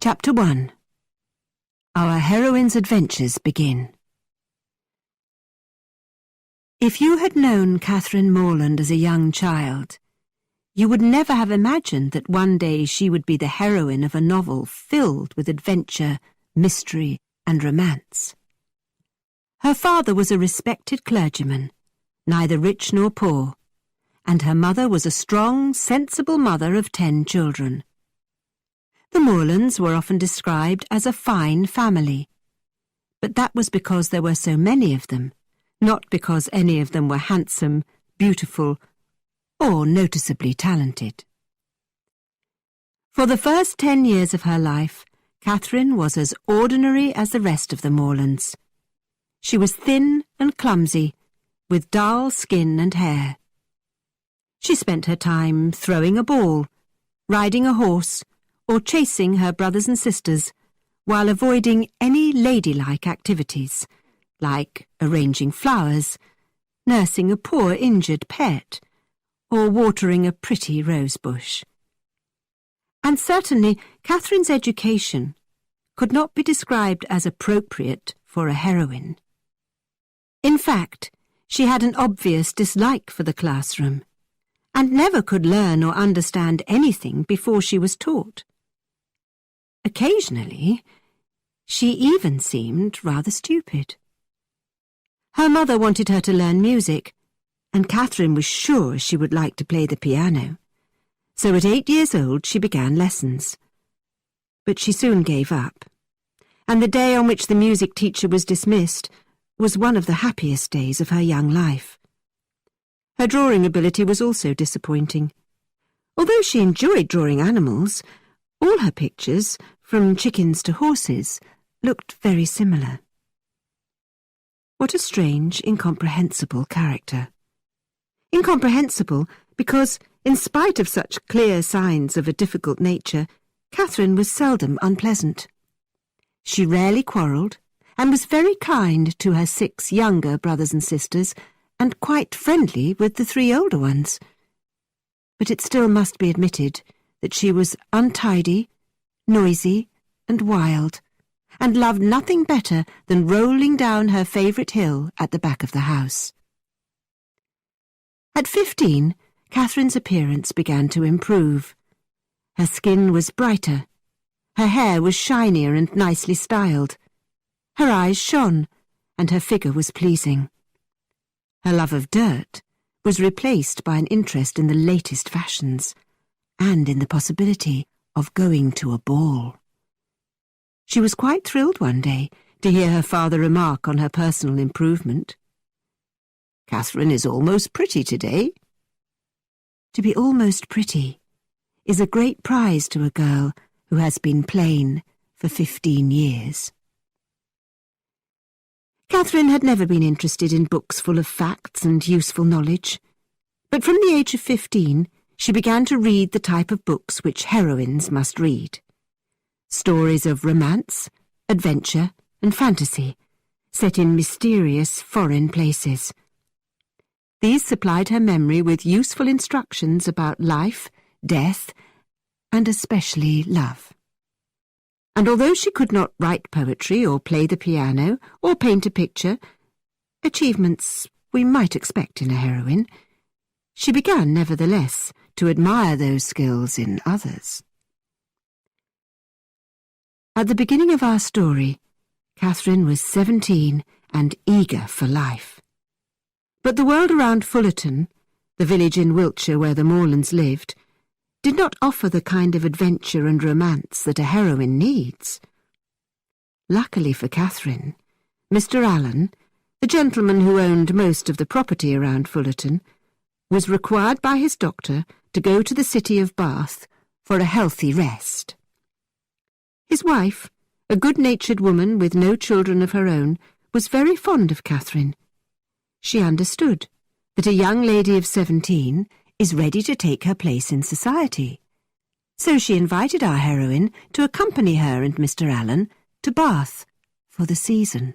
Chapter 1. Our heroine's adventures begin. If you had known Catherine Morland as a young child, you would never have imagined that one day she would be the heroine of a novel filled with adventure, mystery, and romance. Her father was a respected clergyman, neither rich nor poor, and her mother was a strong, sensible mother of 10 children. The Morlands were often described as a fine family, but that was because there were so many of them, not because any of them were handsome, beautiful, or noticeably talented. For the first 10 years of her life, Catherine was as ordinary as the rest of the Morlands. She was thin and clumsy, with dull skin and hair. She spent her time throwing a ball, riding a horse, or chasing her brothers and sisters, while avoiding any ladylike activities, like arranging flowers, nursing a poor injured pet, or watering a pretty rose bush. And certainly Catherine's education could not be described as appropriate for a heroine. In fact, she had an obvious dislike for the classroom, and never could learn or understand anything before she was taught. Occasionally, she even seemed rather stupid. Her mother wanted her to learn music, and Catherine was sure she would like to play the piano. So at 8 years old she began lessons. But she soon gave up, and the day on which the music teacher was dismissed was one of the happiest days of her young life. Her drawing ability was also disappointing. Although she enjoyed drawing animals, all her pictures, from chickens to horses, looked very similar. What a strange, incomprehensible character. Incomprehensible because, in spite of such clear signs of a difficult nature, Catherine was seldom unpleasant. She rarely quarrelled, and was very kind to her 6 younger brothers and sisters, and quite friendly with the 3 older ones. But it still must be admitted that she was untidy, noisy, and wild, and loved nothing better than rolling down her favourite hill at the back of the house. At 15, Catherine's appearance began to improve. Her skin was brighter, her hair was shinier and nicely styled, her eyes shone, and her figure was pleasing. Her love of dirt was replaced by an interest in the latest fashions, and in the possibility of going to a ball. She was quite thrilled one day to hear her father remark on her personal improvement. "Catherine is almost pretty today." To be almost pretty is a great prize to a girl who has been plain for 15 years. Catherine had never been interested in books full of facts and useful knowledge, but from the age of 15 she began to read the type of books which heroines must read. Stories of romance, adventure, and fantasy, set in mysterious foreign places. These supplied her memory with useful instructions about life, death, and especially love. And although she could not write poetry or play the piano or paint a picture, achievements we might expect in a heroine, she began, nevertheless, to admire those skills in others. At the beginning of our story, Catherine was 17 and eager for life. But the world around Fullerton, the village in Wiltshire where the Morlands lived, did not offer the kind of adventure and romance that a heroine needs. Luckily for Catherine, Mr. Allen, the gentleman who owned most of the property around Fullerton, was required by his doctor to go to the city of Bath for a healthy rest. His wife, a good-natured woman with no children of her own, was very fond of Catherine. She understood that a young lady of 17 is ready to take her place in society, so she invited our heroine to accompany her and Mr. Allen to Bath for the season.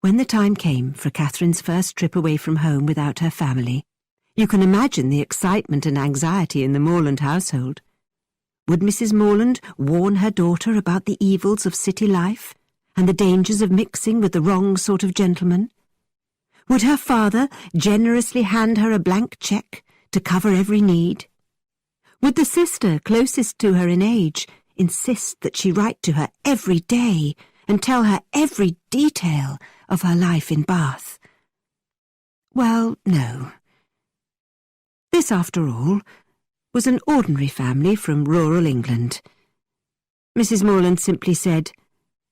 When the time came for Catherine's first trip away from home without her family, You can imagine the excitement and anxiety in the Morland household. Would Mrs. Morland warn her daughter about the evils of city life and the dangers of mixing with the wrong sort of gentleman? Would her father generously hand her a blank cheque to cover every need? Would the sister closest to her in age insist that she write to her every day and tell her every detail of her life in Bath? Well, no. This, after all, was an ordinary family from rural England. Mrs. Morland simply said,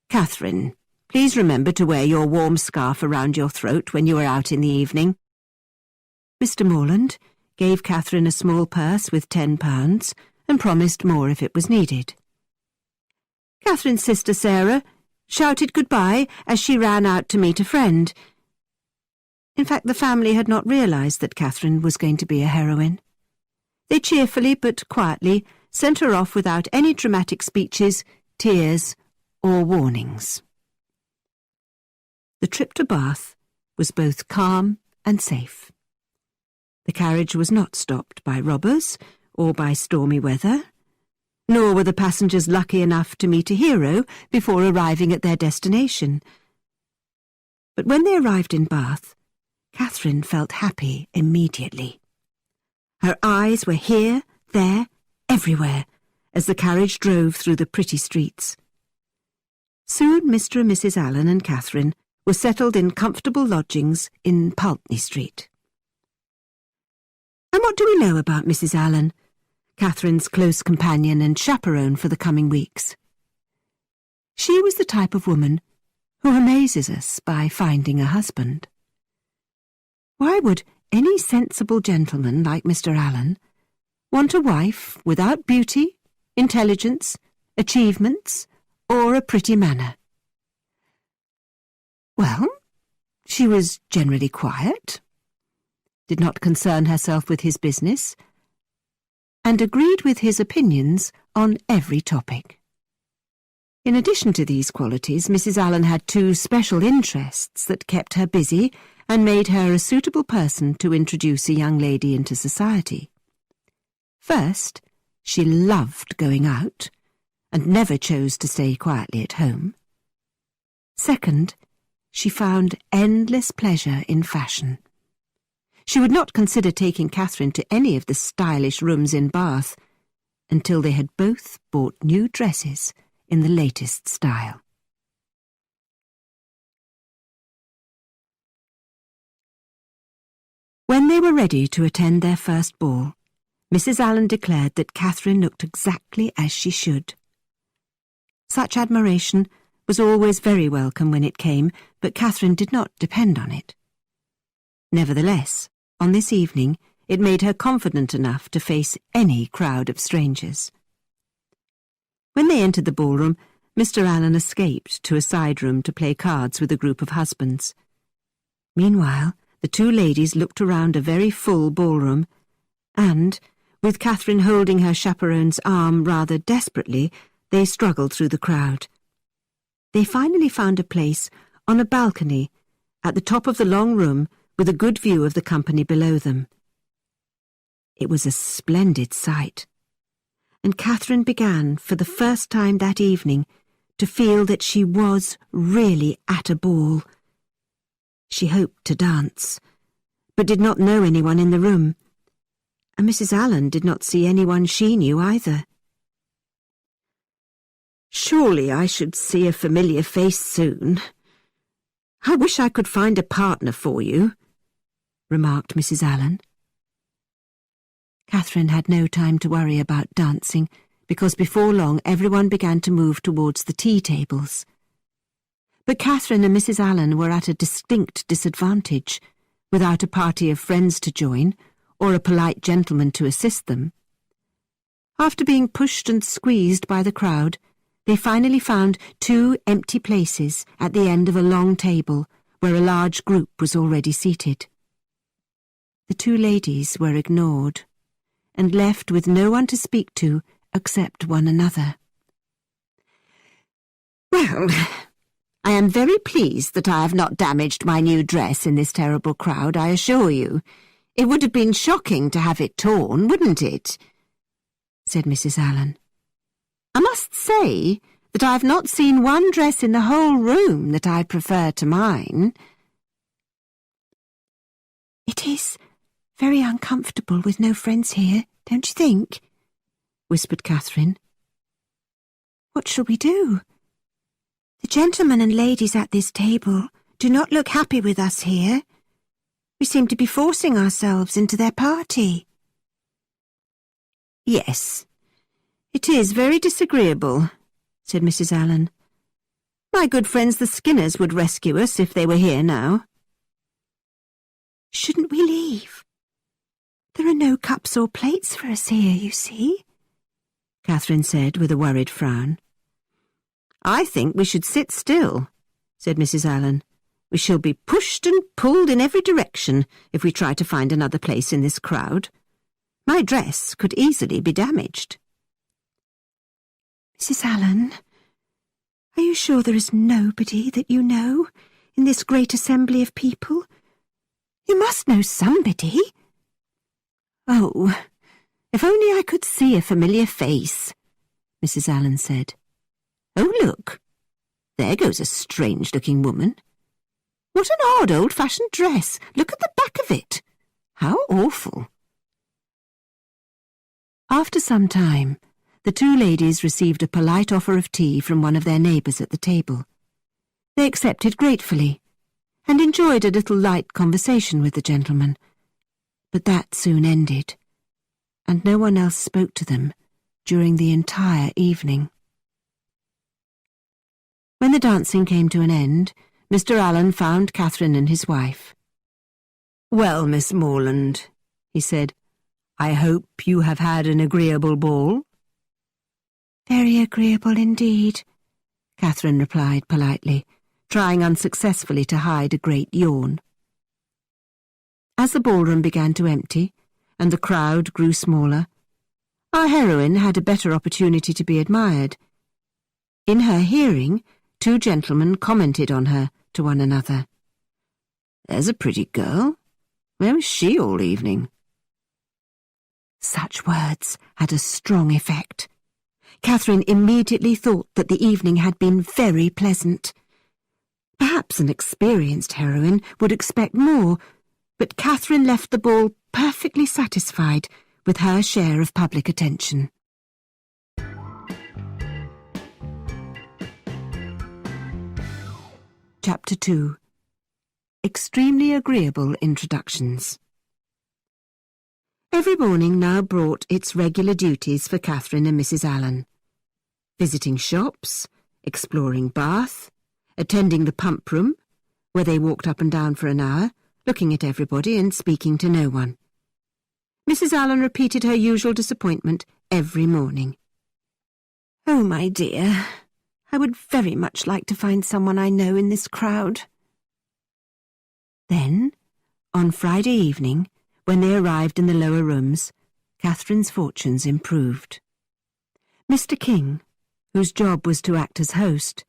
"Catherine, please remember to wear your warm scarf around your throat when you are out in the evening." Mr. Morland gave Catherine a small purse with £10 and promised more if it was needed. Catherine's sister Sarah shouted goodbye as she ran out to meet a friend. In fact, the family had not realised that Catherine was going to be a heroine. They cheerfully but quietly sent her off without any dramatic speeches, tears, or warnings. The trip to Bath was both calm and safe. The carriage was not stopped by robbers or by stormy weather, nor were the passengers lucky enough to meet a hero before arriving at their destination. But when they arrived in Bath, Catherine felt happy immediately. Her eyes were here, there, everywhere, as the carriage drove through the pretty streets. Soon Mr. and Mrs. Allen and Catherine were settled in comfortable lodgings in Pulteney Street. And what do we know about Mrs. Allen, Catherine's close companion and chaperone for the coming weeks? She was the type of woman who amazes us by finding a husband. Why would any sensible gentleman like Mr. Allen want a wife without beauty, intelligence, achievements, or a pretty manner? Well, she was generally quiet, did not concern herself with his business, and agreed with his opinions on every topic. In addition to these qualities, Mrs. Allen had two special interests that kept her busy and made her a suitable person to introduce a young lady into society. First, she loved going out, and never chose to stay quietly at home. Second, she found endless pleasure in fashion. She would not consider taking Catherine to any of the stylish rooms in Bath until they had both bought new dresses in the latest style. When they were ready to attend their first ball, Mrs. Allen declared that Catherine looked exactly as she should. Such admiration was always very welcome when it came, but Catherine did not depend on it. Nevertheless, on this evening, it made her confident enough to face any crowd of strangers. When they entered the ballroom, Mr. Allen escaped to a side room to play cards with a group of husbands. Meanwhile, the two ladies looked around a very full ballroom, and, with Catherine holding her chaperone's arm rather desperately, they struggled through the crowd. They finally found a place on a balcony at the top of the long room with a good view of the company below them. It was a splendid sight, and Catherine began, for the first time that evening, to feel that she was really at a ball. She hoped to dance, but did not know anyone in the room, and Mrs. Allen did not see anyone she knew either. "Surely I should see a familiar face soon. I wish I could find a partner for you," remarked Mrs. Allen. Catherine had no time to worry about dancing, because before long everyone began to move towards the tea tables. But Catherine and Mrs. Allen were at a distinct disadvantage, without a party of friends to join, or a polite gentleman to assist them. After being pushed and squeezed by the crowd, they finally found two empty places at the end of a long table, where a large group was already seated. The two ladies were ignored, and left with no one to speak to except one another. "Well, I am very pleased that I have not damaged my new dress in this terrible crowd, I assure you. It would have been shocking to have it torn, wouldn't it?" said Mrs. Allen. "I must say that I've not seen one dress in the whole room that I prefer to mine." "It is very uncomfortable with no friends here, don't you think?" whispered Catherine. "What shall we do? The gentlemen and ladies at this table do not look happy with us here. We seem to be forcing ourselves into their party." "Yes, it is very disagreeable," said Mrs. Allen. "My good friends the Skinners would rescue us if they were here now." "Shouldn't we leave? There are no cups or plates for us here, you see," Catherine said with a worried frown. "I think we should sit still," said Mrs. Allen. "We shall be pushed and pulled in every direction if we try to find another place in this crowd. My dress could easily be damaged." "Mrs. Allen, are you sure there is nobody that you know in this great assembly of people? You must know somebody." "Oh, if only I could see a familiar face," Mrs. Allen said. "Oh, look, there goes a strange-looking woman. What an odd old-fashioned dress! Look at the back of it! How awful!" After some time, the two ladies received a polite offer of tea from one of their neighbours at the table. They accepted gratefully, and enjoyed a little light conversation with the gentleman, but that soon ended, and no one else spoke to them during the entire evening. When the dancing came to an end, Mr. Allen found Catherine and his wife. "Well, Miss Morland," he said, "I hope you have had an agreeable ball?" "Very agreeable indeed," Catherine replied politely, trying unsuccessfully to hide a great yawn. As the ballroom began to empty, and the crowd grew smaller, our heroine had a better opportunity to be admired. In her hearing, two gentlemen commented on her to one another. "There's a pretty girl. Where was she all evening?" Such words had a strong effect. Catherine immediately thought that the evening had been very pleasant. Perhaps an experienced heroine would expect more, but Catherine left the ball perfectly satisfied with her share of public attention. Chapter 2. Extremely Agreeable Introductions. Every morning now brought its regular duties for Catherine and Mrs. Allen. Visiting shops, exploring Bath, attending the pump room, where they walked up and down for an hour, looking at everybody and speaking to no one. Mrs. Allen repeated her usual disappointment every morning. "Oh, my dear, I would very much like to find someone I know in this crowd." Then, on Friday evening, when they arrived in the lower rooms, Catherine's fortunes improved. Mr. King, whose job was to act as host,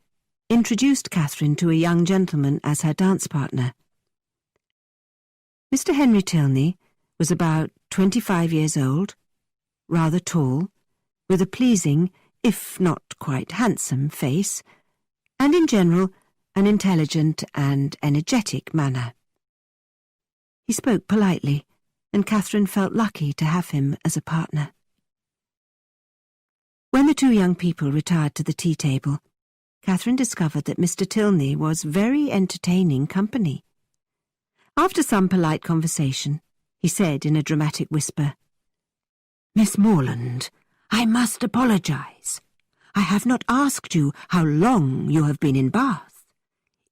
introduced Catherine to a young gentleman as her dance partner. Mr. Henry Tilney was about 25 years old, rather tall, with a pleasing, if not quite handsome, face, and in general an intelligent and energetic manner. He spoke politely, and Catherine felt lucky to have him as a partner. When the two young people retired to the tea table, Catherine discovered that Mr. Tilney was very entertaining company. After some polite conversation, he said in a dramatic whisper, "Miss Morland, I must apologize. I have not asked you how long you have been in Bath,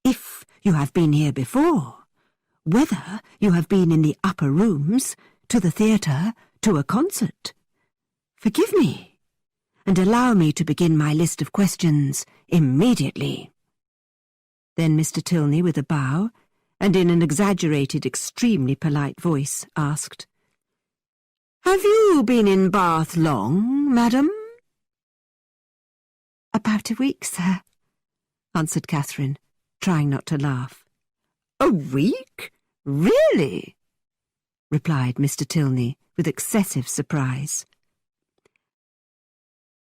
if you have been here before, whether you have been in the upper rooms, to the theatre, to a concert. Forgive me, and allow me to begin my list of questions immediately." Then Mr. Tilney, with a bow, and in an exaggerated, extremely polite voice, asked, "Have you been in Bath long, madam?" "About a week, sir," answered Catherine, trying not to laugh. "A week? Really?" replied Mr. Tilney with excessive surprise.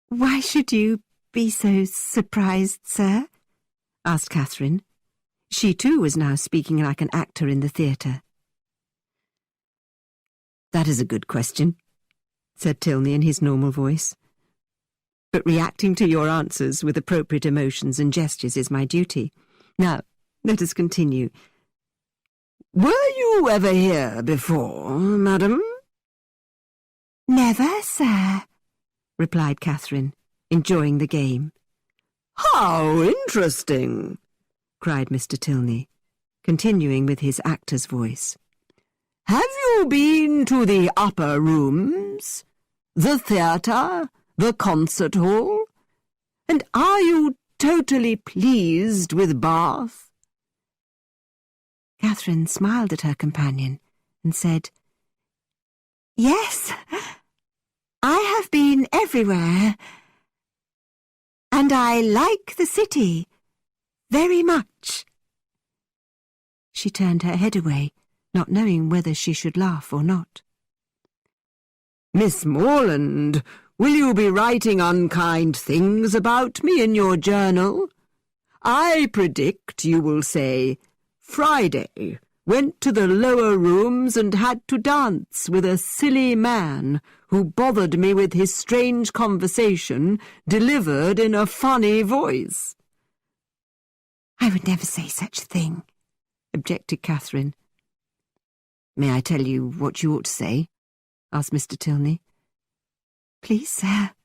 "Why should you be so surprised, sir?" asked Catherine. She too was now speaking like an actor in the theatre. "That is a good question," said Tilney in his normal voice. "But reacting to your answers with appropriate emotions and gestures is my duty. Now, let us continue. Were you ever here before, madam?" "Never, sir," replied Catherine, enjoying the game. "How interesting!" cried Mr. Tilney, continuing with his actor's voice. "Have you been to the upper rooms, the theatre, the concert hall? And are you totally pleased with Bath?" Catherine smiled at her companion and said, "Yes, I have been everywhere, and I like the city very much." She turned her head away, not knowing whether she should laugh or not. "Miss Morland, will you be writing unkind things about me in your journal? I predict you will say, 'Friday, went to the lower rooms and had to dance with a silly man who bothered me with his strange conversation delivered in a funny voice.'" "I would never say such a thing," objected Catherine. "May I tell you what you ought to say?" asked Mr. Tilney. "Please, sir."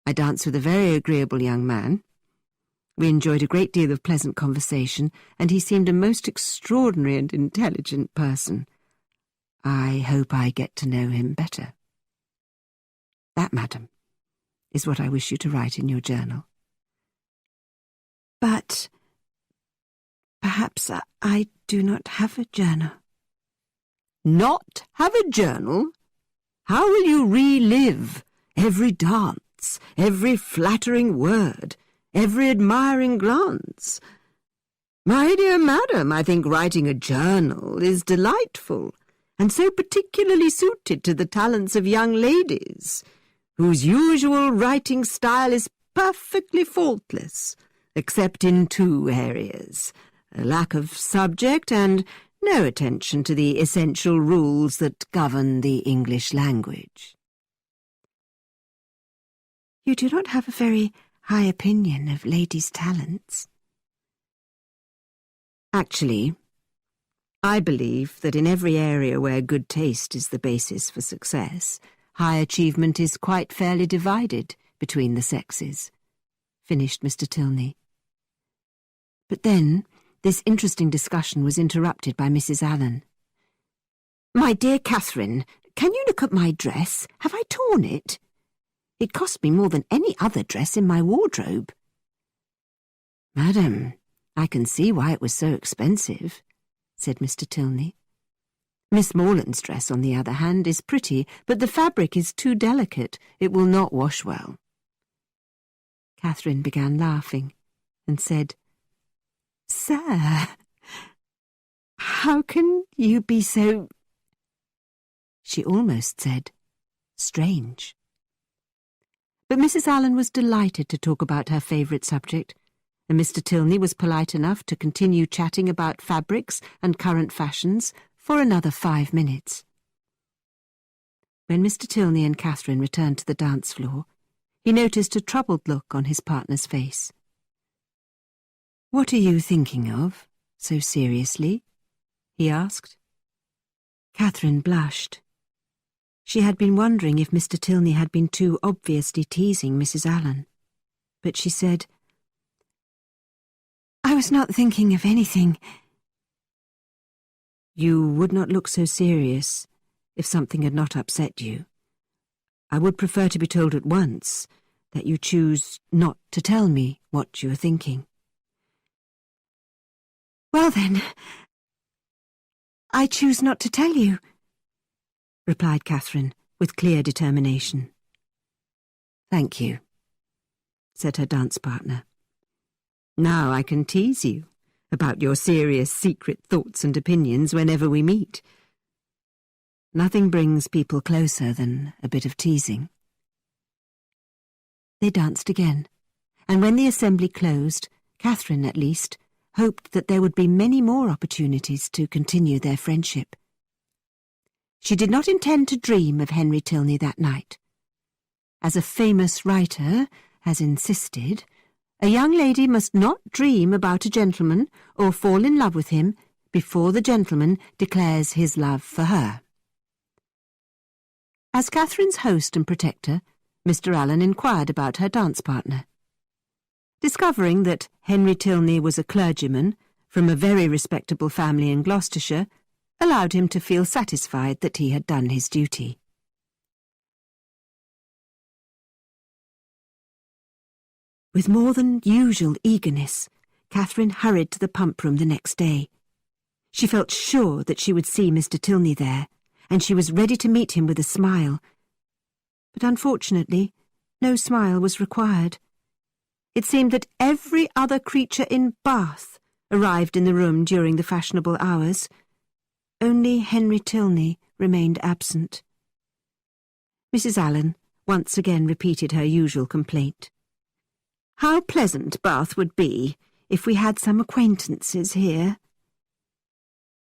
"I danced with a very agreeable young man. We enjoyed a great deal of pleasant conversation, and he seemed a most extraordinary and intelligent person. I hope I get to know him better. That, madam, is what I wish you to write in your journal." "But perhaps I do not have a journal." "Not have a journal? How will you relive every dance, every flattering word, every admiring glance? My dear madam, I think writing a journal is delightful, and so particularly suited to the talents of young ladies, whose usual writing style is perfectly faultless, except in two areas, a lack of subject and no attention to the essential rules that govern the English language." "You do not have a very high opinion of ladies' talents." "Actually, I believe that in every area where good taste is the basis for success, high achievement is quite fairly divided between the sexes," finished Mr. Tilney. But then this interesting discussion was interrupted by Mrs. Allen. "My dear Catherine, can you look at my dress? Have I torn it? It cost me more than any other dress in my wardrobe." "Madam, I can see why it was so expensive," said Mr. Tilney. "Miss Morland's dress, on the other hand, is pretty, but the fabric is too delicate. It will not wash well." Catherine began laughing and said, "Sir, how can you be so—" She almost said, "strange." But Mrs. Allen was delighted to talk about her favourite subject, and Mr. Tilney was polite enough to continue chatting about fabrics and current fashions for another 5 minutes. When Mr. Tilney and Catherine returned to the dance floor, he noticed a troubled look on his partner's face. "What are you thinking of, so seriously?" he asked. Catherine blushed. She had been wondering if Mr. Tilney had been too obviously teasing Mrs. Allen, but she said, "I was not thinking of anything." "You would not look so serious if something had not upset you. I would prefer to be told at once that you choose not to tell me what you are thinking." "Well then, I choose not to tell you," replied Catherine with clear determination. "Thank you," said her dance partner. "Now I can tease you about your serious secret thoughts and opinions whenever we meet. Nothing brings people closer than a bit of teasing. They danced again, and when the assembly closed, Catherine, at least, hoped that there would be many more opportunities to continue their friendship. She did not intend to dream of Henry Tilney that night. As a famous writer has insisted, a young lady must not dream about a gentleman or fall in love with him before the gentleman declares his love for her. As Catherine's host and protector, Mr. Allen inquired about her dance partner. Discovering that Henry Tilney was a clergyman from a very respectable family in Gloucestershire, allowed him to feel satisfied that he had done his duty. With more than usual eagerness, Catherine hurried to the pump room the next day. She felt sure that she would see Mr. Tilney there, and she was ready to meet him with a smile. But unfortunately, no smile was required. It seemed that every other creature in Bath arrived in the room during the fashionable hours. Only Henry Tilney remained absent. Mrs. Allen once again repeated her usual complaint. How pleasant Bath would be if we had some acquaintances here.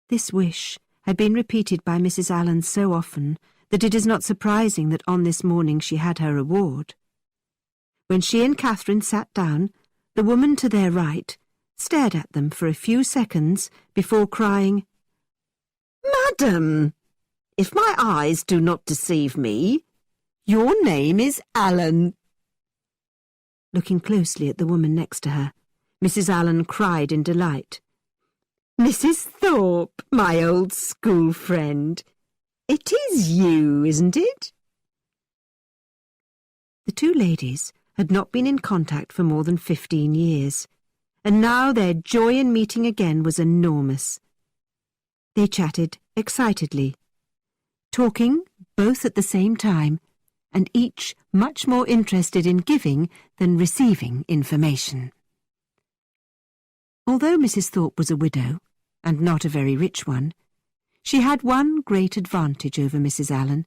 This wish had been repeated by Mrs. Allen so often that it is not surprising that on this morning she had her reward. When she and Catherine sat down, the woman to their right stared at them for a few seconds before crying, "Madam, if my eyes do not deceive me, your name is Allen." Looking closely at the woman next to her, Mrs. Allen cried in delight, "Mrs. Thorpe, my old school friend. It is you, isn't it?" The two ladies had not been in contact for more than 15 years, and now their joy in meeting again was enormous. They chatted excitedly, talking both at the same time, and each much more interested in giving than receiving information. Although Mrs. Thorpe was a widow, and not a very rich one, she had one great advantage over Mrs. Allen.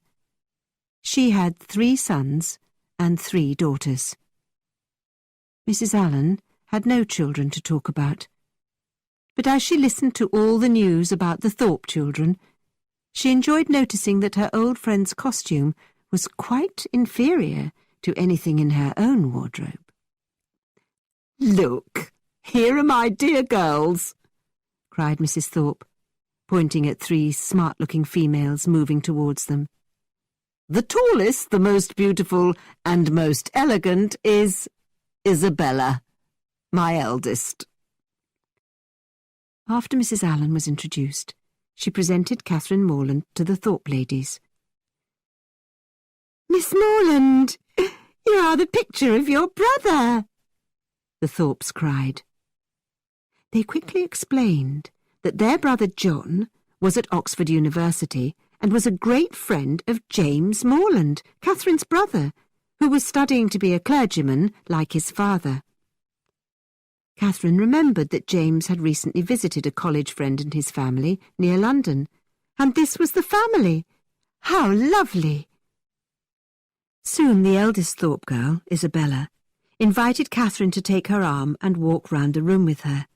She had 3 sons and 3 daughters. Mrs. Allen had no children to talk about, but as she listened to all the news about the Thorpe children, she enjoyed noticing that her old friend's costume was quite inferior to anything in her own wardrobe. "Look, here are my dear girls," cried Mrs. Thorpe, pointing at 3 smart-looking females moving towards them. "The tallest, the most beautiful, and most elegant is Isabella, my eldest." After Mrs. Allen was introduced, she presented Catherine Morland to the Thorpe ladies. "Miss Morland, you are the picture of your brother," the Thorpes cried. They quickly explained that their brother John was at Oxford University and was a great friend of James Morland, Catherine's brother, who was studying to be a clergyman like his father. Catherine remembered that James had recently visited a college friend and his family near London, and this was the family. How lovely! Soon the eldest Thorpe girl, Isabella, invited Catherine to take her arm and walk round the room with her.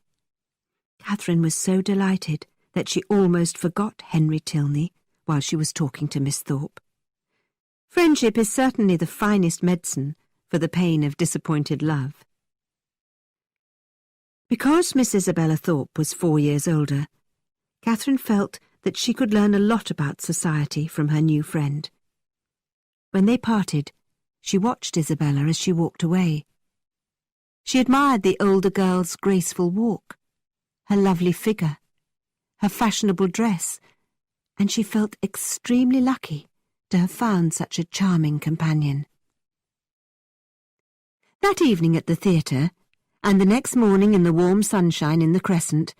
Catherine was so delighted that she almost forgot Henry Tilney while she was talking to Miss Thorpe. Friendship is certainly the finest medicine for the pain of disappointed love. Because Miss Isabella Thorpe was 4 years older, Catherine felt that she could learn a lot about society from her new friend. When they parted, she watched Isabella as she walked away. She admired the older girl's graceful walk, her lovely figure, her fashionable dress, and she felt extremely lucky to have found such a charming companion. That evening at the theatre, and the next morning in the warm sunshine in the Crescent,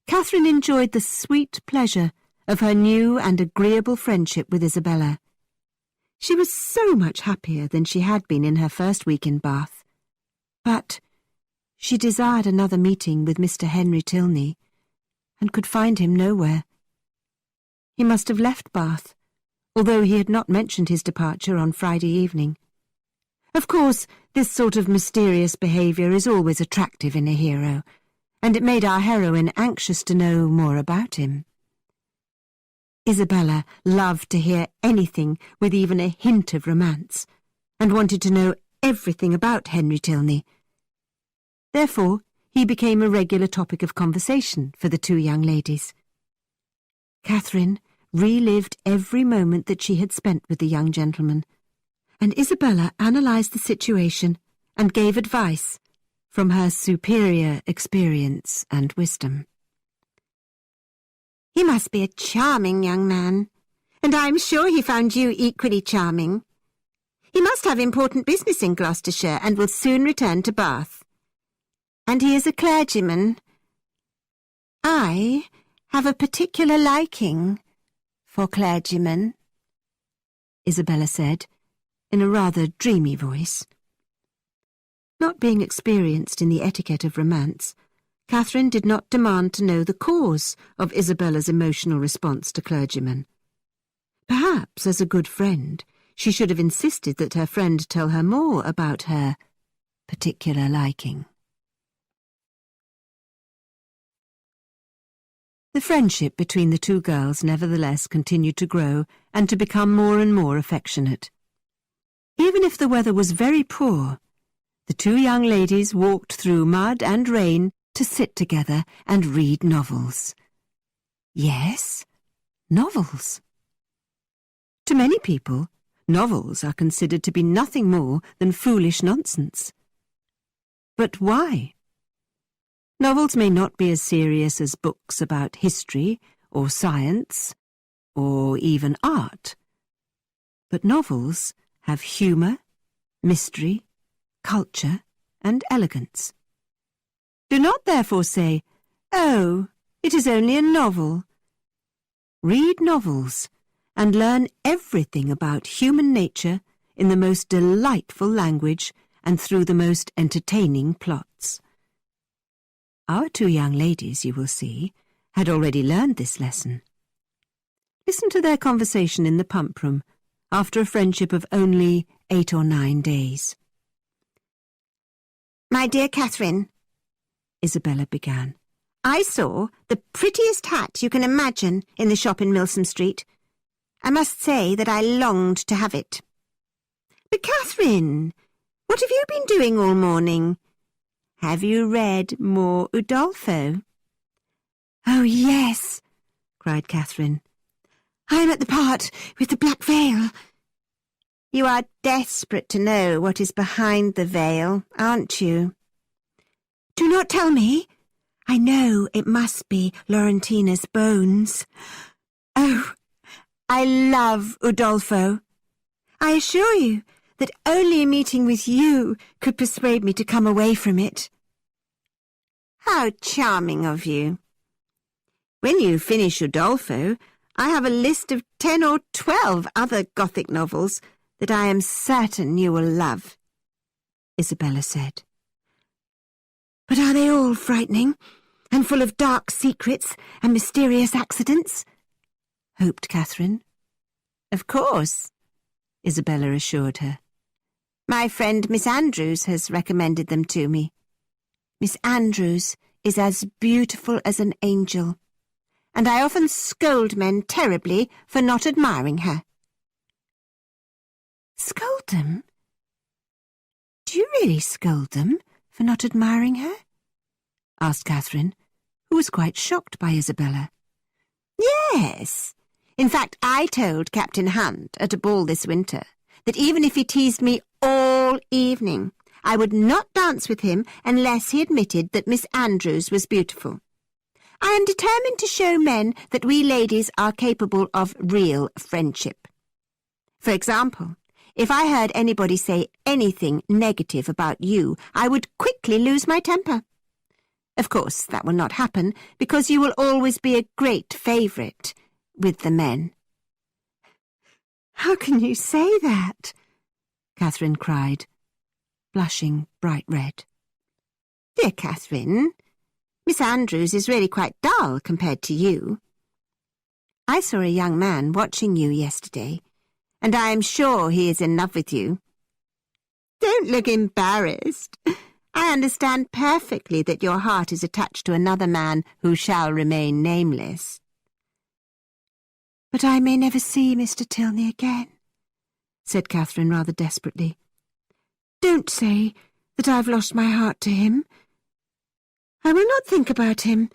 Catherine enjoyed the sweet pleasure of her new and agreeable friendship with Isabella. She was so much happier than she had been in her first week in Bath. But she desired another meeting with Mr. Henry Tilney, and could find him nowhere. He must have left Bath although he had not mentioned his departure on Friday evening. Of course, this sort of mysterious behaviour is always attractive in a hero, and it made our heroine anxious to know more about him. Isabella loved to hear anything with even a hint of romance, and wanted to know everything about Henry Tilney. Therefore, he became a regular topic of conversation for the two young ladies. Catherine relived every moment that she had spent with the young gentleman, and Isabella analysed the situation and gave advice from her superior experience and wisdom. "He must be a charming young man, and I am sure he found you equally charming. He must have important business in Gloucestershire and will soon return to Bath. And he is a clergyman. I have a particular liking for clergymen," Isabella said, in a rather dreamy voice. Not being experienced in the etiquette of romance, Catherine did not demand to know the cause of Isabella's emotional response to clergymen. Perhaps, as a good friend, she should have insisted that her friend tell her more about her particular liking. The friendship between the two girls nevertheless continued to grow and to become more and more affectionate. Even if the weather was very poor, the two young ladies walked through mud and rain to sit together and read novels. Yes, novels. To many people, novels are considered to be nothing more than foolish nonsense. But why? Novels may not be as serious as books about history or science or even art, but novels have humour, mystery, culture, and elegance. Do not therefore say, "Oh, it is only a novel." Read novels and learn everything about human nature in the most delightful language and through the most entertaining plots. Our two young ladies, you will see, had already learned this lesson. Listen to their conversation in the pump room after a friendship of only 8 or 9 days. "My dear Catherine," Isabella began, "I saw the prettiest hat you can imagine in the shop in Milsom Street. I must say that I longed to have it. But Catherine, what have you been doing all morning? Have you read more Udolpho?" "Oh, yes," cried Catherine. "I am at the part with the black veil." "You are desperate to know what is behind the veil, aren't you?" "Do not tell me. I know it must be Laurentina's bones. Oh, I love Udolpho. I assure you that only a meeting with you could persuade me to come away from it." "How charming of you. When you finish Udolpho, I have a list of 10 or 12 other Gothic novels that I am certain you will love," Isabella said. "But are they all frightening, and full of dark secrets and mysterious accidents?" hoped Catherine. "Of course," Isabella assured her. "My friend Miss Andrews has recommended them to me. Miss Andrews is as beautiful as an angel, and I often scold men terribly for not admiring her." "Scold them? Do you really scold them for not admiring her?" asked Catherine, who was quite shocked by Isabella. "Yes. In fact, I told Captain Hunt at a ball this winter that even if he teased me all evening, I would not dance with him unless he admitted that Miss Andrews was beautiful. I am determined to show men that we ladies are capable of real friendship. For example, if I heard anybody say anything negative about you, I would quickly lose my temper. Of course, that will not happen, because you will always be a great favourite with the men." "How can you say that?" Catherine cried, blushing bright red. "Dear Catherine, Miss Andrews is really quite dull compared to you." I saw a young man watching you yesterday, and I am sure he is in love with you. Don't look embarrassed. I understand perfectly that your heart is attached to another man who shall remain nameless. But I may never see Mr. Tilney again, said Catherine rather desperately. Don't say that I've lost my heart to him. I will not think about him.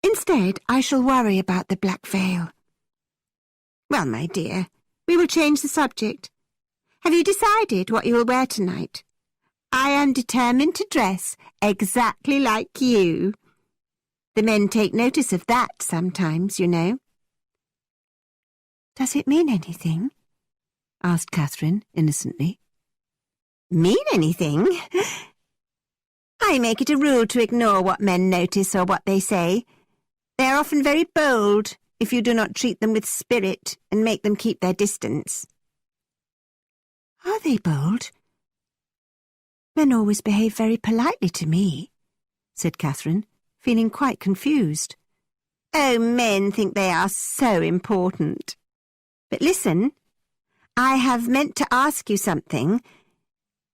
Instead, I shall worry about the black veil. Well, my dear, we will change the subject. Have you decided what you will wear tonight? I am determined to dress exactly like you. The men take notice of that sometimes, you know. Does it mean anything? Asked Catherine innocently. Mean anything? I make it a rule to ignore what men notice or what they say. They are often very bold if you do not treat them with spirit and make them keep their distance. Are they bold? Men always behave very politely to me, said Catherine, feeling quite confused. Oh, men think they are so important. But listen, I have meant to ask you something.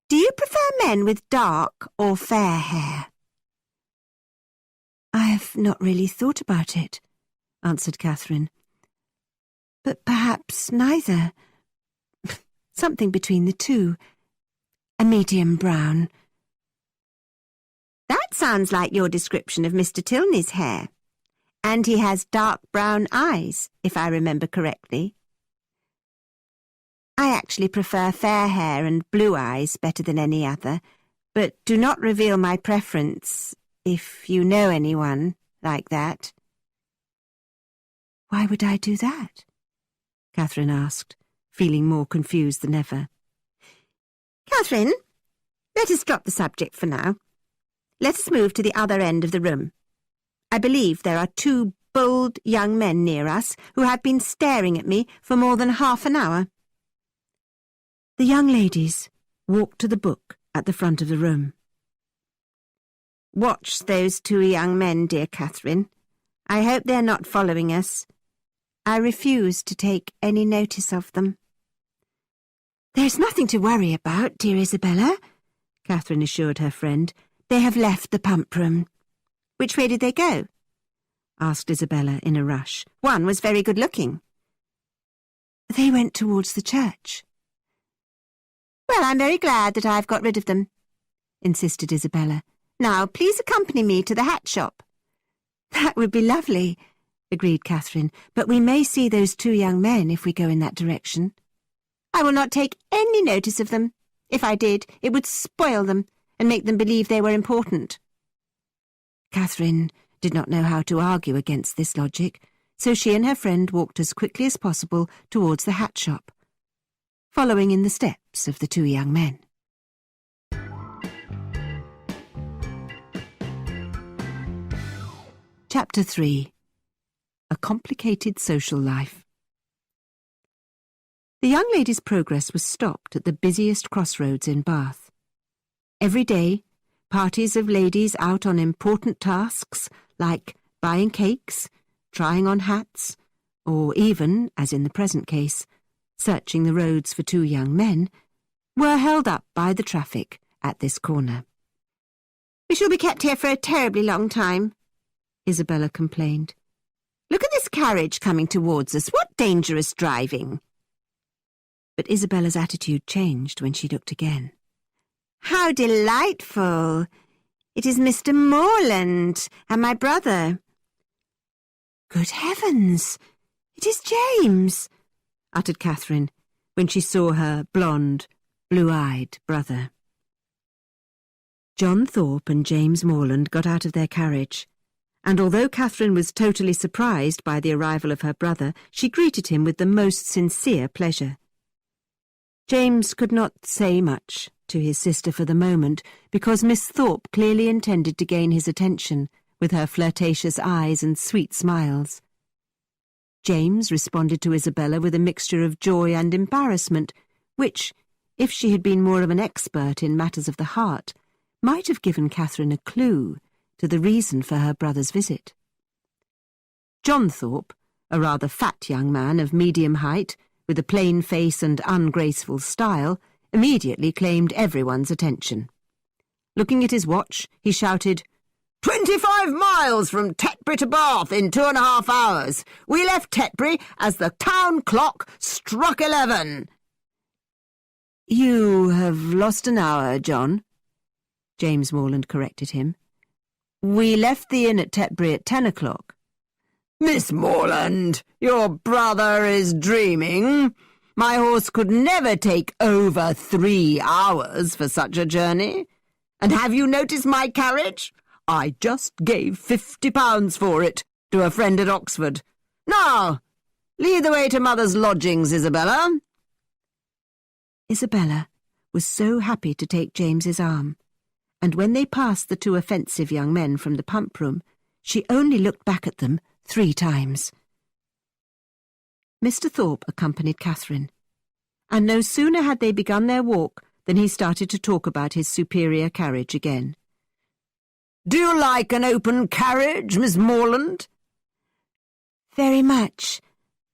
Do you prefer men with dark or fair hair? I have not really thought about it, answered Catherine. But perhaps neither. Something between the two. A medium brown. That sounds like your description of Mr. Tilney's hair. And he has dark brown eyes, if I remember correctly. I actually prefer fair hair and blue eyes better than any other, but do not reveal my preference if you know anyone like that. Why would I do that? Catherine asked, feeling more confused than ever. Catherine, let us drop the subject for now. Let us move to the other end of the room. I believe there are 2 bold young men near us who have been staring at me for more than half an hour. The young ladies walked to the book at the front of the room. Watch those 2 young men, dear Catherine. I hope they're not following us. I refuse to take any notice of them. There's nothing to worry about, dear Isabella, Catherine assured her friend. They have left the pump room. Which way did they go? Asked Isabella in a rush. One was very good-looking. They went towards the church. Well, I'm very glad that I've got rid of them, insisted Isabella. Now, please accompany me to the hat shop. That would be lovely, agreed Catherine, but we may see those 2 young men if we go in that direction. I will not take any notice of them. If I did, it would spoil them and make them believe they were important. Catherine did not know how to argue against this logic, so she and her friend walked as quickly as possible towards the hat shop, following in the steps of the 2 young men. Chapter 3. A Complicated Social Life. The young lady's progress was stopped at the busiest crossroads in Bath. Every day, parties of ladies out on important tasks like buying cakes, trying on hats, or even, as in the present case, searching the roads for 2 young men, were held up by the traffic at this corner. We shall be kept here for a terribly long time, Isabella complained. Look at this carriage coming towards us. What dangerous driving! But Isabella's attitude changed when she looked again. How delightful! It is Mr. Morland and my brother. Good heavens! It is James! Uttered Catherine when she saw her blonde, blue-eyed brother. John Thorpe and James Morland got out of their carriage, and although Catherine was totally surprised by the arrival of her brother, she greeted him with the most sincere pleasure. James could not say much to his sister for the moment, because Miss Thorpe clearly intended to gain his attention with her flirtatious eyes and sweet smiles. James responded to Isabella with a mixture of joy and embarrassment, which, if she had been more of an expert in matters of the heart, might have given Catherine a clue to the reason for her brother's visit. John Thorpe a rather fat young man of medium height, with a plain face and ungraceful style, immediately claimed everyone's attention. Looking at his watch, he shouted, 25 miles from Tetbury to Bath in 2.5 hours. We left Tetbury as the town clock struck 11. You have lost an hour, John, James Morland corrected him. We left the inn at Tetbury at 10 o'clock. Miss Morland, your brother is dreaming. My horse could never take over 3 hours for such a journey. And have you noticed my carriage? I just gave £50 for it to a friend at Oxford. Now, lead the way to Mother's lodgings, Isabella. Isabella was so happy to take James's arm, and when they passed the 2 offensive young men from the pump room, she only looked back at them 3 times. Mr. Thorpe accompanied Catherine, and no sooner had they begun their walk than he started to talk about his superior carriage again. Do you like an open carriage, Miss Morland? Very much,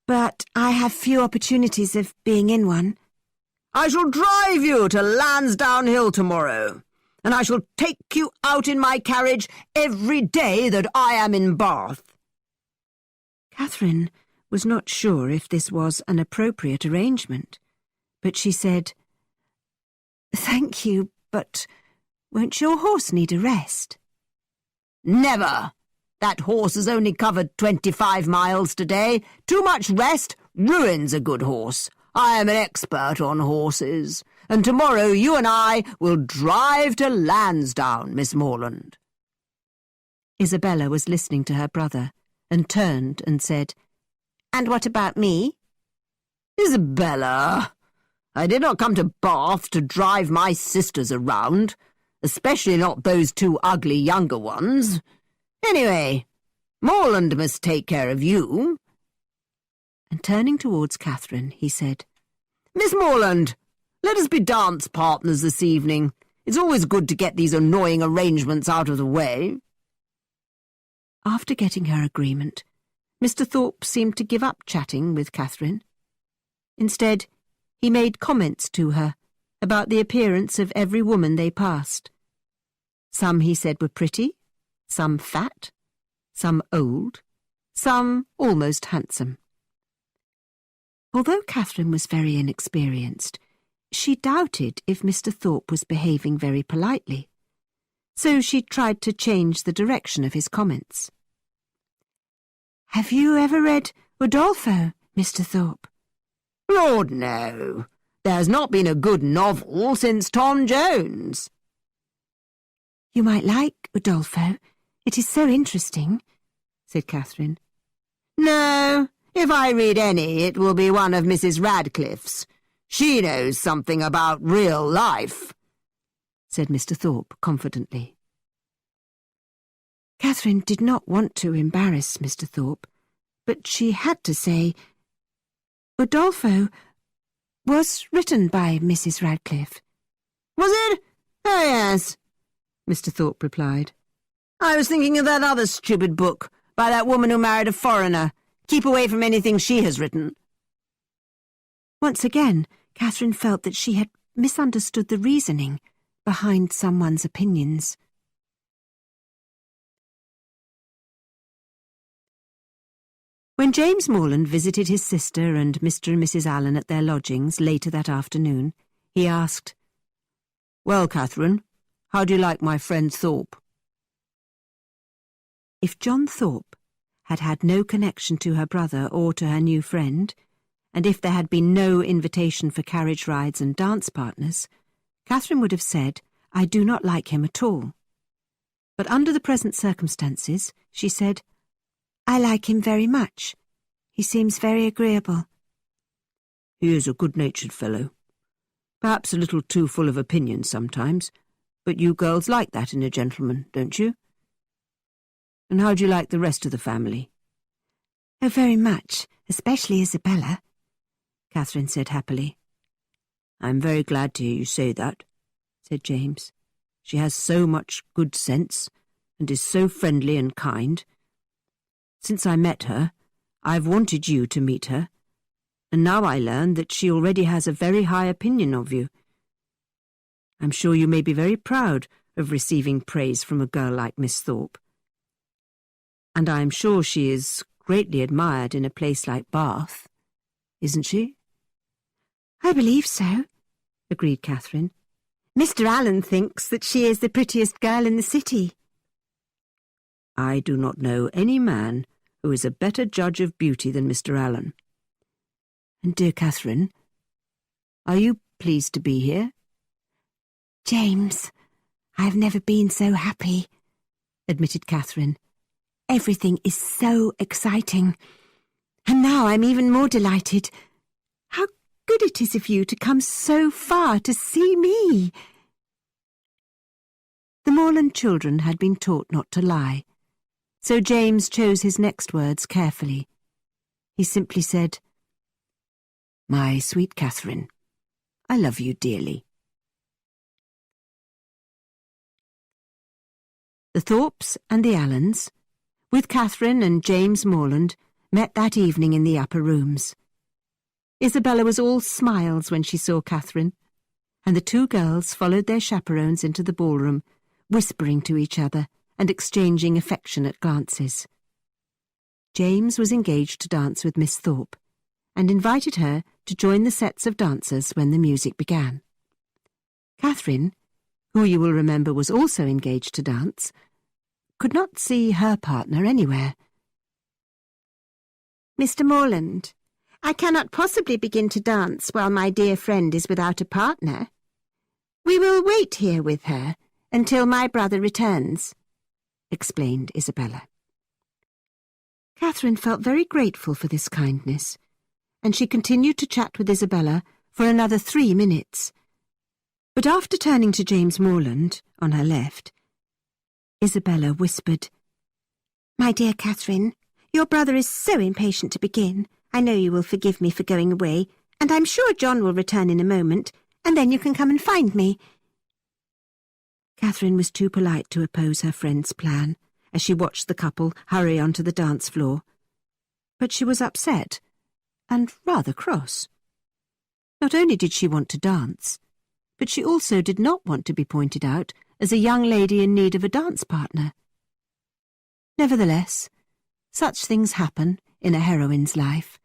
but I have few opportunities of being in one. I shall drive you to Lansdowne Hill tomorrow, and I shall take you out in my carriage every day that I am in Bath. Catherine was not sure if this was an appropriate arrangement, but she said, Thank you, but won't your horse need a rest? Never! That horse has only covered 25 miles today. Too much rest ruins a good horse. I am an expert on horses, and tomorrow you and I will drive to Lansdowne, Miss Morland. Isabella was listening to her brother, and turned and said, And what about me? Isabella, I did not come to Bath to drive my sisters around, especially not those 2 ugly younger ones. Anyway, Morland must take care of you. And turning towards Catherine, he said, Miss Morland, let us be dance partners this evening. It's always good to get these annoying arrangements out of the way. After getting her agreement, Mr. Thorpe seemed to give up chatting with Catherine. Instead, he made comments to her about the appearance of every woman they passed. Some, he said, were pretty, some fat, some old, some almost handsome. Although Catherine was very inexperienced, she doubted if Mr. Thorpe was behaving very politely, so she tried to change the direction of his comments. Have you ever read Udolpho, Mr. Thorpe? Lord, no. There's not been a good novel since Tom Jones. You might like Udolpho. It is so interesting, said Catherine. No, if I read any, it will be one of Mrs. Radcliffe's. She knows something about real life, said Mr. Thorpe confidently. Catherine did not want to embarrass Mr. Thorpe, but she had to say, Udolpho was written by Mrs. Radcliffe. Was it? Oh, yes, Mr. Thorpe replied. I was thinking of that other stupid book by that woman who married a foreigner. Keep away from anything she has written. Once again, Catherine felt that she had misunderstood the reasoning behind someone's opinions. When James Morland visited his sister and Mr. and Mrs. Allen at their lodgings later that afternoon, he asked, Well, Catherine, how do you like my friend Thorpe? If John Thorpe had had no connection to her brother or to her new friend, and if there had been no invitation for carriage rides and dance partners, Catherine would have said, I do not like him at all. But under the present circumstances, she said, I like him very much. He seems very agreeable. He is a good-natured fellow. Perhaps a little too full of opinions sometimes, but you girls like that in a gentleman, don't you? And how do you like the rest of the family? Oh, very much, especially Isabella, Catherine said happily. I'm very glad to hear you say that, said James. She has so much good sense, and is so friendly and kind. Since I met her, I've wanted you to meet her, and now I learn that she already has a very high opinion of you. I'm sure you may be very proud of receiving praise from a girl like Miss Thorpe. And I am sure she is greatly admired in a place like Bath, isn't she?" "I believe so," agreed Catherine. "Mr. Allen thinks that she is the prettiest girl in the city." "I do not know any man who is a better judge of beauty than Mr. Allen. And, dear Catherine, are you pleased to be here?" "James, I've never been so happy," admitted Catherine. "Everything is so exciting. And now I'm even more delighted. How good it is of you to come so far to see me." The Morland children had been taught not to lie, so James chose his next words carefully. He simply said, "My sweet Catherine, I love you dearly." The Thorpes and the Allens, with Catherine and James Morland, met that evening in the upper rooms. Isabella was all smiles when she saw Catherine, and the two girls followed their chaperones into the ballroom, whispering to each other and exchanging affectionate glances. James was engaged to dance with Miss Thorpe, and invited her to join the sets of dancers when the music began. Catherine, who you will remember was also engaged to dance, could not see her partner anywhere. "Mr. Morland, I cannot possibly begin to dance while my dear friend is without a partner. We will wait here with her until my brother returns," explained Isabella. Catherine felt very grateful for this kindness, and she continued to chat with Isabella for another 3 minutes. But after turning to James Morland, on her left, Isabella whispered, "My dear Catherine, your brother is so impatient to begin. I know you will forgive me for going away, and I'm sure John will return in a moment, and then you can come and find me." Catherine was too polite to oppose her friend's plan as she watched the couple hurry onto the dance floor, but she was upset and rather cross. Not only did she want to dance, but she also did not want to be pointed out as a young lady in need of a dance partner. Nevertheless, such things happen in a heroine's life.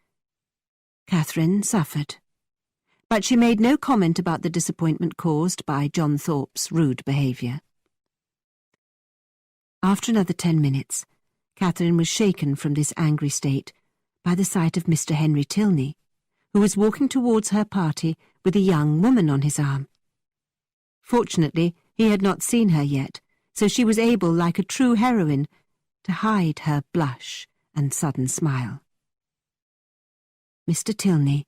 Catherine suffered, but she made no comment about the disappointment caused by John Thorpe's rude behaviour. After another 10 minutes, Catherine was shaken from this angry state by the sight of Mr. Henry Tilney, who was walking towards her party with a young woman on his arm. Fortunately, he had not seen her yet, so she was able, like a true heroine, to hide her blush and sudden smile. Mr. Tilney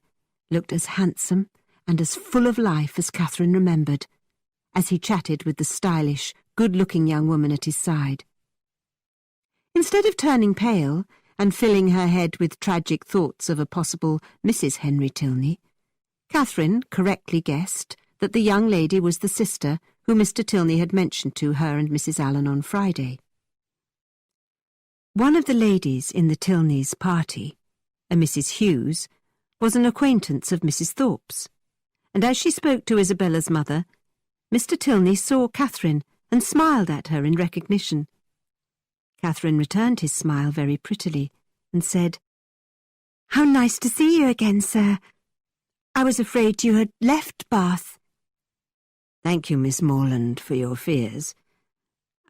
looked as handsome and as full of life as Catherine remembered, as he chatted with the stylish, good-looking young woman at his side. Instead of turning pale and filling her head with tragic thoughts of a possible Mrs. Henry Tilney, Catherine correctly guessed that the young lady was the sister who Mr. Tilney had mentioned to her and Mrs. Allen on Friday. One of the ladies in the Tilneys' party, a Mrs. Hughes, was an acquaintance of Mrs. Thorpe's, and as she spoke to Isabella's mother, Mr. Tilney saw Catherine and smiled at her in recognition. Catherine returned his smile very prettily and said, "How nice to see you again, sir. I was afraid you had left Bath." "Thank you, Miss Morland, for your fears.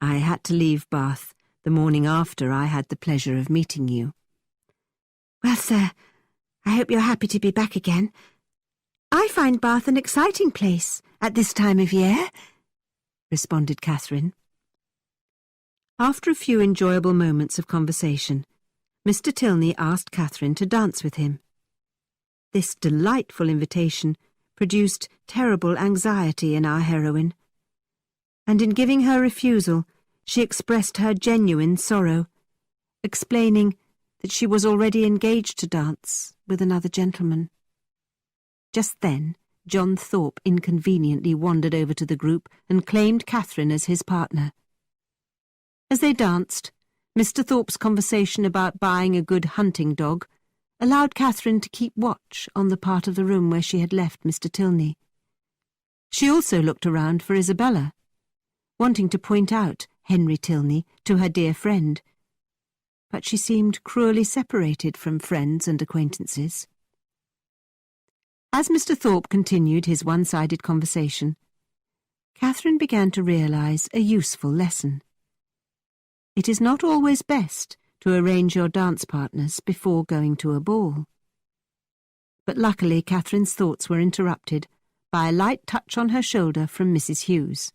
I had to leave Bath the morning after I had the pleasure of meeting you." "Well, sir, I hope you're happy to be back again. I find Bath an exciting place at this time of year," responded Catherine. After a few enjoyable moments of conversation, Mr. Tilney asked Catherine to dance with him. This delightful invitation produced terrible anxiety in our heroine, and in giving her refusal, she expressed her genuine sorrow, explaining that she was already engaged to dance with another gentleman. Just then, John Thorpe inconveniently wandered over to the group and claimed Catherine as his partner. As they danced, Mr. Thorpe's conversation about buying a good hunting dog allowed Catherine to keep watch on the part of the room where she had left Mr. Tilney. She also looked around for Isabella, wanting to point out Henry Tilney to her dear friend, but she seemed cruelly separated from friends and acquaintances. As Mr. Thorpe continued his one-sided conversation, Catherine began to realise a useful lesson. It is not always best to arrange your dance partners before going to a ball. But luckily Catherine's thoughts were interrupted by a light touch on her shoulder from Mrs. Hughes.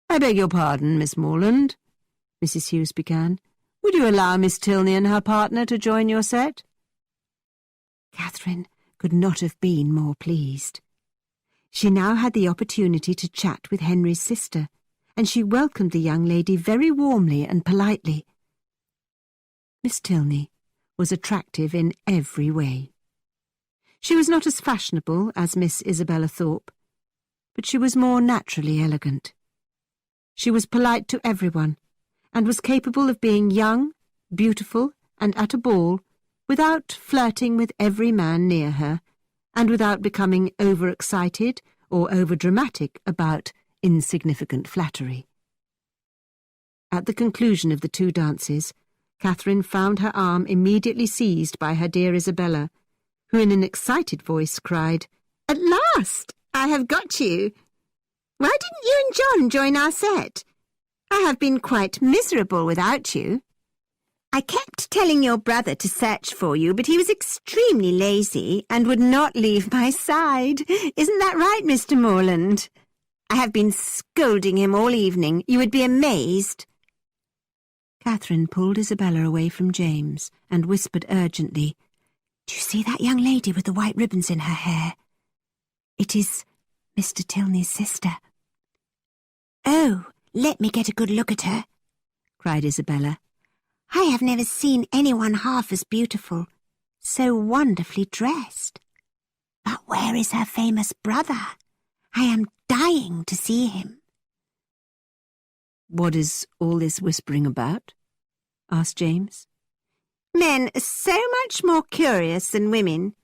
"I beg your pardon, Miss Morland," Mrs. Hughes began. "Would you allow Miss Tilney and her partner to join your set?" Catherine could not have been more pleased. She now had the opportunity to chat with Henry's sister, and she welcomed the young lady very warmly and politely. Miss Tilney was attractive in every way. She was not as fashionable as Miss Isabella Thorpe, but she was more naturally elegant. She was polite to everyone, and was capable of being young, beautiful, and at a ball, without flirting with every man near her, and without becoming overexcited or overdramatic about insignificant flattery. At the conclusion of the 2 dances, Catherine found her arm immediately seized by her dear Isabella, who in an excited voice cried, "At last! I have got you! Why didn't you and John join our set? I have been quite miserable without you. I kept telling your brother to search for you, but he was extremely lazy and would not leave my side. Isn't that right, Mr. Morland? I have been scolding him all evening. You would be amazed." Catherine pulled Isabella away from James and whispered urgently, "Do you see that young lady with the white ribbons in her hair? It is Mr. Tilney's sister." "Oh, let me get a good look at her," cried Isabella. "I have never seen anyone half as beautiful, so wonderfully dressed. But where is her famous brother? I am dying to see him." "What is all this whispering about?" asked James. "Men are so much more curious than women,"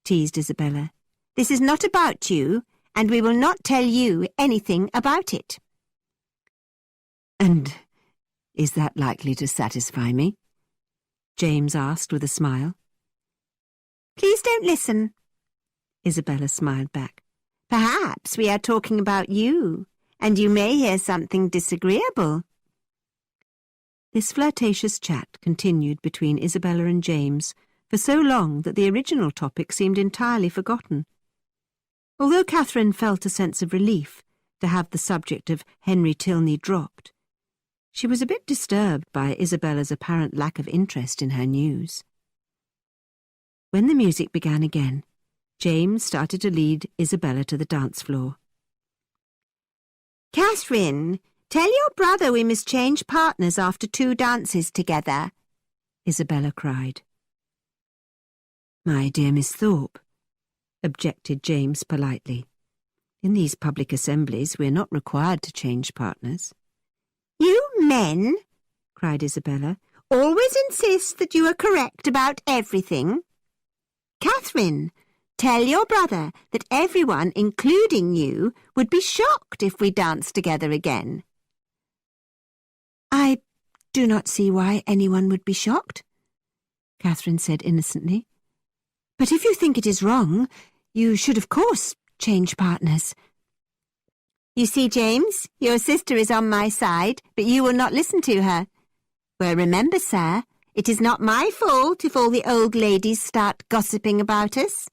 teased Isabella. "This is not about you, and we will not tell you anything about it." "And is that likely to satisfy me?" James asked with a smile. "Please don't listen," Isabella smiled back. "Perhaps we are talking about you, and you may hear something disagreeable." This flirtatious chat continued between Isabella and James for so long that the original topic seemed entirely forgotten. Although Catherine felt a sense of relief to have the subject of Henry Tilney dropped, she was a bit disturbed by Isabella's apparent lack of interest in her news. When the music began again, James started to lead Isabella to the dance floor. "Catherine, tell your brother we must change partners after 2 dances together," Isabella cried. "My dear Miss Thorpe," objected James politely, "in these public assemblies we are not required to change partners." "You men," cried Isabella, "always insist that you are correct about everything. Catherine, tell your brother that everyone, including you, would be shocked if we danced together again." "I do not see why anyone would be shocked," Catherine said innocently. "But if you think it is wrong, you should of course change partners." "You see, James, your sister is on my side, but you will not listen to her. Well, remember, sir, it is not my fault if all the old ladies start gossiping about us."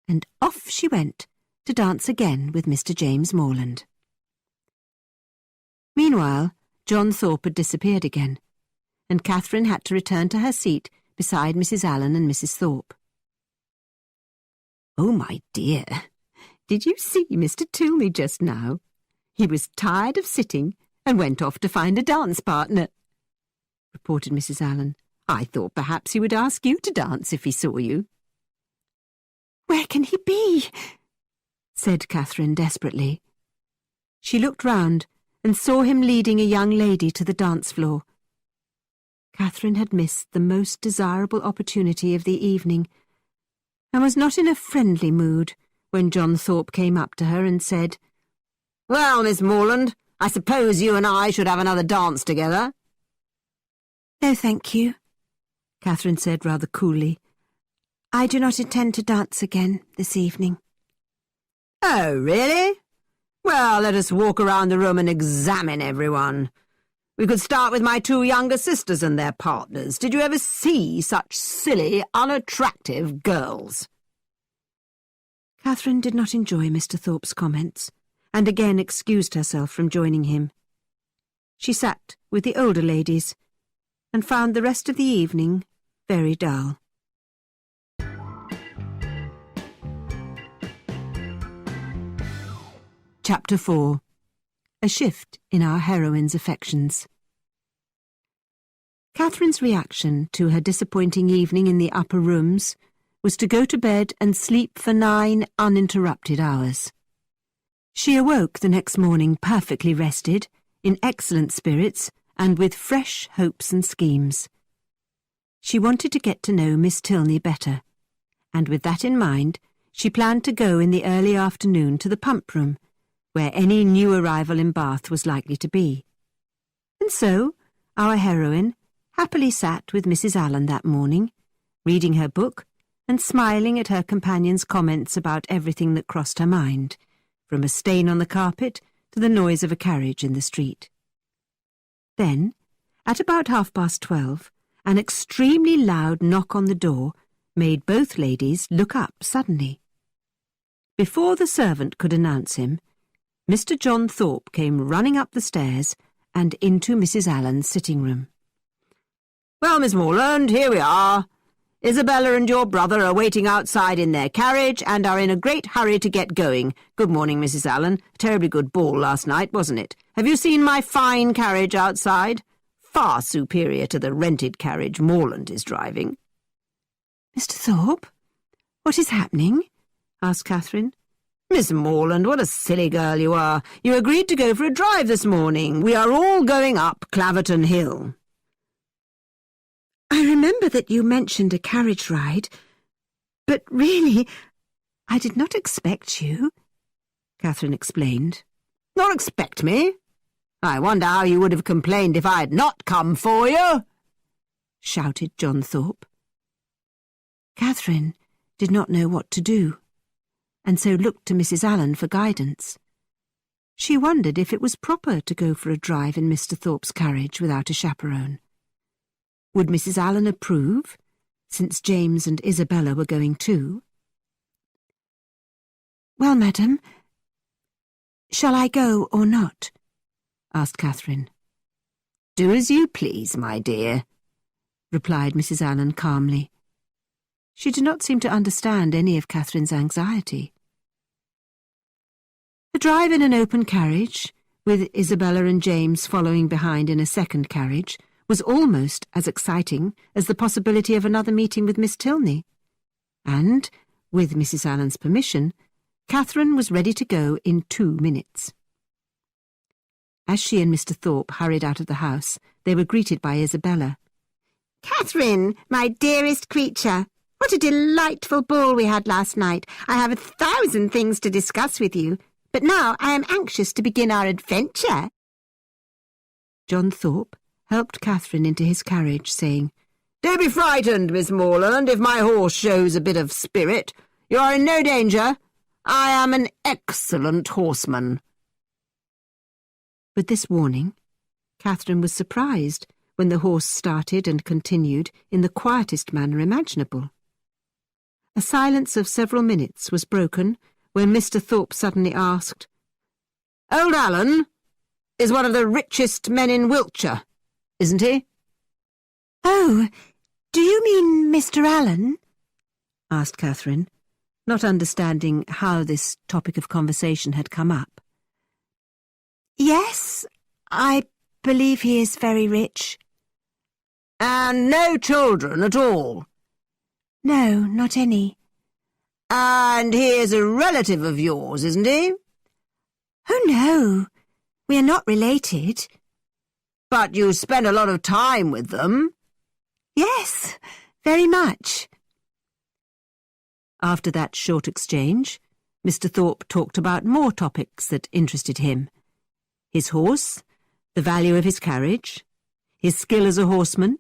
And off she went to dance again with Mr. James Morland. Meanwhile, John Thorpe had disappeared again, and Catherine had to return to her seat beside Mrs. Allen and Mrs. Thorpe. "Oh, my dear, did you see Mr. Tilney just now? He was tired of sitting and went off to find a dance partner," reported Mrs. Allen. "I thought perhaps he would ask you to dance if he saw you." "Where can he be?" said Catherine desperately. She looked round and saw him leading a young lady to the dance floor. Catherine had missed the most desirable opportunity of the evening, and was not in a friendly mood when John Thorpe came up to her and said, "Well, Miss Morland, I suppose you and I should have another dance together." "No, thank you," Catherine said rather coolly. "I do not intend to dance again this evening." "Oh, really? Well, let us walk around the room and examine everyone. We could start with my two younger sisters and their partners. Did you ever see such silly, unattractive girls?" Catherine did not enjoy Mr. Thorpe's comments, and again excused herself from joining him. She sat with the older ladies, and found the rest of the evening very dull. Chapter 4. A shift in our heroine's affections. Catherine's reaction to her disappointing evening in the upper rooms was to go to bed and sleep for 9 uninterrupted hours. She awoke the next morning perfectly rested, in excellent spirits, and with fresh hopes and schemes. She wanted to get to know Miss Tilney better, and with that in mind, she planned to go in the early afternoon to the pump room, where any new arrival in Bath was likely to be. And so, our heroine happily sat with Mrs. Allen that morning, reading her book and smiling at her companion's comments about everything that crossed her mind, from a stain on the carpet to the noise of a carriage in the street. Then, at about 12:30, an extremely loud knock on the door made both ladies look up suddenly. Before the servant could announce him, Mr. John Thorpe came running up the stairs and into Mrs. Allen's sitting-room. "Well, Miss Morland, here we are. Isabella and your brother are waiting outside in their carriage and are in a great hurry to get going. Good morning, Mrs. Allen. A terribly good ball last night, wasn't it? Have you seen my fine carriage outside? Far superior to the rented carriage Morland is driving." "Mr. Thorpe, what is happening?" asked Catherine. "Miss Morland, what a silly girl you are. You agreed to go for a drive this morning. We are all going up Claverton Hill." "I remember that you mentioned a carriage ride, but really, I did not expect you," Catherine explained. "Not expect me? I wonder how you would have complained if I had not come for you," shouted John Thorpe. Catherine did not know what to do, and so looked to Mrs. Allen for guidance. She wondered if it was proper to go for a drive in Mr. Thorpe's carriage without a chaperone. Would Mrs. Allen approve, since James and Isabella were going too? "Well, madam, shall I go or not?" asked Catherine. "Do as you please, my dear," replied Mrs. Allen calmly. She did not seem to understand any of Catherine's anxiety. A drive in an open carriage, with Isabella and James following behind in a second carriage, was almost as exciting as the possibility of another meeting with Miss Tilney, and, with Mrs. Allen's permission, Catherine was ready to go in 2 minutes. As she and Mr. Thorpe hurried out of the house, they were greeted by Isabella. "Catherine, my dearest creature, what a delightful ball we had last night. I have 1,000 things to discuss with you, but now I am anxious to begin our adventure." John Thorpe helped Catherine into his carriage, saying, Don't be frightened, Miss Morland, if my horse shows a bit of spirit. You are in no danger. I am an excellent horseman. With this warning, Catherine was surprised when the horse started and continued in the quietest manner imaginable. A silence of several minutes was broken when Mr. Thorpe suddenly asked, Old Allen is one of the richest men in Wiltshire, isn't he? Oh, do you mean Mr. Allen? Asked Catherine, not understanding how this topic of conversation had come up. Yes, I believe he is very rich. And no children at all? No, not any. And he is a relative of yours, isn't he? Oh, no. We are not related. But you spend a lot of time with them. Yes, very much. After that short exchange, Mr. Thorpe talked about more topics that interested him. His horse, the value of his carriage, his skill as a horseman,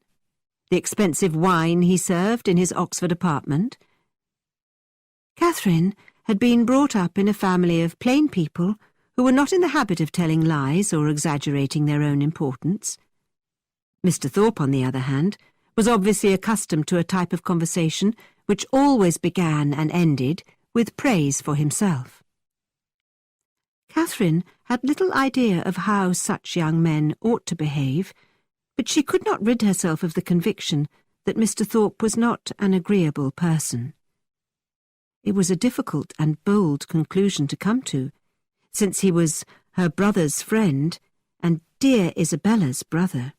the expensive wine he served in his Oxford apartment. Catherine had been brought up in a family of plain people who were not in the habit of telling lies or exaggerating their own importance. Mr. Thorpe, on the other hand, was obviously accustomed to a type of conversation which always began and ended with praise for himself. Catherine had little idea of how such young men ought to behave, but she could not rid herself of the conviction that Mr. Thorpe was not an agreeable person. It was a difficult and bold conclusion to come to, since he was her brother's friend and dear Isabella's brother.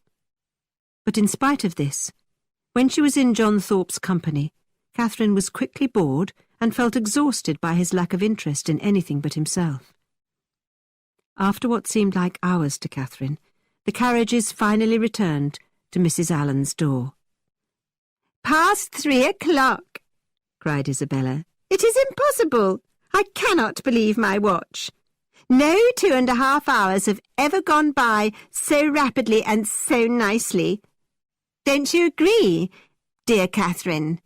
But in spite of this, when she was in John Thorpe's company, Catherine was quickly bored and felt exhausted by his lack of interest in anything but himself. After what seemed like hours to Catherine, the carriages finally returned to Mrs. Allen's door. "Past 3:00, cried Isabella. "It is impossible. I cannot believe my watch. No 2.5 hours have ever gone by so rapidly and so nicely. Don't you agree, dear Catherine?"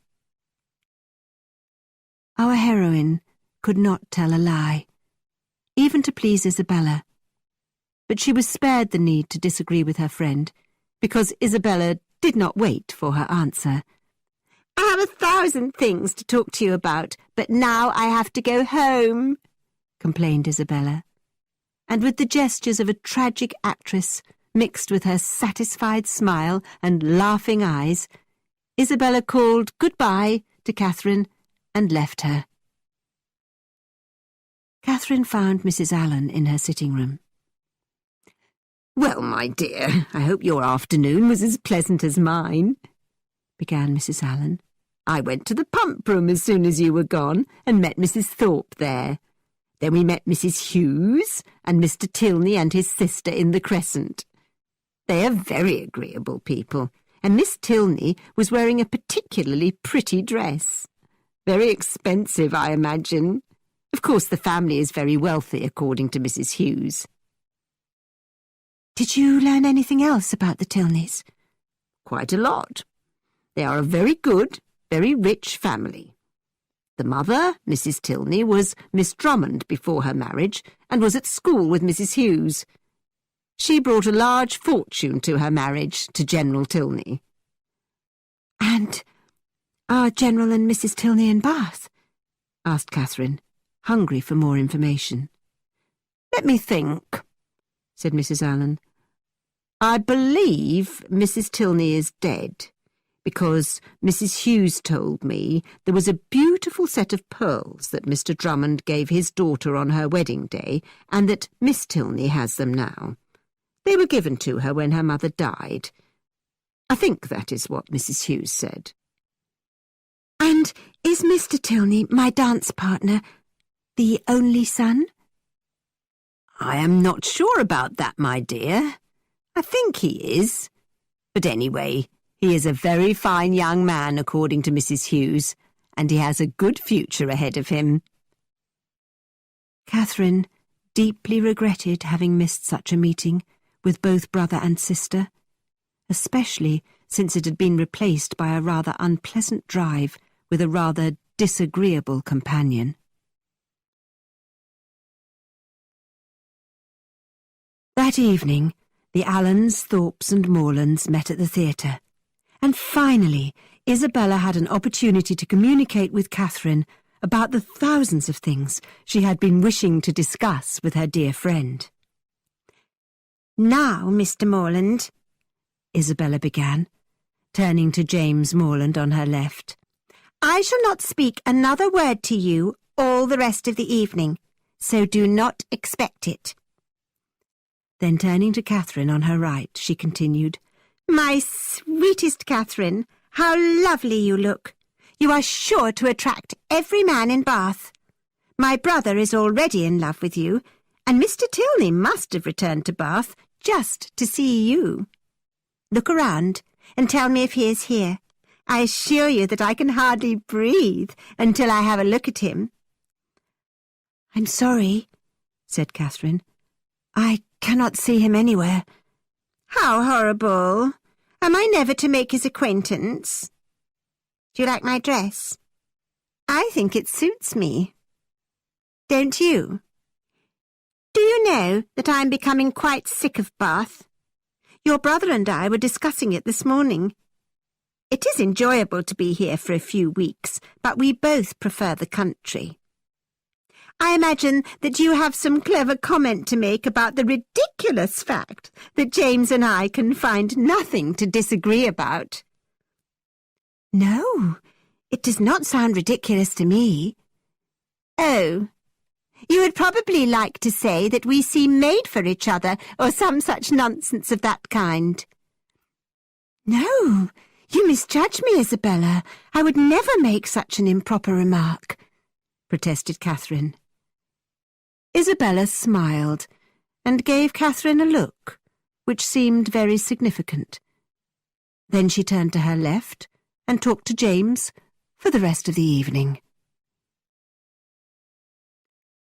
Our heroine could not tell a lie, even to please Isabella. But she was spared the need to disagree with her friend, because Isabella did not wait for her answer. "I have 1,000 things to talk to you about, but now I have to go home," complained Isabella. And with the gestures of a tragic actress mixed with her satisfied smile and laughing eyes, Isabella called goodbye to Catherine and left her. Catherine found Mrs. Allen in her sitting-room. "Well, my dear, I hope your afternoon was as pleasant as mine," began Mrs. Allen. "I went to the pump room as soon as you were gone and met Mrs. Thorpe there. Then we met Mrs. Hughes and Mr. Tilney and his sister in the Crescent. They are very agreeable people, and Miss Tilney was wearing a particularly pretty dress. Very expensive, I imagine. Of course, the family is very wealthy, according to Mrs. Hughes." "Did you learn anything else about the Tilneys?" "Quite a lot. They are a very good, very rich family. The mother, Mrs. Tilney, was Miss Drummond before her marriage and was at school with Mrs. Hughes. She brought a large fortune to her marriage to General Tilney." "And are General and Mrs. Tilney in Bath?" asked Catherine, hungry for more information. "Let me think," said Mrs. Allen. "I believe Mrs. Tilney is dead, because Mrs. Hughes told me there was a beautiful set of pearls that Mr. Drummond gave his daughter on her wedding day, and that Miss Tilney has them now. They were given to her when her mother died. I think that is what Mrs. Hughes said." "And is Mr. Tilney, my dance partner, the only son?" "I am not sure about that, my dear. I think he is. But anyway, he is a very fine young man, according to Mrs. Hughes, and he has a good future ahead of him." Catherine deeply regretted having missed such a meeting with both brother and sister, especially since it had been replaced by a rather unpleasant drive with a rather disagreeable companion. That evening, the Allens, Thorpes and Morlands met at the theatre, and finally Isabella had an opportunity to communicate with Catherine about the thousands of things she had been wishing to discuss with her dear friend. "Now, Mr. Morland," Isabella began, turning to James Morland on her left, "I shall not speak another word to you all the rest of the evening, so do not expect it." Then turning to Catherine on her right, she continued, "My sweetest Catherine, how lovely you look. You are sure to attract every man in Bath. My brother is already in love with you, And Mr. Tilney must have returned to Bath just to see you. Look around and tell me if he is here. I assure you that I can hardly breathe until I have a look at him." "I'm sorry," said Catherine. "I cannot see him anywhere." "How horrible! Am I never to make his acquaintance? Do you like my dress? I think it suits me. Don't you? Do you know that I am becoming quite sick of Bath? Your brother and I were discussing it this morning. It is enjoyable to be here for a few weeks, but we both prefer the country. I imagine that you have some clever comment to make about the ridiculous fact that James and I can find nothing to disagree about." "No, it does not sound ridiculous to me." "Oh, you would probably like to say that we seem made for each other, or some such nonsense of that kind." "No, you misjudge me, Isabella. I would never make such an improper remark," protested Catherine. Isabella smiled and gave Catherine a look which seemed very significant. Then she turned to her left and talked to James for the rest of the evening.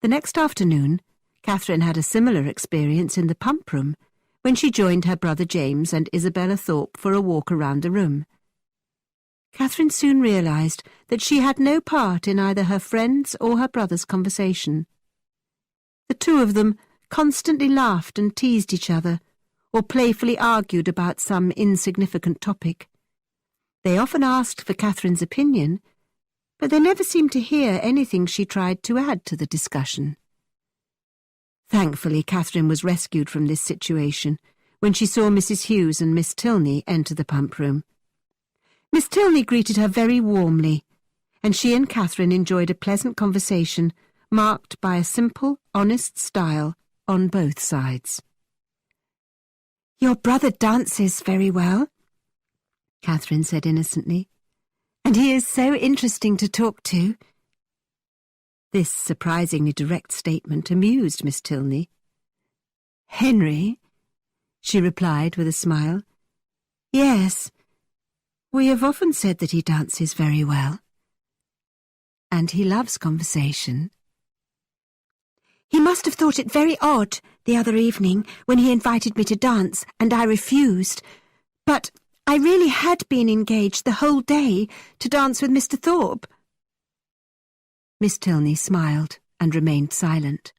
The next afternoon, Catherine had a similar experience in the pump room when she joined her brother James and Isabella Thorpe for a walk around the room. Catherine soon realised that she had no part in either her friend's or her brother's conversation. The two of them constantly laughed and teased each other, or playfully argued about some insignificant topic. They often asked for Catherine's opinion, but they never seemed to hear anything she tried to add to the discussion. Thankfully, Catherine was rescued from this situation when she saw Mrs. Hughes and Miss Tilney enter the pump room. Miss Tilney greeted her very warmly, and she and Catherine enjoyed a pleasant conversation marked by a simple, honest style on both sides. "Your brother dances very well," Catherine said innocently, "and he is so interesting to talk to." This surprisingly direct statement amused Miss Tilney. "Henry?" she replied with a smile. "Yes, we have often said that he dances very well. And he loves conversation." "He must have thought it very odd the other evening when he invited me to dance and I refused. But I really had been engaged the whole day to dance with Mr. Thorpe." Miss Tilney smiled and remained silent.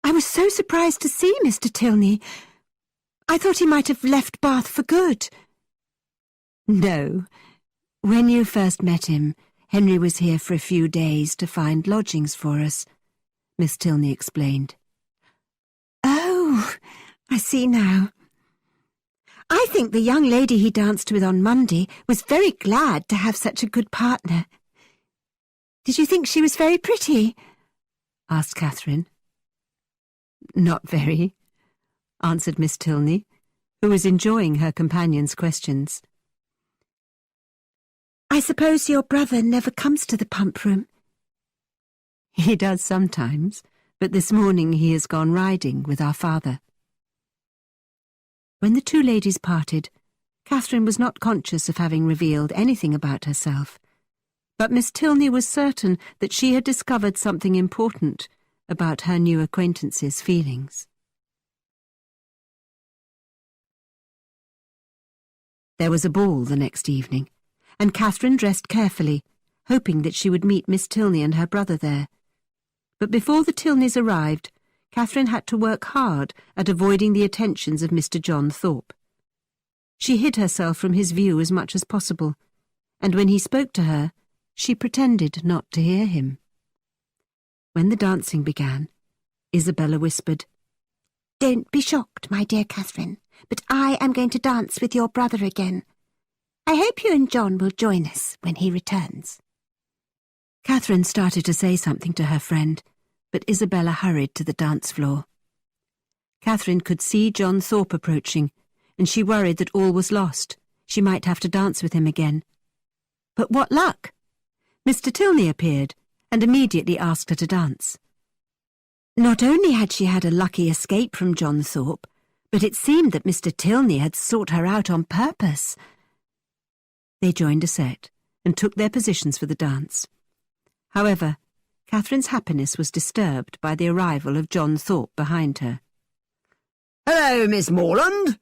"I was so surprised to see Mr. Tilney. I thought he might have left Bath for good." "No. When you first met him, Henry was here for a few days to find lodgings for us," Miss Tilney explained. "Oh, I see now. I think the young lady he danced with on Monday was very glad to have such a good partner. Did you think she was very pretty?" asked Catherine. "Not very," answered Miss Tilney, who was enjoying her companion's questions. "I suppose your brother never comes to the pump room?" "He does sometimes, but this morning he has gone riding with our father." When the two ladies parted, Catherine was not conscious of having revealed anything about herself, but Miss Tilney was certain that she had discovered something important about her new acquaintance's feelings. There was a ball the next evening, and Catherine dressed carefully, hoping that she would meet Miss Tilney and her brother there. But before the Tilneys arrived, Catherine had to work hard at avoiding the attentions of Mr. John Thorpe. She hid herself from his view as much as possible, and when he spoke to her, she pretended not to hear him. When the dancing began, Isabella whispered, "Don't be shocked, my dear Catherine, but I am going to dance with your brother again. I hope you and John will join us when he returns." Catherine started to say something to her friend, but Isabella hurried to the dance floor. Catherine could see John Thorpe approaching, and she worried that all was lost. She might have to dance with him again. But what luck! Mr. Tilney appeared and immediately asked her to dance. Not only had she had a lucky escape from John Thorpe, but it seemed that Mr. Tilney had sought her out on purpose. They joined a set and took their positions for the dance. However, Catherine's happiness was disturbed by the arrival of John Thorpe behind her. "Hello, Miss Morland,"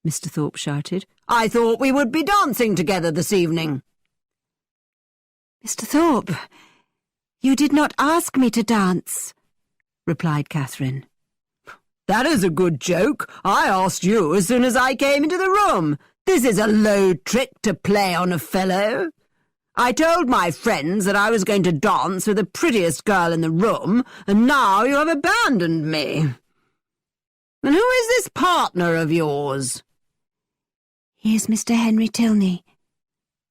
Mr. Thorpe shouted. "I thought we would be dancing together this evening." "Mr. Thorpe, you did not ask me to dance," replied Catherine. "That is a good joke. I asked you as soon as I came into the room. This is a low trick to play on a fellow. I told my friends that I was going to dance with the prettiest girl in the room, and now you have abandoned me. And who is this partner of yours?" "He is Mr. Henry Tilney,"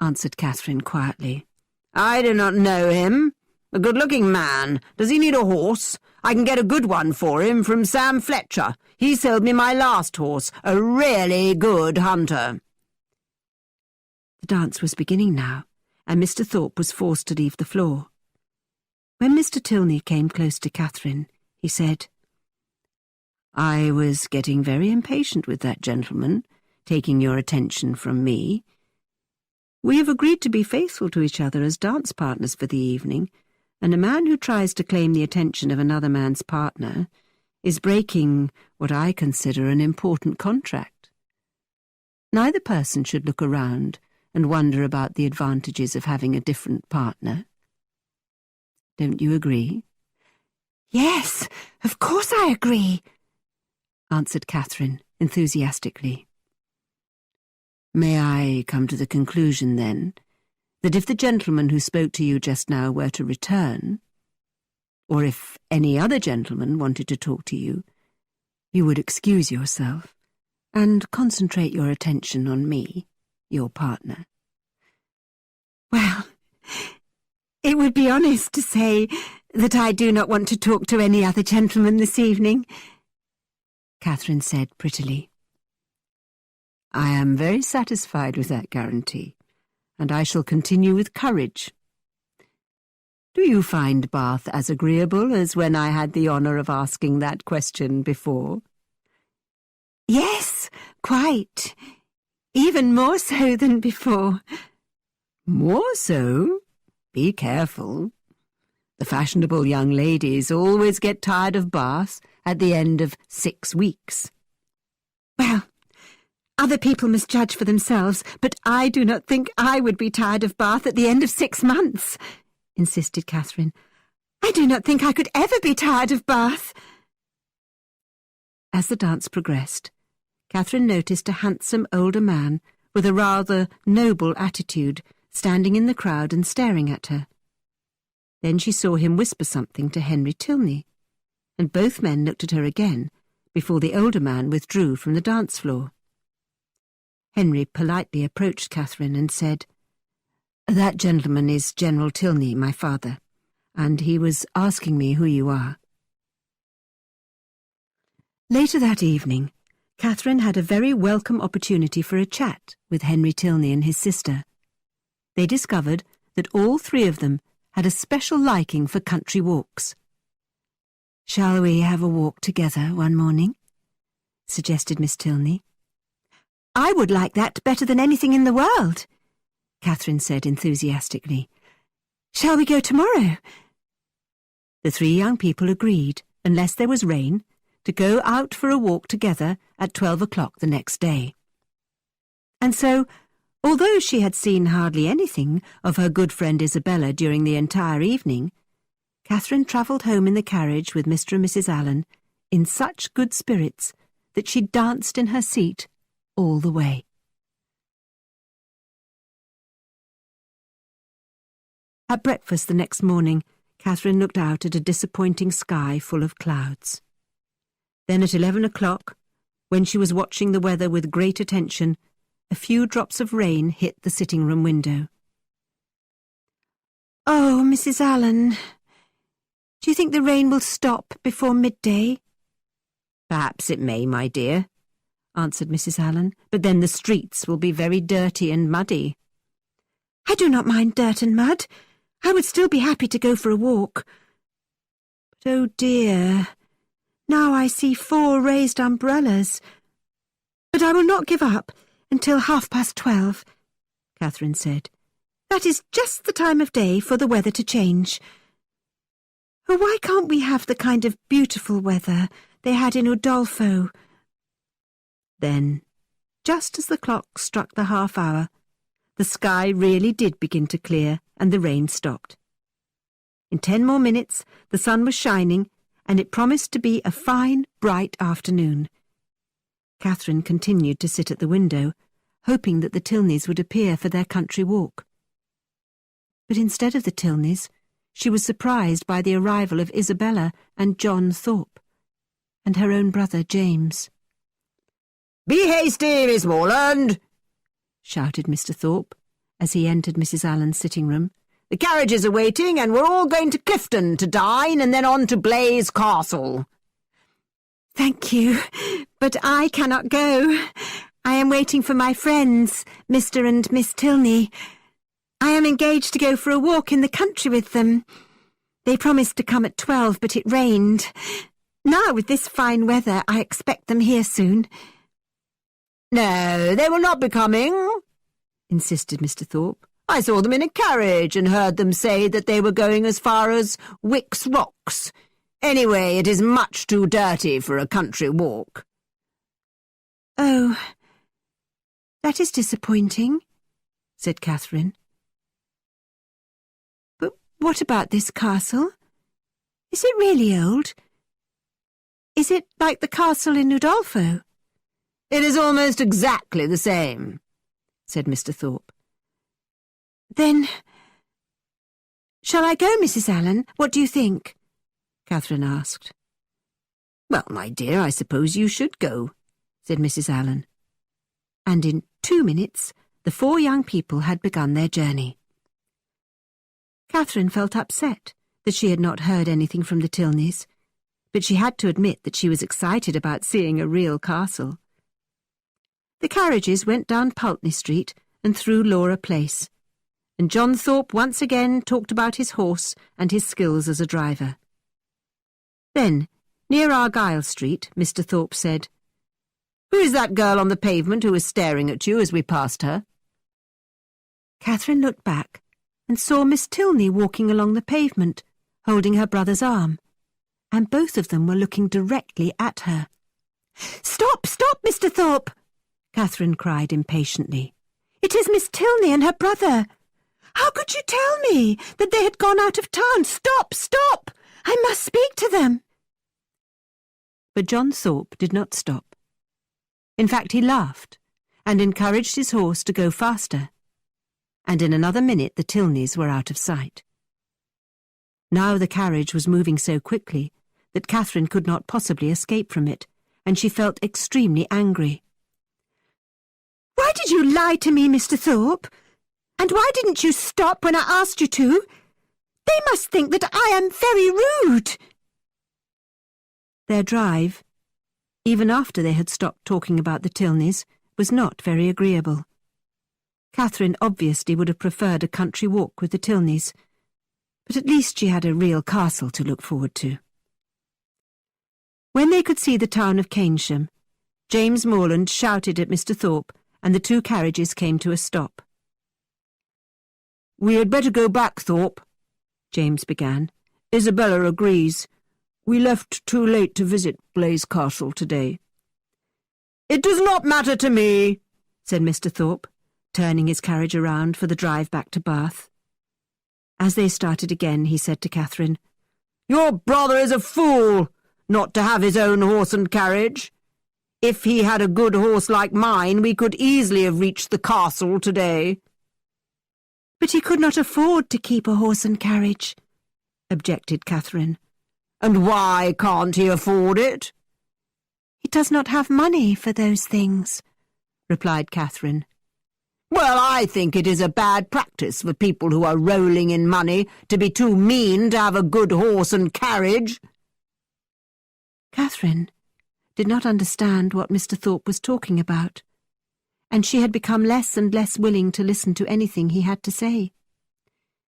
answered Catherine quietly. "I do not know him. A good-looking man. Does he need a horse? I can get a good one for him from Sam Fletcher. He sold me my last horse, a really good hunter." The dance was beginning now, and Mr. Thorpe was forced to leave the floor. When Mr. Tilney came close to Catherine, he said, "I was getting very impatient with that gentleman, taking your attention from me. We have agreed to be faithful to each other as dance partners for the evening, and a man who tries to claim the attention of another man's partner is breaking what I consider an important contract. Neither person should look around and wonder about the advantages of having a different partner. Don't you agree?" "Yes, of course I agree," answered Catherine enthusiastically. "May I come to the conclusion, then, that if the gentleman who spoke to you just now were to return, or if any other gentleman wanted to talk to you, you would excuse yourself and concentrate your attention on me, your partner?" "Well, it would be honest to say that I do not want to talk to any other gentleman this evening," Catherine said prettily. "I am very satisfied with that guarantee, and I shall continue with courage. Do you find Bath as agreeable as when I had the honour of asking that question before?" "Yes, quite. Even more so than before." "More so? Be careful. The fashionable young ladies always get tired of Bath at the end of 6 weeks. "Well, other people must judge for themselves, but I do not think I would be tired of Bath at the end of 6 months," insisted Catherine. "I do not think I could ever be tired of Bath." As the dance progressed, Catherine noticed a handsome older man with a rather noble attitude standing in the crowd and staring at her. Then she saw him whisper something to Henry Tilney, and both men looked at her again before the older man withdrew from the dance floor. Henry politely approached Catherine and said, "That gentleman is General Tilney, my father, and he was asking me who you are." Later that evening, Catherine had a very welcome opportunity for a chat with Henry Tilney and his sister. They discovered that all three of them had a special liking for country walks. "Shall we have a walk together one morning?" suggested Miss Tilney. "I would like that better than anything in the world," Catherine said enthusiastically. "Shall we go tomorrow?" The three young people agreed, unless there was rain, to go out for a walk together at 12 o'clock the next day. And so, although she had seen hardly anything of her good friend Isabella during the entire evening, Catherine travelled home in the carriage with Mr. and Mrs. Allen in such good spirits that she danced in her seat all the way. At breakfast the next morning, Catherine looked out at a disappointing sky full of clouds. Then at 11 o'clock, when she was watching the weather with great attention, a few drops of rain hit the sitting-room window. "Oh, Mrs. Allen, do you think the rain will stop before midday?" "Perhaps it may, my dear," answered Mrs. Allen, "but then the streets will be very dirty and muddy." "I do not mind dirt and mud. I would still be happy to go for a walk." Oh dear, now I see 4 raised umbrellas. But I will not give up until 12:30, Catherine said. That is just the time of day for the weather to change. Oh, why can't we have the kind of beautiful weather they had in Udolpho? Then, just as the clock struck the half-hour, the sky really did begin to clear and the rain stopped. In 10 more minutes, the sun was shining, and it promised to be a fine, bright afternoon. Catherine continued to sit at the window, hoping that the Tilneys would appear for their country walk. But instead of the Tilneys, she was surprised by the arrival of Isabella and John Thorpe, and her own brother James. "Be hasty, Miss Morland!" shouted Mr. Thorpe, as he entered Mrs. Allen's sitting-room. "The carriages are waiting, and we're all going to Clifton to dine, and then on to Blaise Castle." Thank you, but I cannot go. I am waiting for my friends, Mr. and Miss Tilney. I am engaged to go for a walk in the country with them. They promised to come at 12, but it rained. Now, with this fine weather, I expect them here soon. "No, they will not be coming," insisted Mr. Thorpe. "I saw them in a carriage and heard them say that they were going as far as Wick's Rocks. Anyway, it is much too dirty for a country walk." Oh, that is disappointing, said Catherine. But what about this castle? Is it really old? Is it like the castle in Udolpho? "It is almost exactly the same," said Mr. Thorpe. Then, shall I go, Mrs. Allen? What do you think? Catherine asked. "Well, my dear, I suppose you should go," said Mrs. Allen. And in 2 minutes, the 4 young people had begun their journey. Catherine felt upset that she had not heard anything from the Tilneys, but she had to admit that she was excited about seeing a real castle. The carriages went down Pulteney Street and through Laura Place, and John Thorpe once again talked about his horse and his skills as a driver. Then, near Argyle Street, Mr. Thorpe said, "Who is that girl on the pavement who is staring at you as we passed her?" Catherine looked back and saw Miss Tilney walking along the pavement, holding her brother's arm, and both of them were looking directly at her. "Stop, stop, Mr. Thorpe!" Catherine cried impatiently. "It is Miss Tilney and her brother. How could you tell me that they had gone out of town? Stop, stop! I must speak to them." But John Thorpe did not stop. In fact, he laughed and encouraged his horse to go faster, and in another minute the Tilneys were out of sight. Now the carriage was moving so quickly that Catherine could not possibly escape from it, and she felt extremely angry. "Why did you lie to me, Mr. Thorpe? And why didn't you stop when I asked you to? They must think that I am very rude." Their drive, even after they had stopped talking about the Tilneys, was not very agreeable. Catherine obviously would have preferred a country walk with the Tilneys, but at least she had a real castle to look forward to. When they could see the town of Keynsham, James Morland shouted at Mr. Thorpe, and the 2 carriages came to a stop. "We had better go back, Thorpe," James began. "Isabella agrees. We left too late to visit Blaise Castle today." "It does not matter to me," said Mr. Thorpe, turning his carriage around for the drive back to Bath. As they started again, he said to Catherine, "Your brother is a fool not to have his own horse and carriage. If he had a good horse like mine, we could easily have reached the castle today." "But he could not afford to keep a horse and carriage," objected Catherine. "And why can't he afford it?" "He does not have money for those things," replied Catherine. "Well, I think it is a bad practice for people who are rolling in money to be too mean to have a good horse and carriage." Catherine did not understand what Mr. Thorpe was talking about, and she had become less and less willing to listen to anything he had to say.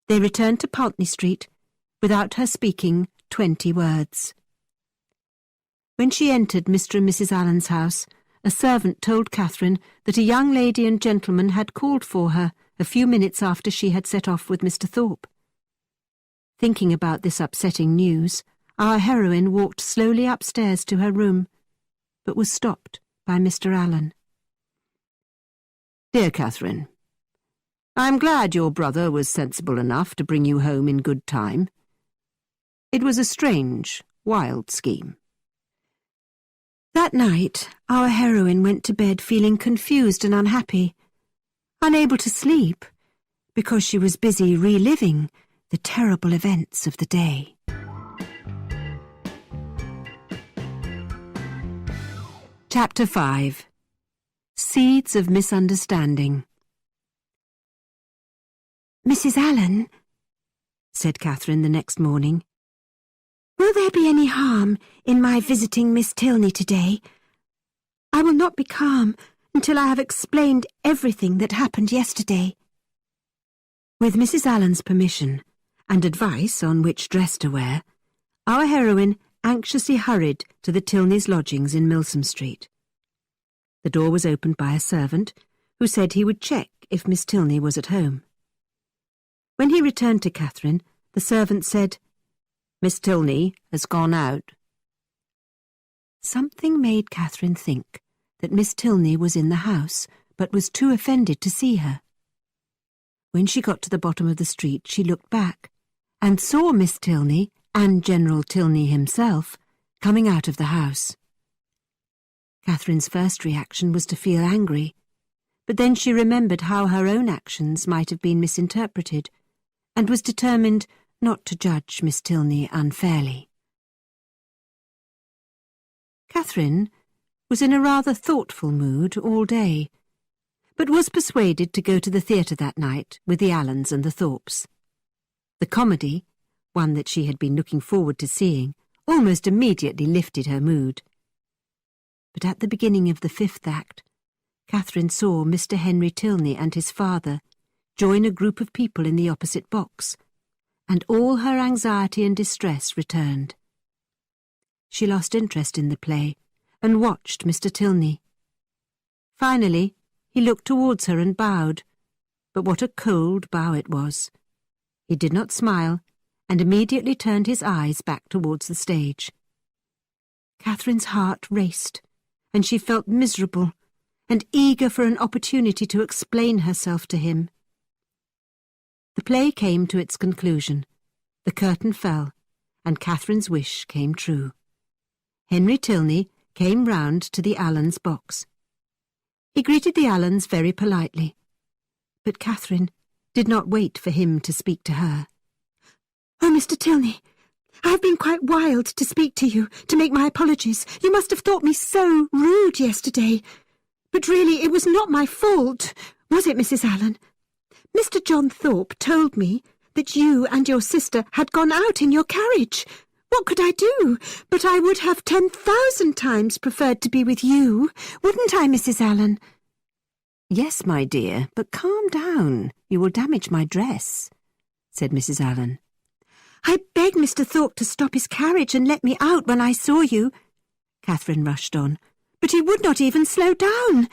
They returned to Pulteney Street without her speaking 20 words. When she entered Mr. and Mrs. Allen's house, a servant told Catherine that a young lady and gentleman had called for her a few minutes after she had set off with Mr. Thorpe. Thinking about this upsetting news, our heroine walked slowly upstairs to her room, but was stopped by Mr. Allen. "Dear Catherine, I am glad your brother was sensible enough to bring you home in good time. It was a strange, wild scheme." That night, our heroine went to bed feeling confused and unhappy, unable to sleep, because she was busy reliving the terrible events of the day. Chapter 5. Seeds of Misunderstanding. "Mrs. Allen," said Catherine the next morning, "will there be any harm in my visiting Miss Tilney today? I will not be calm until I have explained everything that happened yesterday." With Mrs. Allen's permission and advice on which dress to wear, our heroine anxiously hurried to the Tilneys' lodgings in Milsom Street. The door was opened by a servant, who said he would check if Miss Tilney was at home. When he returned to Catherine, the servant said, "Miss Tilney has gone out." Something made Catherine think that Miss Tilney was in the house, but was too offended to see her. When she got to the bottom of the street, she looked back and saw Miss Tilney and General Tilney himself coming out of the house. Catherine's first reaction was to feel angry, but then she remembered how her own actions might have been misinterpreted, and was determined not to judge Miss Tilney unfairly. Catherine was in a rather thoughtful mood all day, but was persuaded to go to the theatre that night with the Allens and the Thorpes. The comedy, one that she had been looking forward to seeing, almost immediately lifted her mood. But at the beginning of the 5th act, Catherine saw Mr. Henry Tilney and his father join a group of people in the opposite box, and all her anxiety and distress returned. She lost interest in the play and watched Mr. Tilney. Finally, he looked towards her and bowed, but what a cold bow it was. He did not smile, and immediately turned his eyes back towards the stage. Catherine's heart raced, and she felt miserable and eager for an opportunity to explain herself to him. The play came to its conclusion, the curtain fell, and Catherine's wish came true. Henry Tilney came round to the Allens' box. He greeted the Allens very politely, but Catherine did not wait for him to speak to her. "Oh, Mr. Tilney, I have been quite wild to speak to you, to make my apologies. You must have thought me so rude yesterday. But really, it was not my fault, was it, Mrs. Allen? Mr. John Thorpe told me that you and your sister had gone out in your carriage. What could I do? But I would have 10,000 times preferred to be with you, wouldn't I, Mrs. Allen?" "Yes, my dear, but calm down. You will damage my dress," said Mrs. Allen. "I begged Mr. Thorpe to stop his carriage and let me out when I saw you," Catherine rushed on, "but he would not even slow down.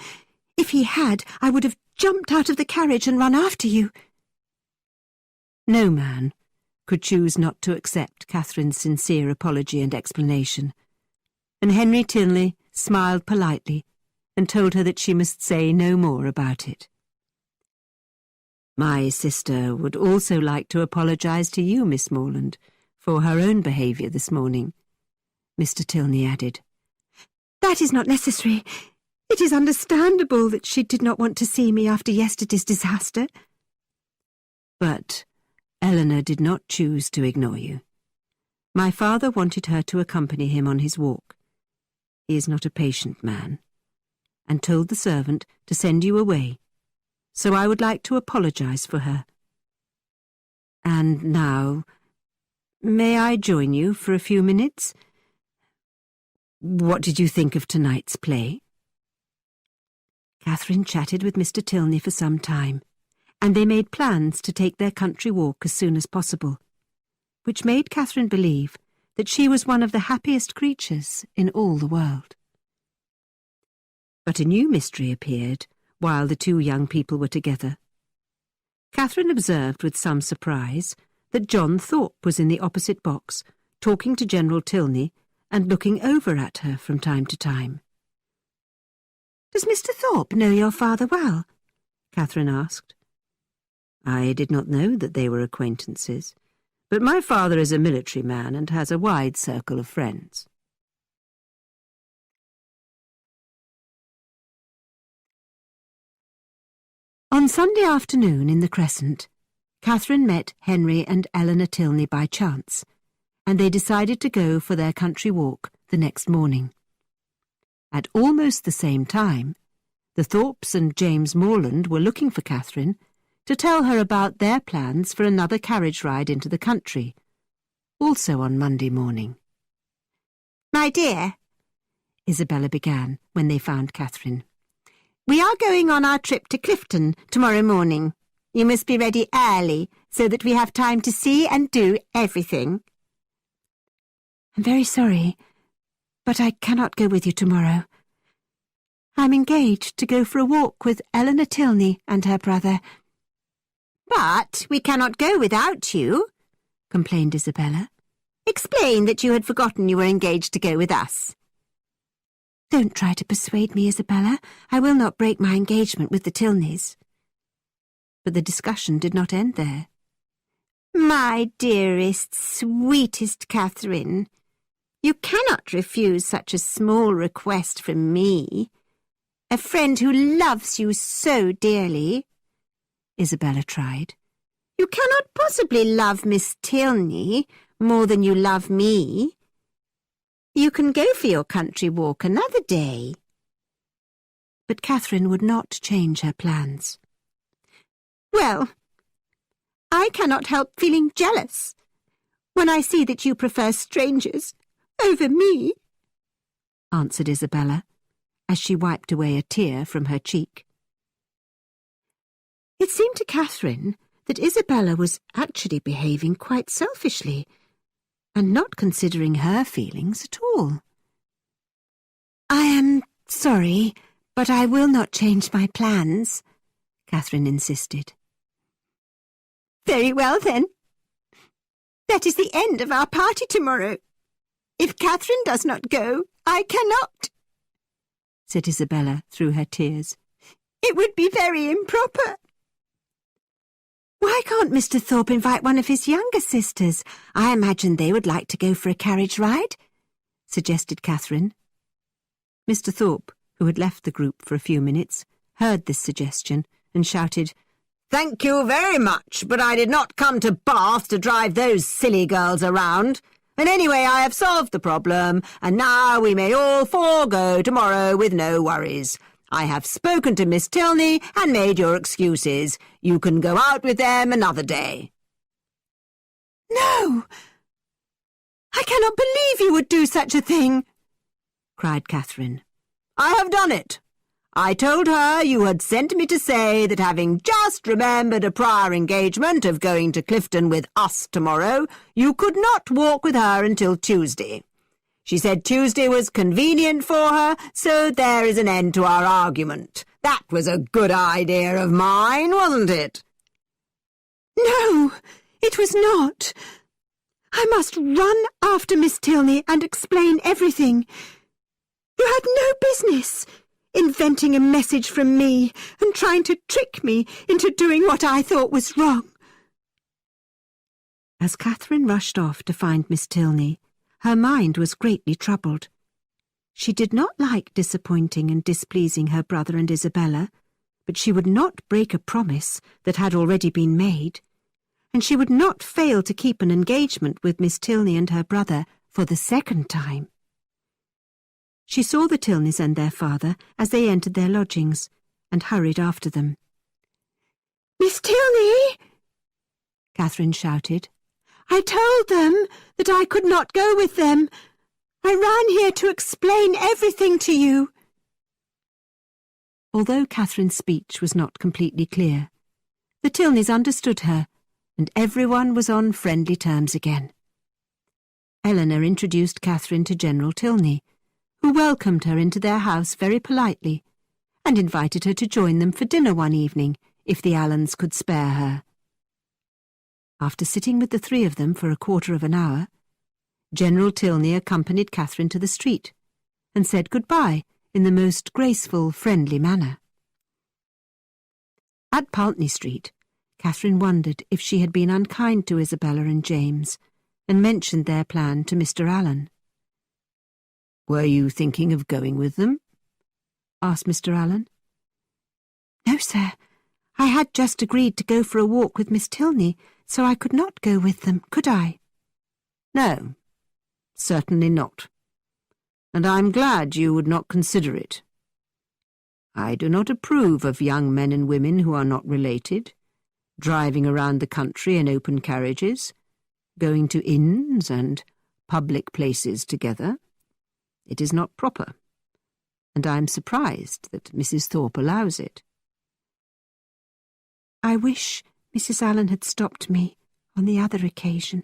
If he had, I would have jumped out of the carriage and run after you." No man could choose not to accept Catherine's sincere apology and explanation, and Henry Tilney smiled politely and told her that she must say no more about it. "My sister would also like to apologize to you, Miss Morland, for her own behaviour this morning," Mr. Tilney added. "That is not necessary. It is understandable that she did not want to see me after yesterday's disaster." "But Eleanor did not choose to ignore you. My father wanted her to accompany him on his walk. He is not a patient man, and told the servant to send you away, so I would like to apologize for her. And now, may I join you for a few minutes? What did you think of tonight's play?" Catherine chatted with Mr. Tilney for some time, and they made plans to take their country walk as soon as possible, which made Catherine believe that she was one of the happiest creatures in all the world. But a new mystery appeared while the two young people were together. Catherine observed with some surprise that John Thorpe was in the opposite box, talking to General Tilney and looking over at her from time to time. "Does Mr. Thorpe know your father well?" Catherine asked. "I did not know that they were acquaintances, but my father is a military man and has a wide circle of friends." On Sunday afternoon in the Crescent, Catherine met Henry and Eleanor Tilney by chance, and they decided to go for their country walk the next morning. At almost the same time, the Thorpes and James Morland were looking for Catherine to tell her about their plans for another carriage ride into the country, also on Monday morning. "My dear," Isabella began when they found Catherine, "we are going on our trip to Clifton tomorrow morning. You must be ready early so that we have time to see and do everything." "I'm very sorry, but I cannot go with you tomorrow. I'm engaged to go for a walk with Eleanor Tilney and her brother." "But we cannot go without you," complained Isabella. "Explain that you had forgotten you were engaged to go with us." "Don't try to persuade me, Isabella. I will not break my engagement with the Tilneys." But the discussion did not end there. "My dearest, sweetest Catherine, you cannot refuse such a small request from me, a friend who loves you so dearly," Isabella tried. "You cannot possibly love Miss Tilney more than you love me. You can go for your country walk another day." But Catherine would not change her plans. "Well, I cannot help feeling jealous when I see that you prefer strangers over me," answered Isabella, as she wiped away a tear from her cheek. It seemed to Catherine that Isabella was actually behaving quite selfishly, and not considering her feelings at all. "I am sorry, but I will not change my plans," Catherine insisted. "Very well, then. That is the end of our party tomorrow. If Catherine does not go, I cannot," said Isabella through her tears. "It would be very improper." "Why can't Mr. Thorpe invite one of his younger sisters? I imagine they would like to go for a carriage ride," suggested Catherine. Mr. Thorpe, who had left the group for a few minutes, heard this suggestion and shouted, "Thank you very much, but I did not come to Bath to drive those silly girls around. And anyway, I have solved the problem, and now we may all four go tomorrow with no worries. I have spoken to Miss Tilney and made your excuses. You can go out with them another day." "No! I cannot believe you would do such a thing!" cried Catherine. "I have done it. I told her you had sent me to say that having just remembered a prior engagement of going to Clifton with us tomorrow, you could not walk with her until Tuesday. She said Tuesday was convenient for her, so there is an end to our argument. That was a good idea of mine, wasn't it?" "No, it was not. I must run after Miss Tilney and explain everything. You had no business inventing a message from me and trying to trick me into doing what I thought was wrong." As Catherine rushed off to find Miss Tilney, her mind was greatly troubled. She did not like disappointing and displeasing her brother and Isabella, but she would not break a promise that had already been made, and she would not fail to keep an engagement with Miss Tilney and her brother for the second time. She saw the Tilneys and their father as they entered their lodgings, and hurried after them. "Miss Tilney!" Catherine shouted. "I told them that I could not go with them. I ran here to explain everything to you." Although Catherine's speech was not completely clear, the Tilneys understood her, and everyone was on friendly terms again. Eleanor introduced Catherine to General Tilney, who welcomed her into their house very politely, and invited her to join them for dinner one evening, if the Allens could spare her. After sitting with the three of them for a quarter of an hour, General Tilney accompanied Catherine to the street, and said goodbye in the most graceful, friendly manner. At Pulteney Street, Catherine wondered if she had been unkind to Isabella and James, and mentioned their plan to Mr. Allen. "Were you thinking of going with them?" asked Mr. Allen. "No, sir. I had just agreed to go for a walk with Miss Tilney, so I could not go with them, could I?" "No, certainly not. And I'm glad you would not consider it. I do not approve of young men and women who are not related, driving around the country in open carriages, going to inns and public places together. It is not proper, and I am surprised that Mrs. Thorpe allows it." "I wish Mrs. Allen had stopped me on the other occasion,"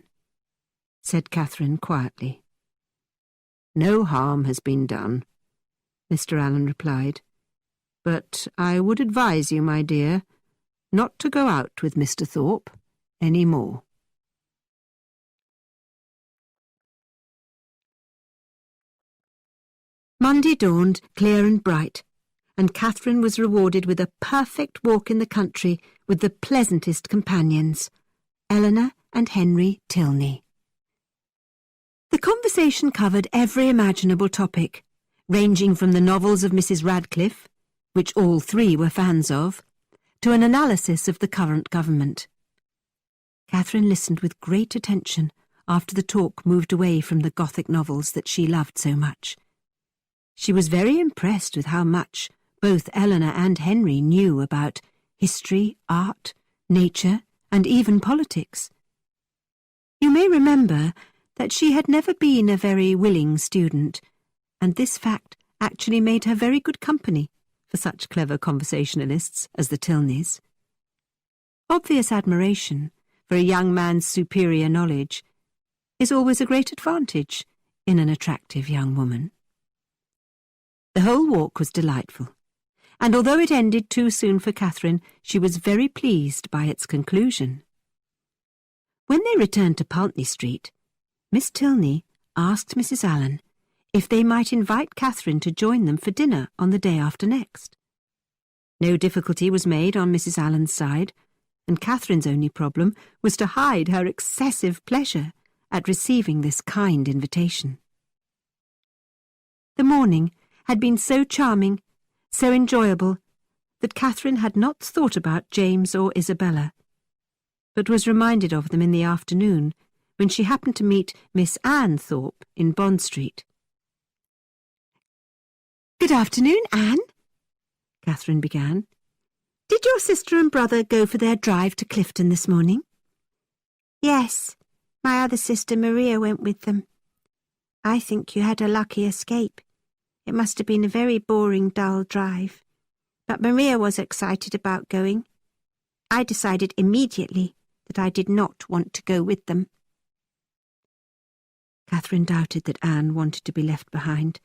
said Catherine quietly. "No harm has been done," Mr. Allen replied, "but I would advise you, my dear, not to go out with Mr. Thorpe any more." Monday dawned clear and bright, and Catherine was rewarded with a perfect walk in the country with the pleasantest companions, Eleanor and Henry Tilney. The conversation covered every imaginable topic, ranging from the novels of Mrs. Radcliffe, which all three were fans of, to an analysis of the current government. Catherine listened with great attention after the talk moved away from the Gothic novels that she loved so much. She was very impressed with how much both Eleanor and Henry knew about history, art, nature, and even politics. You may remember that she had never been a very willing student, and this fact actually made her very good company for such clever conversationalists as the Tilneys. Obvious admiration for a young man's superior knowledge is always a great advantage in an attractive young woman. The whole walk was delightful, and although it ended too soon for Catherine, she was very pleased by its conclusion. When they returned to Pulteney Street, Miss Tilney asked Mrs. Allen if they might invite Catherine to join them for dinner on the day after next. No difficulty was made on Mrs. Allen's side, and Catherine's only problem was to hide her excessive pleasure at receiving this kind invitation. The morning had been so charming, so enjoyable, that Catherine had not thought about James or Isabella, but was reminded of them in the afternoon when she happened to meet Miss Anne Thorpe in Bond Street. "Good afternoon, Anne," Catherine began. "Did your sister and brother go for their drive to Clifton this morning?" "Yes, my other sister Maria went with them. I think you had a lucky escape. It must have been a very boring, dull drive. But Maria was excited about going. I decided immediately that I did not want to go with them." Catherine doubted that Anne wanted to be left behind,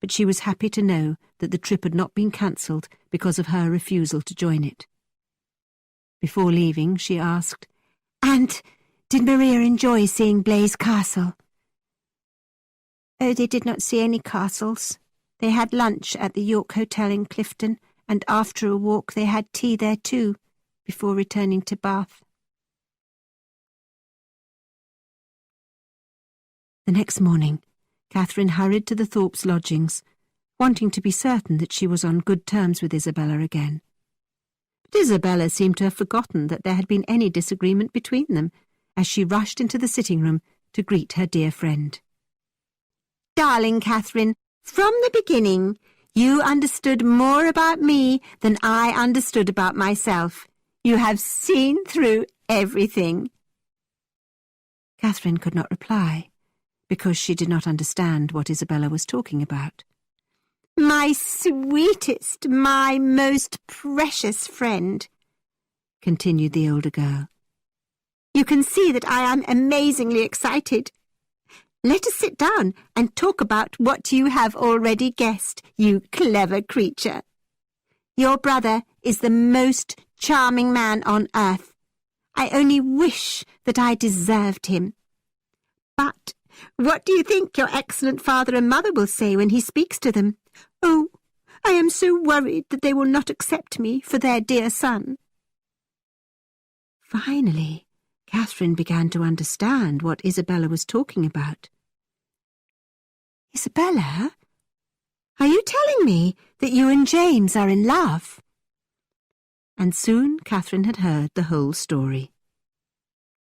but she was happy to know that the trip had not been cancelled because of her refusal to join it. Before leaving, she asked, "And did Maria enjoy seeing Blaise Castle?" "Oh, they did not see any castles. They had lunch at the York Hotel in Clifton, and after a walk they had tea there too, before returning to Bath." The next morning, Catherine hurried to the Thorpes' lodgings, wanting to be certain that she was on good terms with Isabella again. But Isabella seemed to have forgotten that there had been any disagreement between them, as she rushed into the sitting-room to greet her dear friend. "Darling Catherine, from the beginning, you understood more about me than I understood about myself. You have seen through everything." Catherine could not reply, because she did not understand what Isabella was talking about. "My sweetest, my most precious friend," continued the older girl, "you can see that I am amazingly excited. Let us sit down and talk about what you have already guessed, you clever creature. Your brother is the most charming man on earth. I only wish that I deserved him. But what do you think your excellent father and mother will say when he speaks to them? Oh, I am so worried that they will not accept me for their dear son. Finally, Catherine began to understand what Isabella was talking about. Isabella, are you telling me that you and James are in love? And soon Catherine had heard the whole story.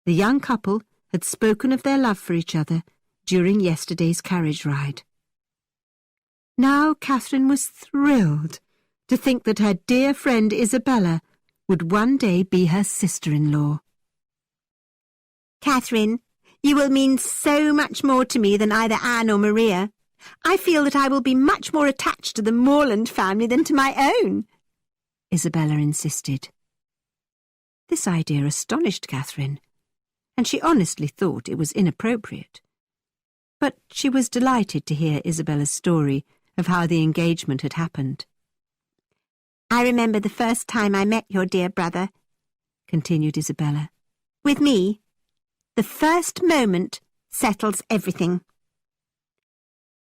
The young couple had spoken of their love for each other during yesterday's carriage ride. Now Catherine was thrilled to think that her dear friend Isabella would one day be her sister-in-law. Catherine, you will mean so much more to me than either Anne or Maria. I feel that I will be much more attached to the Morland family than to my own, Isabella insisted. This idea astonished Catherine, and she honestly thought it was inappropriate. But she was delighted to hear Isabella's story of how the engagement had happened. I remember the first time I met your dear brother, continued Isabella. With me, the first moment settles everything.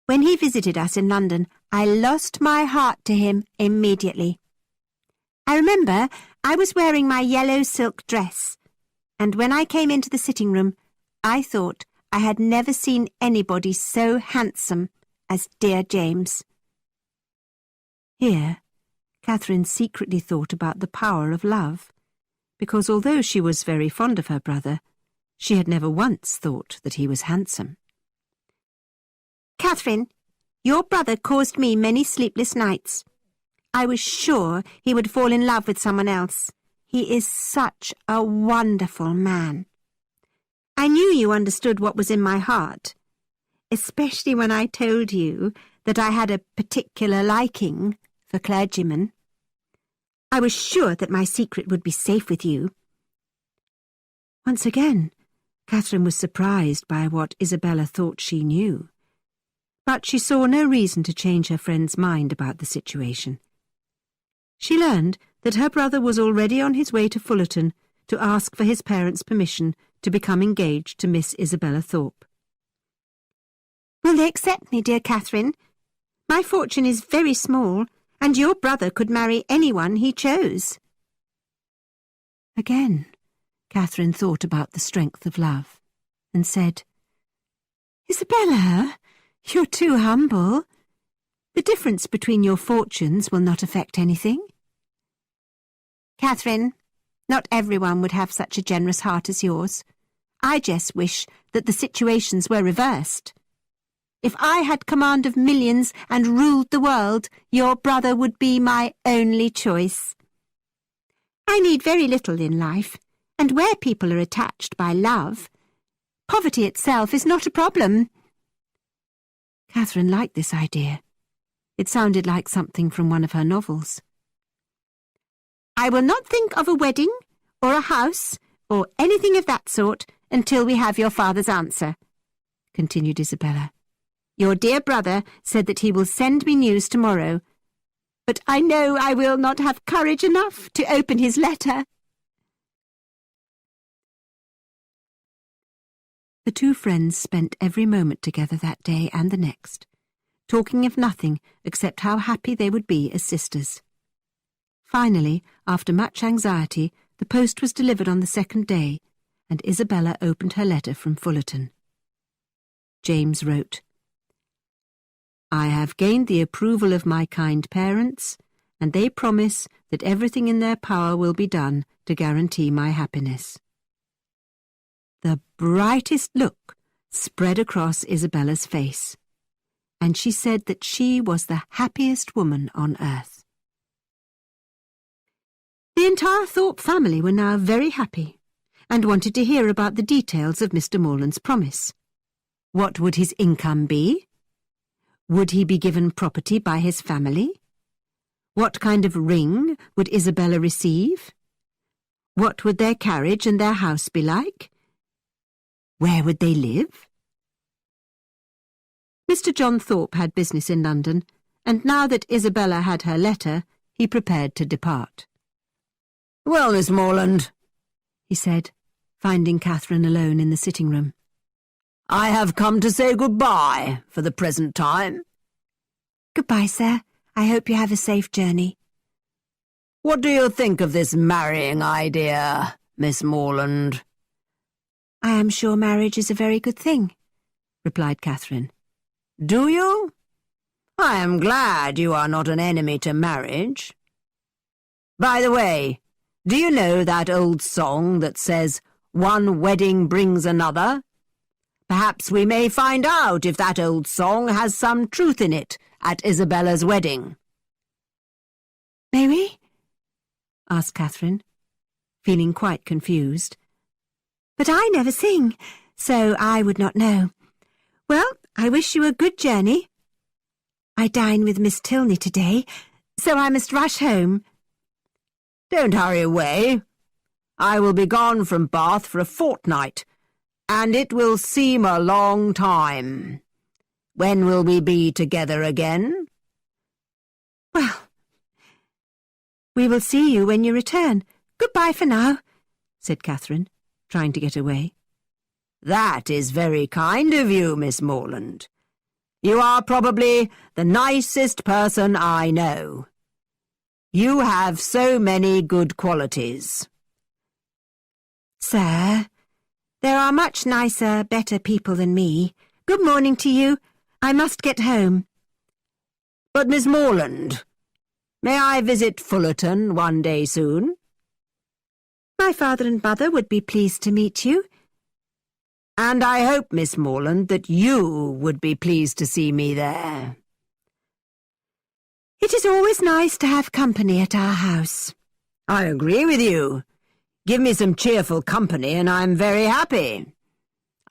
When he visited us in London, I lost my heart to him immediately. I remember I was wearing my yellow silk dress, and when I came into the sitting room, I thought I had never seen anybody so handsome as dear James. Here, Catherine secretly thought about the power of love, because although she was very fond of her brother, she had never once thought that he was handsome. Catherine, your brother caused me many sleepless nights. I was sure he would fall in love with someone else. He is such a wonderful man. I knew you understood what was in my heart, especially when I told you that I had a particular liking for clergymen. I was sure that my secret would be safe with you. Once again, Catherine was surprised by what Isabella thought she knew. But she saw no reason to change her friend's mind about the situation. She learned that her brother was already on his way to Fullerton to ask for his parents' permission to become engaged to Miss Isabella Thorpe. Will they accept me, dear Catherine? My fortune is very small, and your brother could marry anyone he chose. Again, Catherine thought about the strength of love, and said, Isabella, you're too humble. The difference between your fortunes will not affect anything. Catherine, not everyone would have such a generous heart as yours. I just wish that the situations were reversed. If I had command of millions and ruled the world, your brother would be my only choice. I need very little in life, and where people are attached by love, poverty itself is not a problem. Catherine liked this idea. It sounded like something from one of her novels. I will not think of a wedding, or a house, or anything of that sort until we have your father's answer, continued Isabella. Your dear brother said that he will send me news tomorrow, but I know I will not have courage enough to open his letter. The two friends spent every moment together that day and the next, talking of nothing except how happy they would be as sisters. Finally, after much anxiety, the post was delivered on the second day, and Isabella opened her letter from Fullerton. James wrote, I have gained the approval of my kind parents, and they promise that everything in their power will be done to guarantee my happiness. The brightest look spread across Isabella's face, and she said that she was the happiest woman on earth. The entire Thorpe family were now very happy, and wanted to hear about the details of Mr. Morland's promise. What would his income be? Would he be given property by his family? What kind of ring would Isabella receive? What would their carriage and their house be like? Where would they live? Mr. John Thorpe had business in London, and now that Isabella had her letter, he prepared to depart. "Well, Miss Morland," he said, finding Catherine alone in the sitting-room. "I have come to say goodbye for the present time." Goodbye, sir. I hope you have a safe journey. "What do you think of this marrying idea, Miss Morland?" I am sure marriage is a very good thing, replied Catherine. "Do you? I am glad you are not an enemy to marriage. By the way, do you know that old song that says, 'One wedding brings another'? Perhaps we may find out if that old song has some truth in it at Isabella's wedding." May we? asked Catherine, feeling quite confused. But I never sing, so I would not know. Well, I wish you a good journey. I dine with Miss Tilney today, so I must rush home. "Don't hurry away. I will be gone from Bath for a fortnight, and it will seem a long time. When will we be together again?" Well, we will see you when you return. Goodbye for now, said Catherine, trying to get away. "That is very kind of you, Miss Morland. You are probably the nicest person I know. You have so many good qualities." Sir, there are much nicer, better people than me. Good morning to you. I must get home. "But, Miss Morland, may I visit Fullerton one day soon?" My father and mother would be pleased to meet you. "And I hope, Miss Morland, that you would be pleased to see me there." It is always nice to have company at our house. "I agree with you. Give me some cheerful company and I'm very happy.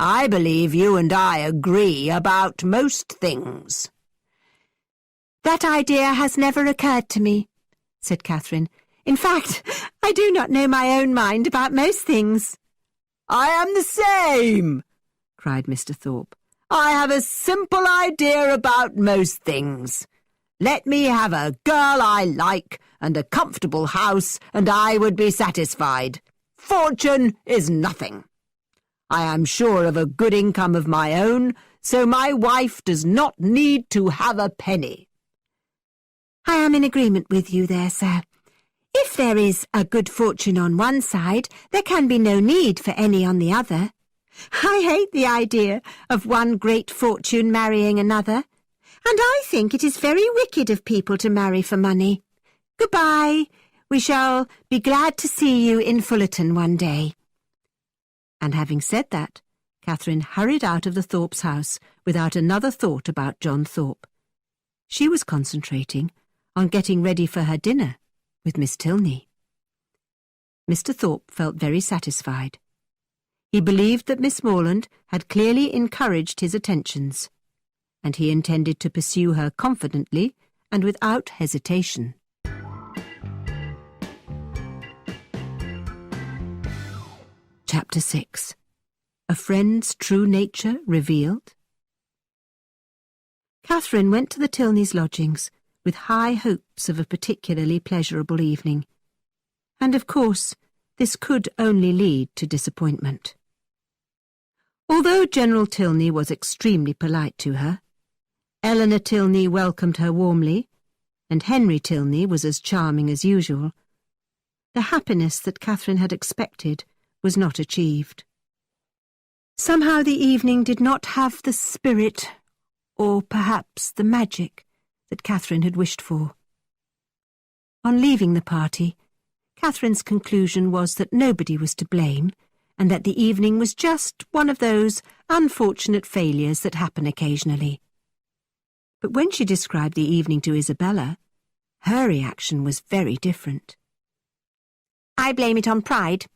I believe you and I agree about most things." That idea has never occurred to me, said Catherine. In fact, I do not know my own mind about most things. "I am the same," cried Mr. Thorpe. "I have a simple idea about most things. Let me have a girl I like and a comfortable house, and I would be satisfied. Fortune is nothing. I am sure of a good income of my own, so my wife does not need to have a penny." I am in agreement with you there, sir. If there is a good fortune on one side, there can be no need for any on the other. I hate the idea of one great fortune marrying another, and I think it is very wicked of people to marry for money. Goodbye. We shall be glad to see you in Fullerton one day. And having said that, Catherine hurried out of the Thorpes' house without another thought about John Thorpe. She was concentrating on getting ready for her dinner with Miss Tilney. Mr. Thorpe felt very satisfied. He believed that Miss Morland had clearly encouraged his attentions, and he intended to pursue her confidently and without hesitation. Chapter 6. A Friend's True Nature Revealed. Catherine went to the Tilneys' lodgings with high hopes of a particularly pleasurable evening, and of course this could only lead to disappointment. Although General Tilney was extremely polite to her, Eleanor Tilney welcomed her warmly, and Henry Tilney was as charming as usual, the happiness that Catherine had expected was not achieved. Somehow the evening did not have the spirit, or perhaps the magic, that Catherine had wished for. On leaving the party, Catherine's conclusion was that nobody was to blame, and that the evening was just one of those unfortunate failures that happen occasionally. But when she described the evening to Isabella, her reaction was very different. I blame it on pride.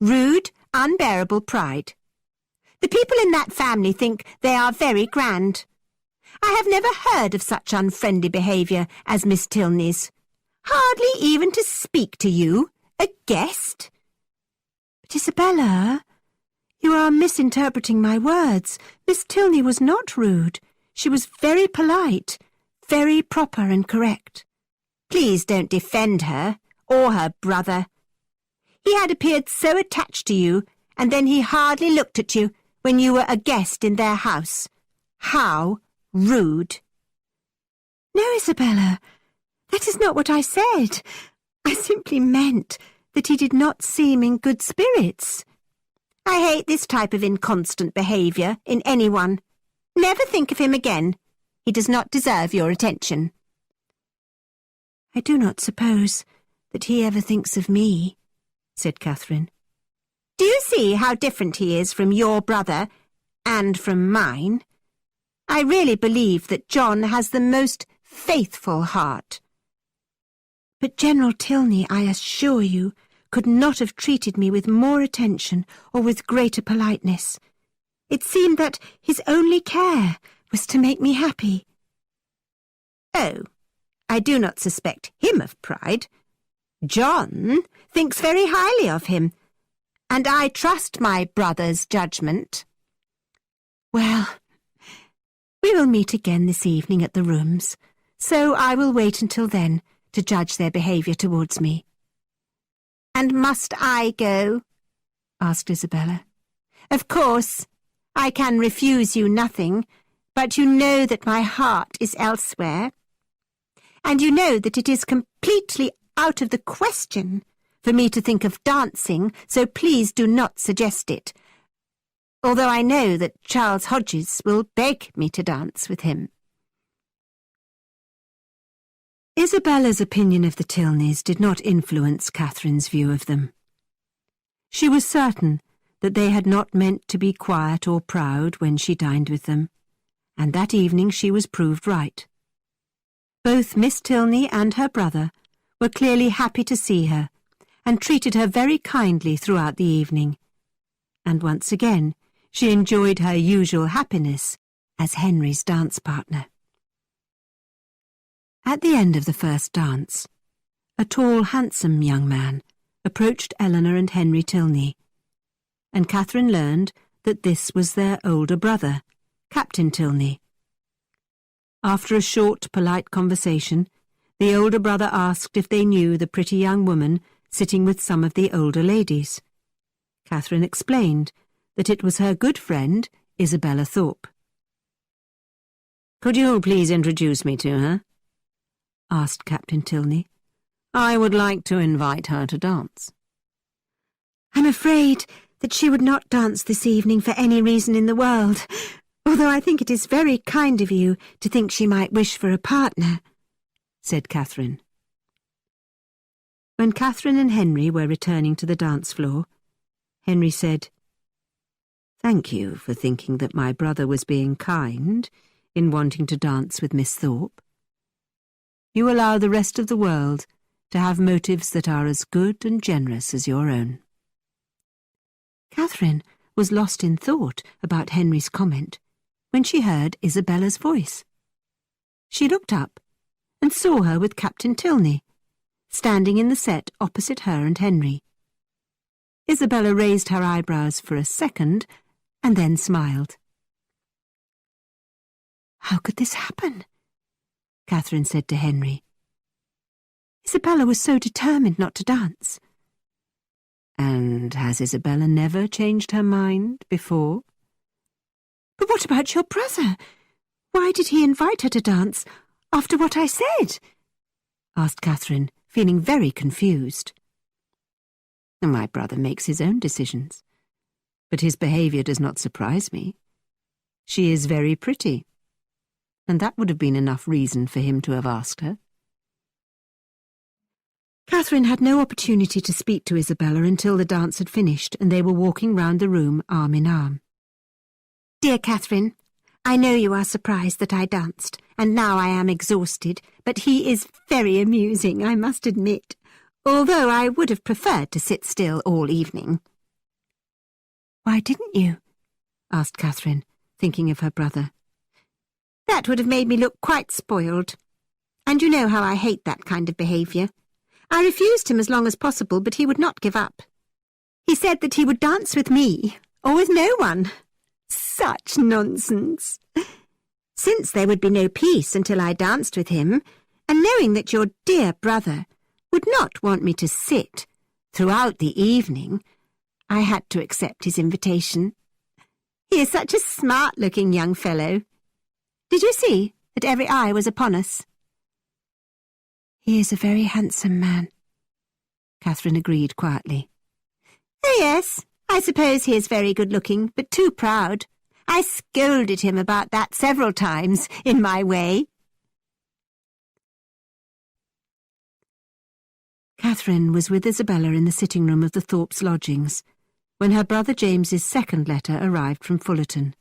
Rude, unbearable pride. The people in that family think they are very grand. I have never heard of such unfriendly behaviour as Miss Tilney's. Hardly even to speak to you, a guest. But Isabella, you are misinterpreting my words. Miss Tilney was not rude. She was very polite, very proper and correct. Please don't defend her, or her brother. He had appeared so attached to you, and then he hardly looked at you when you were a guest in their house. How rude. No, Isabella, that is not what I said. I simply meant that he did not seem in good spirits. I hate this type of inconstant behaviour in anyone. Never think of him again. He does not deserve your attention. I do not suppose that he ever thinks of me, said Catherine. Do you see how different he is from your brother and from mine? I really believe that John has the most faithful heart. But General Tilney, I assure you, could not have treated me with more attention or with greater politeness. It seemed that his only care was to make me happy. Oh, I do not suspect him of pride. John thinks very highly of him, and I trust my brother's judgment. Well, we will meet again this evening at the rooms, so I will wait until then to judge their behaviour towards me. And must I go? Asked Isabella. Of course, I can refuse you nothing, but you know that my heart is elsewhere. And you know that it is completely out of the question for me to think of dancing, so please do not suggest it, although I know that Charles Hodges will beg me to dance with him. Isabella's opinion of the Tilneys did not influence Catherine's view of them. She was certain that they had not meant to be quiet or proud when she dined with them, and that evening she was proved right. Both Miss Tilney and her brother were clearly happy to see her, and treated her very kindly throughout the evening, and once again she enjoyed her usual happiness as Henry's dance partner. At the end of the first dance, a tall, handsome young man approached Eleanor and Henry Tilney, and Catherine learned that this was their older brother, Captain Tilney. After a short, polite conversation, the older brother asked if they knew the pretty young woman sitting with some of the older ladies. Catherine explained that it was her good friend, Isabella Thorpe. "Could you please introduce me to her?" asked Captain Tilney. "I would like to invite her to dance." "I'm afraid that she would not dance this evening for any reason in the world, although I think it is very kind of you to think she might wish for a partner," said Catherine. When Catherine and Henry were returning to the dance floor, Henry said, "Thank you for thinking that my brother was being kind in wanting to dance with Miss Thorpe. You allow the rest of the world to have motives that are as good and generous as your own." Catherine was lost in thought about Henry's comment when she heard Isabella's voice. She looked up and saw her with Captain Tilney, standing in the set opposite her and Henry. Isabella raised her eyebrows for a second and then smiled. "How could this happen?" Catherine said to Henry. "Isabella was so determined not to dance." "And has Isabella never changed her mind before?" "But what about your brother? Why did he invite her to dance after what I said?" asked Catherine, feeling very confused. "My brother makes his own decisions, but his behaviour does not surprise me. She is very pretty, and that would have been enough reason for him to have asked her." Catherine had no opportunity to speak to Isabella until the dance had finished and they were walking round the room arm in arm. "Dear Catherine, I know you are surprised that I danced, and now I am exhausted, but he is very amusing, I must admit, although I would have preferred to sit still all evening." "Why didn't you?" asked Catherine, thinking of her brother. "That would have made me look quite spoiled, and you know how I hate that kind of behaviour. I refused him as long as possible, but he would not give up. He said that he would dance with me, or with no one. Such nonsense. since there would be no peace until I danced with him, and knowing that your dear brother would not want me to sit throughout the evening, I had to accept his invitation. He is such a smart-looking young fellow. Did you see that every eye was upon us?" "He is a very handsome man," Catherine agreed quietly. "Oh, yes, I suppose he is very good-looking, but too proud. I scolded him about that several times, in my way." Catherine was with Isabella in the sitting-room of the Thorpes' lodgings when her brother James's second letter arrived from Fullerton.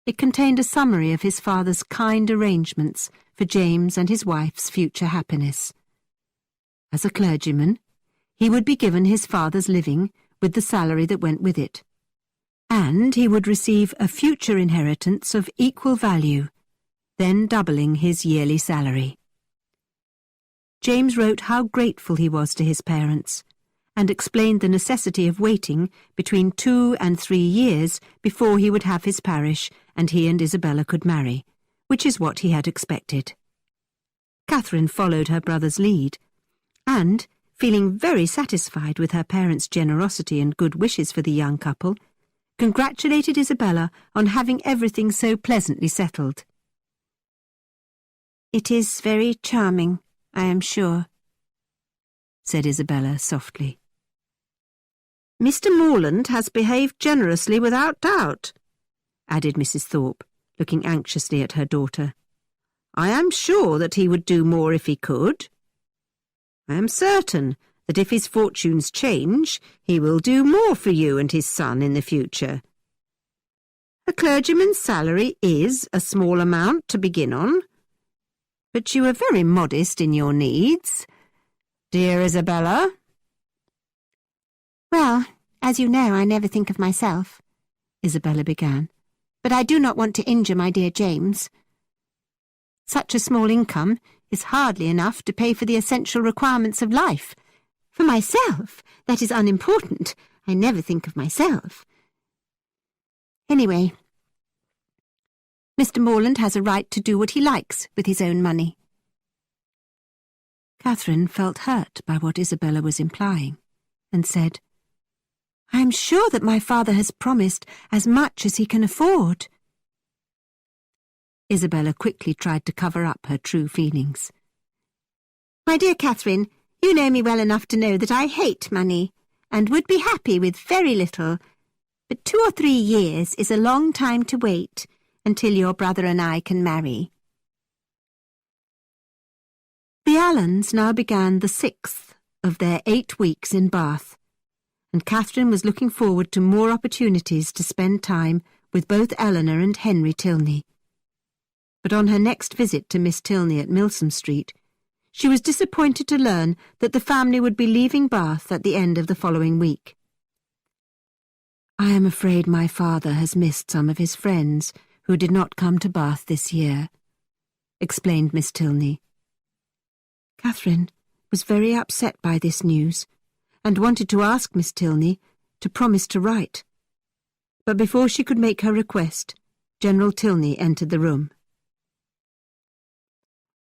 It contained a summary of his father's kind arrangements for James and his wife's future happiness. As a clergyman, he would be given his father's living with the salary that went with it, and he would receive a future inheritance of equal value, then doubling his yearly salary. James wrote how grateful he was to his parents, and explained the necessity of waiting between 2 and 3 years before he would have his parish and he and Isabella could marry, which is what he had expected. Catherine followed her brother's lead, and, feeling very satisfied with her parents' generosity and good wishes for the young couple, congratulated Isabella on having everything so pleasantly settled. "It is very charming, I am sure," said Isabella softly. "Mr. Morland has behaved generously without doubt," added Mrs. Thorpe, looking anxiously at her daughter. "I am sure that he would do more if he could. I am certain that if his fortunes change, he will do more for you and his son in the future. A clergyman's salary is a small amount to begin on, but you are very modest in your needs, dear Isabella." "Well, as you know, I never think of myself," Isabella began, "but I do not want to injure my dear James. Such a small income is hardly enough to pay for the essential requirements of life. For myself, that is unimportant. I never think of myself. Anyway, Mr. Morland has a right to do what he likes with his own money." Catherine felt hurt by what Isabella was implying, and said, "I am sure that my father has promised as much as he can afford." Isabella quickly tried to cover up her true feelings. "My dear Catherine, you know me well enough to know that I hate money, and would be happy with very little, but 2 or 3 years is a long time to wait until your brother and I can marry." The Allens now began the 6th of their 8 weeks in Bath, and Catherine was looking forward to more opportunities to spend time with both Eleanor and Henry Tilney. But on her next visit to Miss Tilney at Milsom Street, she was disappointed to learn that the family would be leaving Bath at the end of the following week. "I am afraid my father has missed some of his friends who did not come to Bath this year," explained Miss Tilney. Catherine was very upset by this news, and wanted to ask Miss Tilney to promise to write. But before she could make her request, General Tilney entered the room.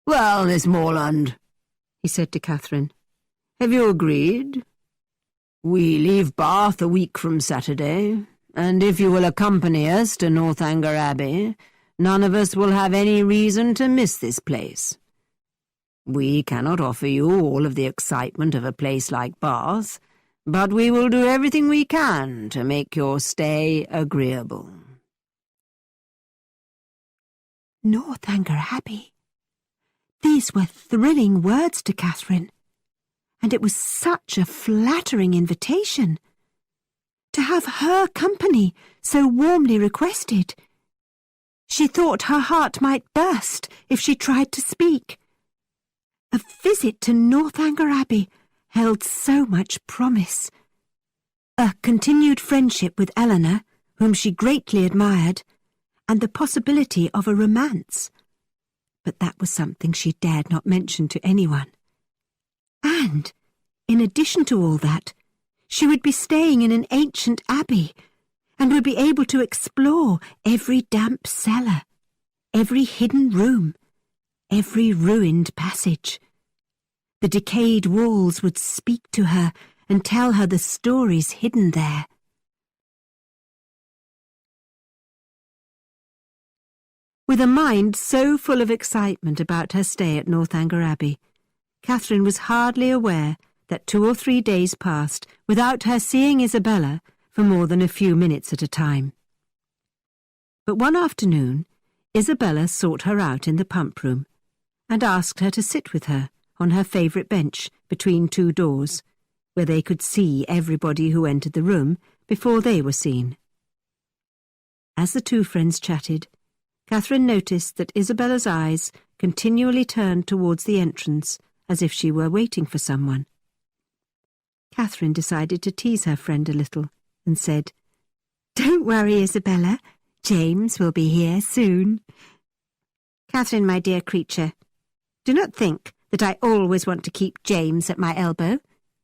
"Well, Miss Morland," he said to Catherine, "have you agreed? We leave Bath a week from Saturday, and if you will accompany us to Northanger Abbey, none of us will have any reason to miss this place. We cannot offer you all of the excitement of a place like Bath, but we will do everything we can to make your stay agreeable." Northanger Abbey. These were thrilling words to Catherine, and it was such a flattering invitation. To have her company so warmly requested. She thought her heart might burst if she tried to speak. A visit to Northanger Abbey held so much promise. A continued friendship with Eleanor, whom she greatly admired, and the possibility of a romance. But that was something she dared not mention to anyone. And, in addition to all that, she would be staying in an ancient abbey, and would be able to explore every damp cellar, every hidden room, every ruined passage. The decayed walls would speak to her and tell her the stories hidden there. With a mind so full of excitement about her stay at Northanger Abbey, Catherine was hardly aware that 2 or 3 days passed without her seeing Isabella for more than a few minutes at a time. But one afternoon, Isabella sought her out in the pump room and asked her to sit with her on her favourite bench between 2 doors, where they could see everybody who entered the room before they were seen. As the 2 friends chatted, Catherine noticed that Isabella's eyes continually turned towards the entrance as if she were waiting for someone. Catherine decided to tease her friend a little and said, "Don't worry, Isabella. James will be here soon." Catherine, my dear creature, do not think that I always want to keep James at my elbow.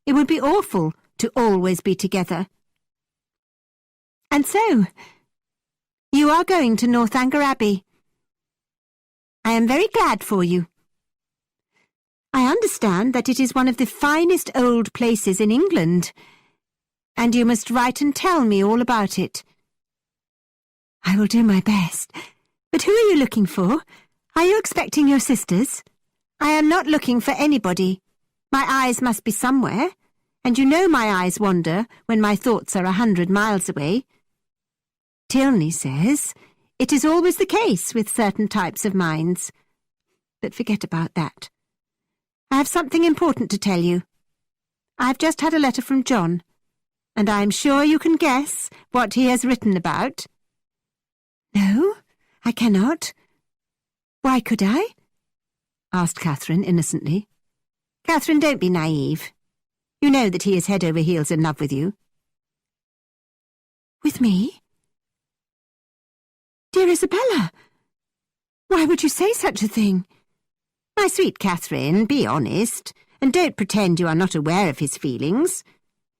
It would be awful to always be together. And so, you are going to Northanger Abbey. I am very glad for you. I understand that it is one of the finest old places in England, and you must write and tell me all about it. I will do my best. But who are you looking for? Are you expecting your sisters? I am not looking for anybody. My eyes must be somewhere, and you know my eyes wander when my thoughts are 100 miles away. Tilney says it is always the case with certain types of minds. But forget about that. I have something important to tell you. I've just had a letter from John, and I am sure you can guess what he has written about. No, I cannot. Why could I? Asked Catherine innocently. Catherine, don't be naive. You know that he is head over heels in love with you. With me? Dear Isabella, why would you say such a thing? My sweet Catherine, be honest, and don't pretend you are not aware of his feelings.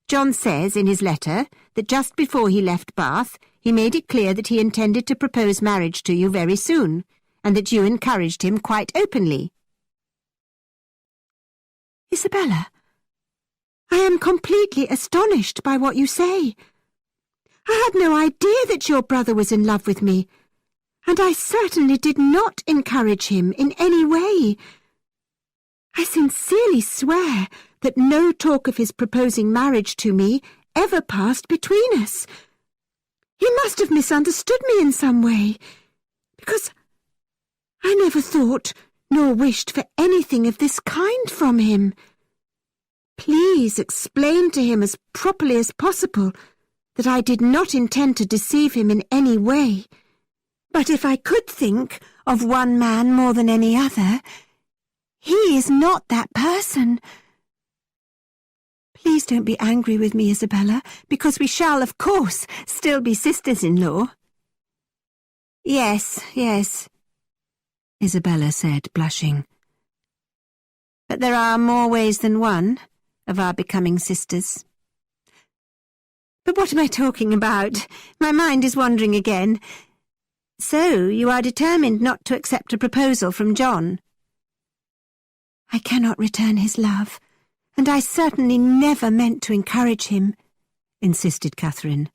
John says in his letter that just before he left Bath, he made it clear that he intended to propose marriage to you very soon, and that you encouraged him quite openly. Isabella, I am completely astonished by what you say. I had no idea that your brother was in love with me, and I certainly did not encourage him in any way. I sincerely swear that no talk of his proposing marriage to me ever passed between us. He must have misunderstood me in some way, because I never thought nor wished for anything of this kind from him. Please explain to him as properly as possible that I did not intend to deceive him in any way. But if I could think of one man more than any other, he is not that person. Please don't be angry with me, Isabella, because we shall, of course, still be sisters-in-law. Yes, Isabella said, blushing. But there are more ways than one of our becoming sisters. But what am I talking about? My mind is wandering again. So, you are determined not to accept a proposal from John? I cannot return his love, and I certainly never meant to encourage him, insisted Catherine.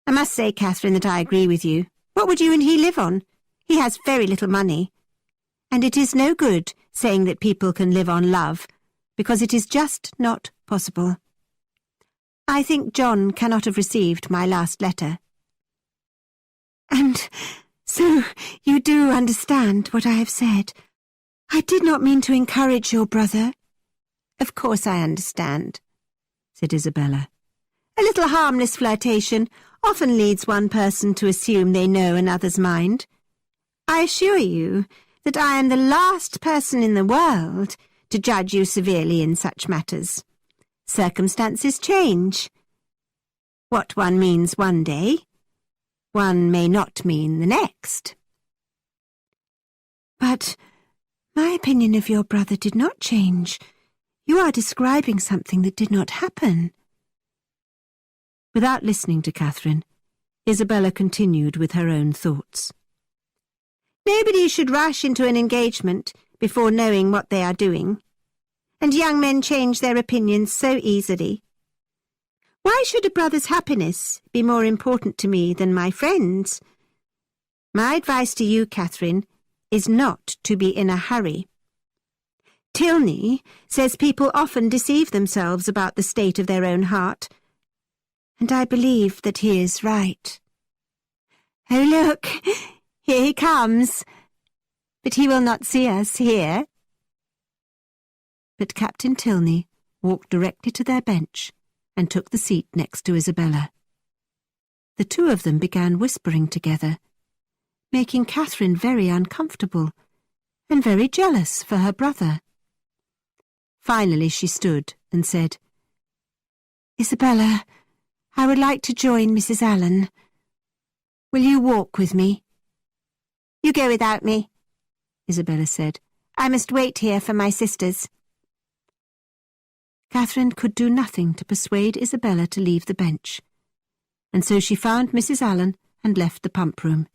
I must say, Catherine, that I agree with you. What would you and he live on? He has very little money. And it is no good saying that people can live on love, because it is just not possible. I think John cannot have received my last letter. And so you do understand what I have said. I did not mean to encourage your brother. Of course I understand, said Isabella. A little harmless flirtation often leads one person to assume they know another's mind. I assure you that I am the last person in the world to judge you severely in such matters. Circumstances change. What one means one day, one may not mean the next. But my opinion of your brother did not change. You are describing something that did not happen. Without listening to Catherine, Isabella continued with her own thoughts. Nobody should rush into an engagement before knowing what they are doing. And young men change their opinions so easily. Why should a brother's happiness be more important to me than my friend's? My advice to you, Catherine, is not to be in a hurry. Tilney says people often deceive themselves about the state of their own heart, and I believe that he is right. Oh, look, here he comes. But he will not see us here. But Captain Tilney walked directly to their bench and took the seat next to Isabella. The two of them began whispering together, making Catherine very uncomfortable and very jealous for her brother. Finally she stood and said, "Isabella, I would like to join Mrs. Allen. Will you walk with me?" "You go without me," Isabella said. "I must wait here for my sisters." Catherine could do nothing to persuade Isabella to leave the bench, and so she found Mrs. Allen and left the pump room.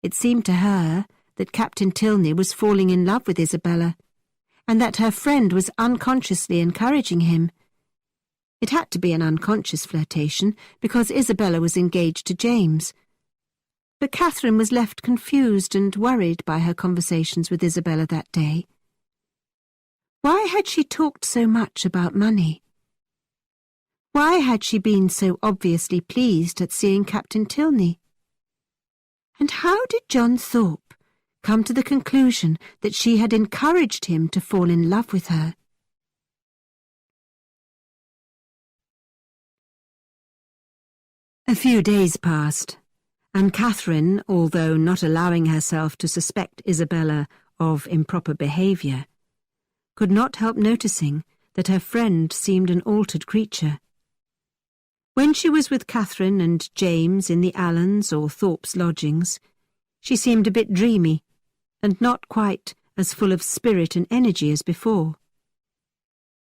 It seemed to her that Captain Tilney was falling in love with Isabella, and that her friend was unconsciously encouraging him. It had to be an unconscious flirtation, because Isabella was engaged to James. But Catherine was left confused and worried by her conversations with Isabella that day. Why had she talked so much about money? Why had she been so obviously pleased at seeing Captain Tilney? And how did John Thorpe come to the conclusion that she had encouraged him to fall in love with her? A few days passed, and Catherine, although not allowing herself to suspect Isabella of improper behaviour, could not help noticing that her friend seemed an altered creature. When she was with Catherine and James in the Allens or Thorpe's lodgings, she seemed a bit dreamy, and not quite as full of spirit and energy as before.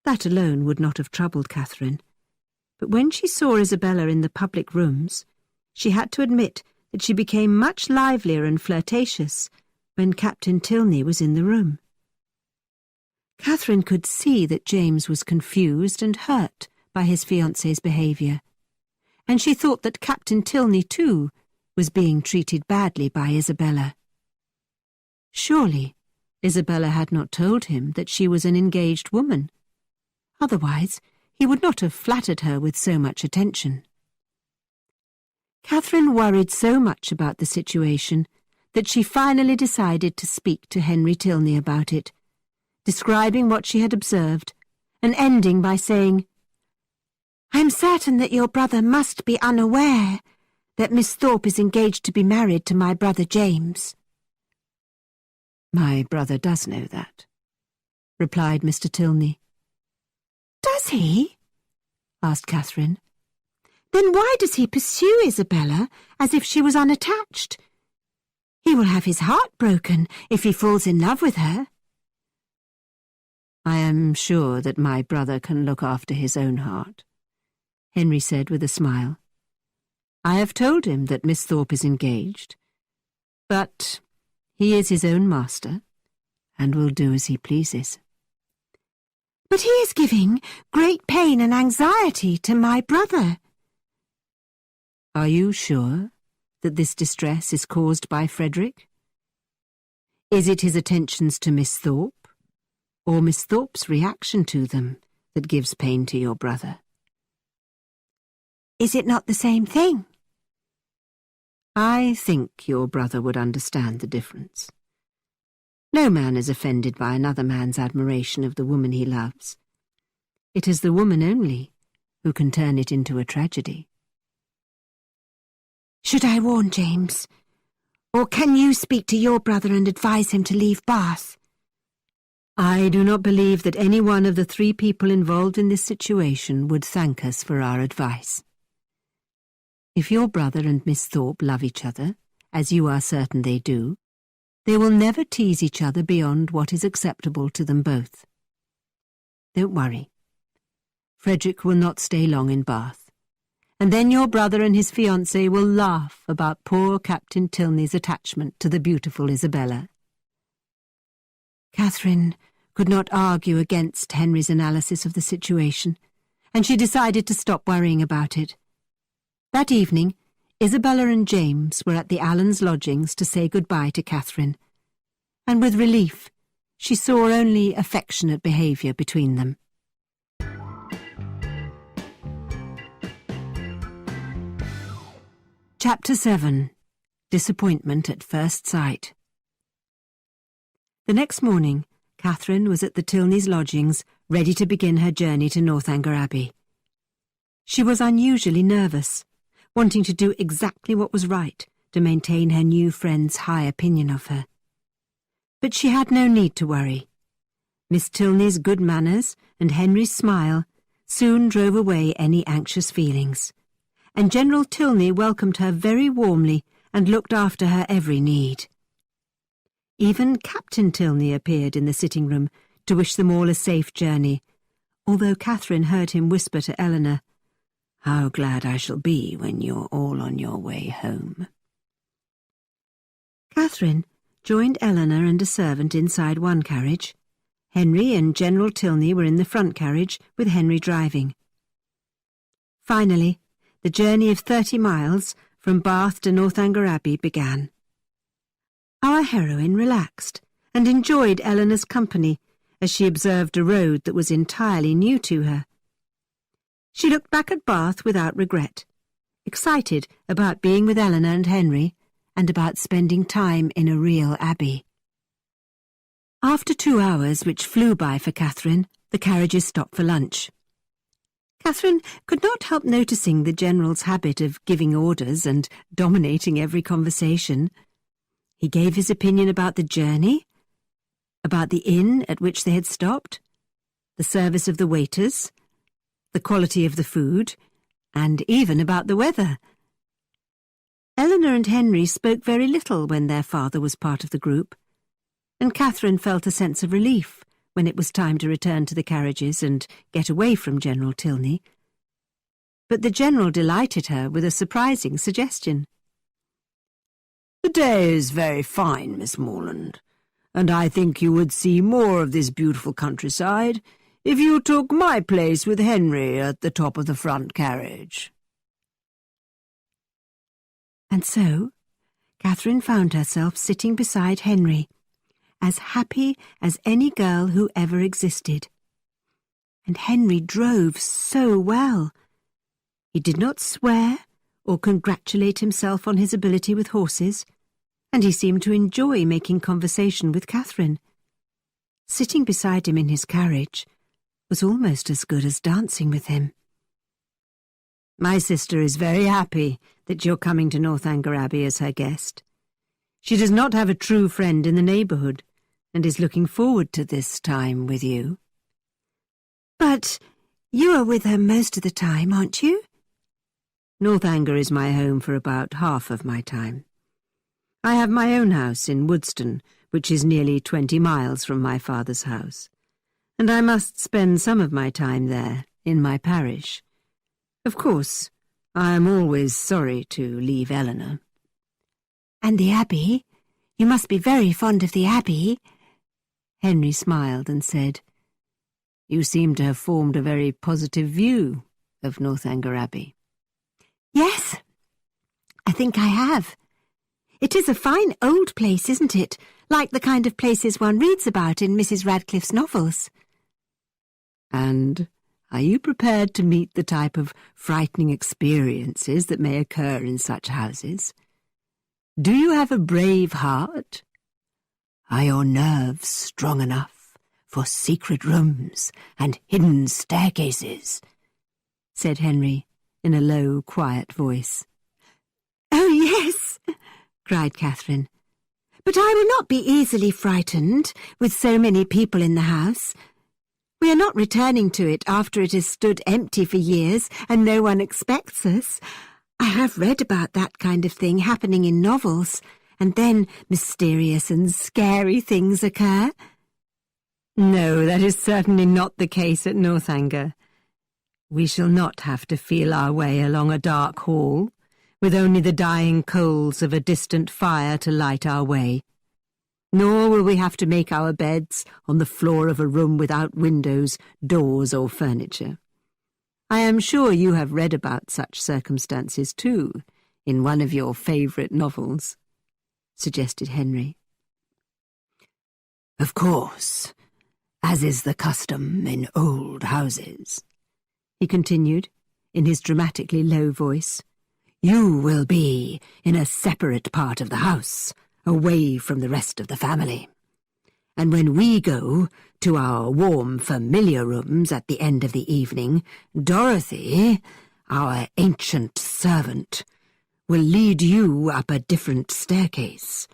That alone would not have troubled Catherine, but when she saw Isabella in the public rooms, she had to admit that she became much livelier and flirtatious when Captain Tilney was in the room. Catherine could see that James was confused and hurt by his fiancée's behaviour, and she thought that Captain Tilney, too, was being treated badly by Isabella. Surely Isabella had not told him that she was an engaged woman. Otherwise, he would not have flattered her with so much attention. Catherine worried so much about the situation that she finally decided to speak to Henry Tilney about it, describing what she had observed, and ending by saying, "I am certain that your brother must be unaware that Miss Thorpe is engaged to be married to my brother James." "My brother does know that," replied Mr. Tilney. "Does he?" asked Catherine. "Then why does he pursue Isabella as if she was unattached? He will have his heart broken if he falls in love with her." "I am sure that my brother can look after his own heart," Henry said with a smile. "I have told him that Miss Thorpe is engaged, but he is his own master and will do as he pleases." "But he is giving great pain and anxiety to my brother." "Are you sure that this distress is caused by Frederick? Is it his attentions to Miss Thorpe, or Miss Thorpe's reaction to them, that gives pain to your brother?" "Is it not the same thing?" "I think your brother would understand the difference. No man is offended by another man's admiration of the woman he loves. It is the woman only who can turn it into a tragedy." "Should I warn James? Or can you speak to your brother and advise him to leave Bath?" "I do not believe that any one of the 3 people involved in this situation would thank us for our advice. If your brother and Miss Thorpe love each other, as you are certain they do, they will never tease each other beyond what is acceptable to them both. Don't worry. Frederick will not stay long in Bath, and then your brother and his fiancée will laugh about poor Captain Tilney's attachment to the beautiful Isabella." Catherine could not argue against Henry's analysis of the situation, and she decided to stop worrying about it. That evening, Isabella and James were at the Allens' lodgings to say goodbye to Catherine, and with relief she saw only affectionate behaviour between them. Chapter 7. Disappointment at First Sight. The next morning, Catherine was at the Tilneys' lodgings, ready to begin her journey to Northanger Abbey. She was unusually nervous, wanting to do exactly what was right to maintain her new friend's high opinion of her. But she had no need to worry. Miss Tilney's good manners and Henry's smile soon drove away any anxious feelings, and General Tilney welcomed her very warmly and looked after her every need. Even Captain Tilney appeared in the sitting-room to wish them all a safe journey, although Catherine heard him whisper to Eleanor, "How glad I shall be when you're all on your way home." Catherine joined Eleanor and a servant inside one carriage. Henry and General Tilney were in the front carriage, with Henry driving. Finally, the journey of 30 miles from Bath to Northanger Abbey began. Our heroine relaxed and enjoyed Eleanor's company as she observed a road that was entirely new to her. She looked back at Bath without regret, excited about being with Eleanor and Henry and about spending time in a real abbey. After 2 hours, which flew by for Catherine, the carriages stopped for lunch. Catherine could not help noticing the General's habit of giving orders and dominating every conversation. He gave his opinion about the journey, about the inn at which they had stopped, the service of the waiters, the quality of the food, and even about the weather. Eleanor and Henry spoke very little when their father was part of the group, and Catherine felt a sense of relief when it was time to return to the carriages and get away from General Tilney. But the General delighted her with a surprising suggestion. "The day is very fine, Miss Morland, and I think you would see more of this beautiful countryside if you took my place with Henry at the top of the front carriage." And so, Catherine found herself sitting beside Henry, as happy as any girl who ever existed. And Henry drove so well. He did not swear or congratulate himself on his ability with horses, and he seemed to enjoy making conversation with Catherine. Sitting beside him in his carriage was almost as good as dancing with him. "My sister is very happy that you're coming to Northanger Abbey as her guest. She does not have a true friend in the neighbourhood, and is looking forward to this time with you." "But you are with her most of the time, aren't you?" "Northanger is my home for about half of my time. I have my own house in Woodston, which is nearly 20 miles from my father's house, and I must spend some of my time there, in my parish. Of course, I am always sorry to leave Eleanor." "And the Abbey? You must be very fond of the Abbey." Henry smiled and said, "You seem to have formed a very positive view of Northanger Abbey." "Yes, I think I have. It is a fine old place, isn't it? Like the kind of places one reads about in Mrs. Radcliffe's novels." "And are you prepared to meet the type of frightening experiences that may occur in such houses? Do you have a brave heart? Are your nerves strong enough for secret rooms and hidden staircases?" said Henry in a low, quiet voice. "Oh, yes," cried Catherine. "But I will not be easily frightened with so many people in the house. We are not returning to it after it has stood empty for years and no one expects us. I have read about that kind of thing happening in novels, and then mysterious and scary things occur." "No, that is certainly not the case at Northanger. We shall not have to feel our way along a dark hall, with only the dying coals of a distant fire to light our way. Nor will we have to make our beds on the floor of a room without windows, doors, or furniture. I am sure you have read about such circumstances too, in one of your favourite novels, suggested Henry. Of course, as is the custom in old houses, he continued, in his dramatically low voice, you will be in a separate part of the house, away from the rest of the family. And when we go to our warm, familiar rooms at the end of the evening, Dorothy, our ancient servant, will lead you up a different staircase,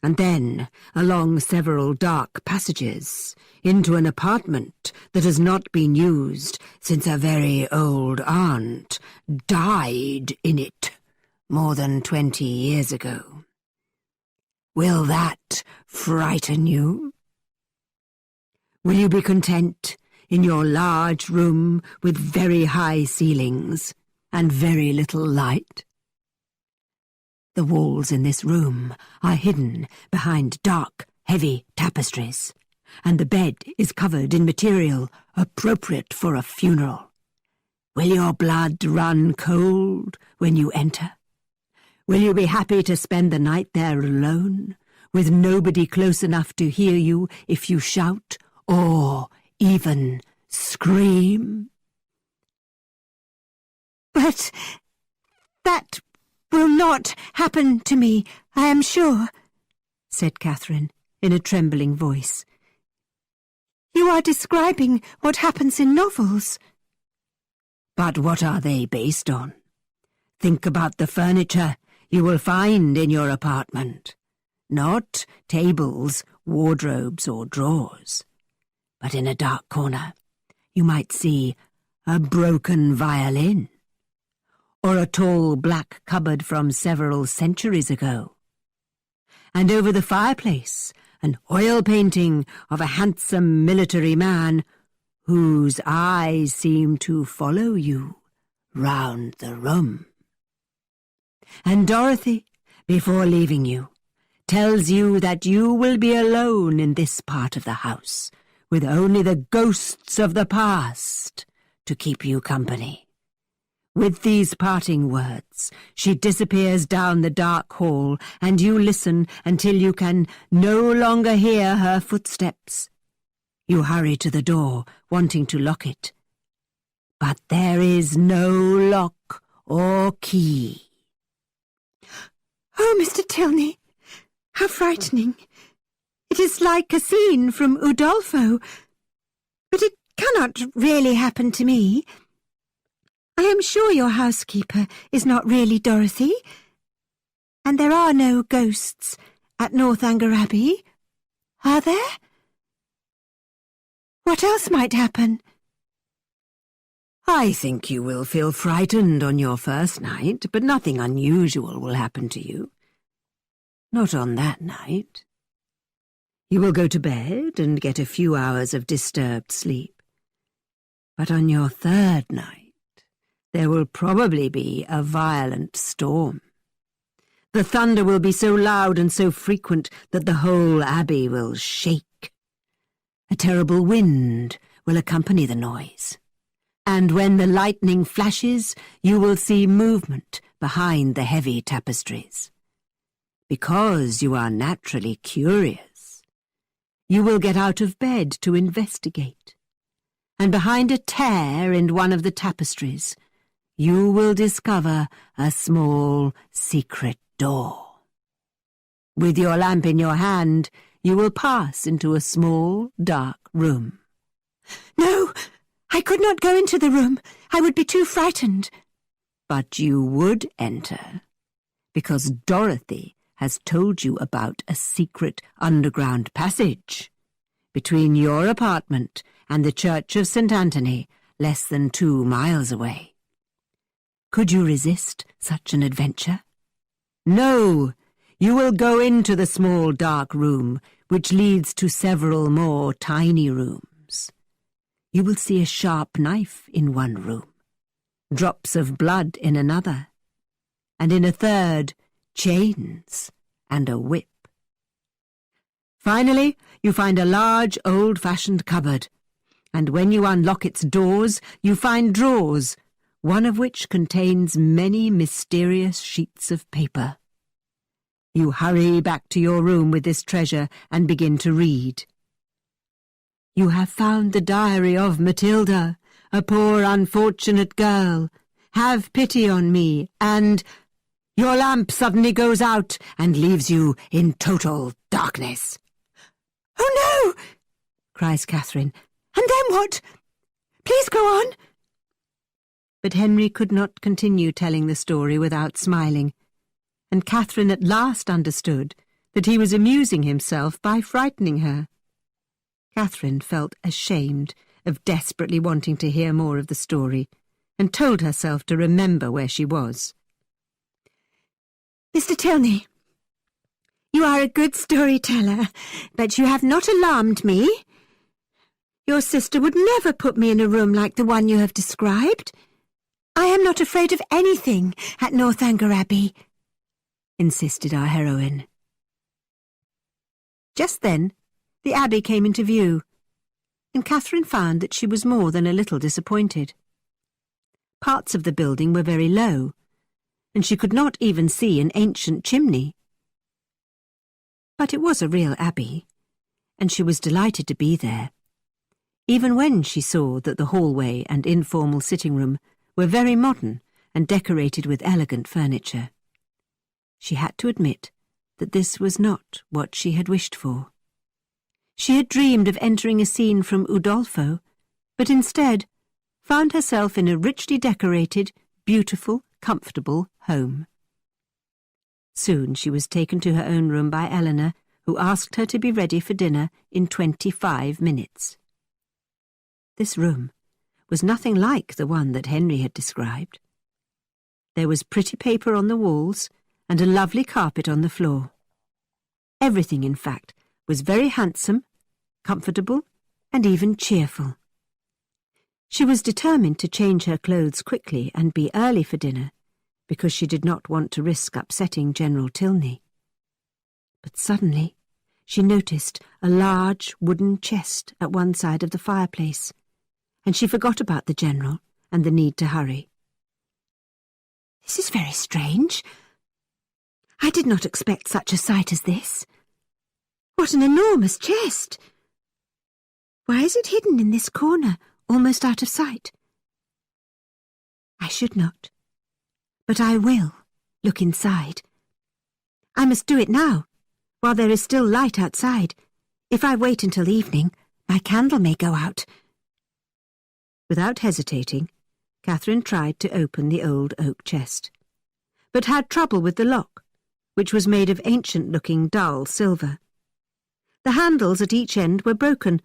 and then along several dark passages, into an apartment that has not been used since a very old aunt died in it more than 20 years ago. Will that frighten you? Will you be content in your large room with very high ceilings and very little light? The walls in this room are hidden behind dark, heavy tapestries, and the bed is covered in material appropriate for a funeral. Will your blood run cold when you enter? Will you be happy to spend the night there alone, with nobody close enough to hear you if you shout or even scream? But that will not happen to me, I am sure, said Catherine in a trembling voice. You are describing what happens in novels. But what are they based on? Think about the furniture you will find in your apartment. Not tables, wardrobes, or drawers. But in a dark corner, you might see a broken violin, or a tall black cupboard from several centuries ago. And over the fireplace, an oil painting of a handsome military man whose eyes seem to follow you round the room. And Dorothy, before leaving you, tells you that you will be alone in this part of the house, with only the ghosts of the past to keep you company. With these parting words, she disappears down the dark hall, and you listen until you can no longer hear her footsteps. You hurry to the door, wanting to lock it. But there is no lock or key. Oh, Mr. Tilney, how frightening. It is like a scene from Udolpho, but it cannot really happen to me. I am sure your housekeeper is not really Dorothy, and there are no ghosts at Northanger Abbey, are there? What else might happen? I think you will feel frightened on your first night, but nothing unusual will happen to you. Not on that night. You will go to bed and get a few hours of disturbed sleep. But on your third night, there will probably be a violent storm. The thunder will be so loud and so frequent that the whole abbey will shake. A terrible wind will accompany the noise, and when the lightning flashes, you will see movement behind the heavy tapestries. Because you are naturally curious, you will get out of bed to investigate, and behind a tear in one of the tapestries, you will discover a small secret door. With your lamp in your hand, you will pass into a small, dark room. No, I could not go into the room. I would be too frightened. But you would enter, because Dorothy has told you about a secret underground passage between your apartment and the Church of St. Anthony, less than 2 miles away. Could you resist such an adventure? No, you will go into the small dark room, which leads to several more tiny rooms. You will see a sharp knife in one room, drops of blood in another, and in a third, chains and a whip. Finally, you find a large, old-fashioned cupboard, and when you unlock its doors, you find drawers, one of which contains many mysterious sheets of paper. You hurry back to your room with this treasure and begin to read. You have found the diary of Matilda, a poor unfortunate girl. Have pity on me, and your lamp suddenly goes out and leaves you in total darkness. "Oh, no!" cries Catherine. "And then what? Please go on." But Henry could not continue telling the story without smiling, and Catherine at last understood that he was amusing himself by frightening her. Catherine felt ashamed of desperately wanting to hear more of the story, and told herself to remember where she was. "Mr. Tilney, you are a good storyteller, but you have not alarmed me. Your sister would never put me in a room like the one you have described. I am not afraid of anything at Northanger Abbey," insisted our heroine. Just then, the Abbey came into view, and Catherine found that she was more than a little disappointed. Parts of the building were very low, and she could not even see an ancient chimney. But it was a real abbey, and she was delighted to be there, even when she saw that the hallway and informal sitting room were very modern and decorated with elegant furniture. She had to admit that this was not what she had wished for. She had dreamed of entering a scene from Udolpho, but instead found herself in a richly decorated, beautiful, comfortable home. Soon she was taken to her own room by Eleanor, who asked her to be ready for dinner in 25 minutes. This room was nothing like the one that Henry had described. There was pretty paper on the walls and a lovely carpet on the floor. Everything, in fact, was very handsome, comfortable, and even cheerful. She was determined to change her clothes quickly and be early for dinner, because she did not want to risk upsetting General Tilney. But suddenly she noticed a large wooden chest at one side of the fireplace, and she forgot about the General and the need to hurry. "This is very strange. I did not expect such a sight as this. What an enormous chest! Why is it hidden in this corner, almost out of sight? I should not, but I will look inside. I must do it now, while there is still light outside. If I wait until evening, my candle may go out." Without hesitating, Catherine tried to open the old oak chest, but had trouble with the lock, which was made of ancient-looking dull silver. The handles at each end were broken,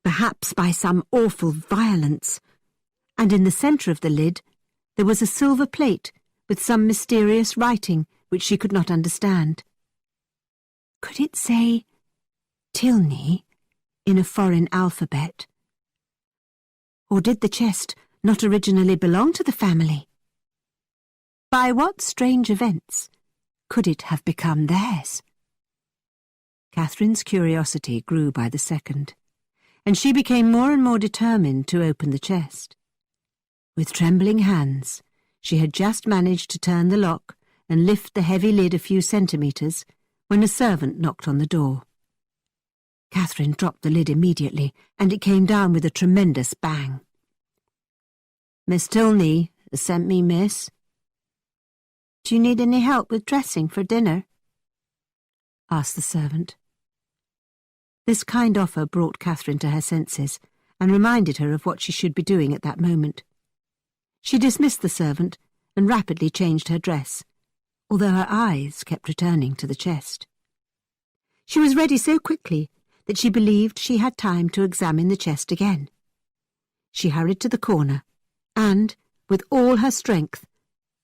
perhaps by some awful violence, and in the centre of the lid there was a silver plate with some mysterious writing which she could not understand. Could it say Tilney in a foreign alphabet? Or did the chest not originally belong to the family? By what strange events could it have become theirs? Catherine's curiosity grew by the second, and she became more and more determined to open the chest. With trembling hands, she had just managed to turn the lock and lift the heavy lid a few centimetres when a servant knocked on the door. Catherine dropped the lid immediately, and it came down with a tremendous bang. "Miss Tilney has sent me, miss." "Do you need any help with dressing for dinner?" asked the servant. This kind offer brought Catherine to her senses and reminded her of what she should be doing at that moment. She dismissed the servant and rapidly changed her dress, although her eyes kept returning to the chest. She was ready so quickly that she believed she had time to examine the chest again. She hurried to the corner and, with all her strength,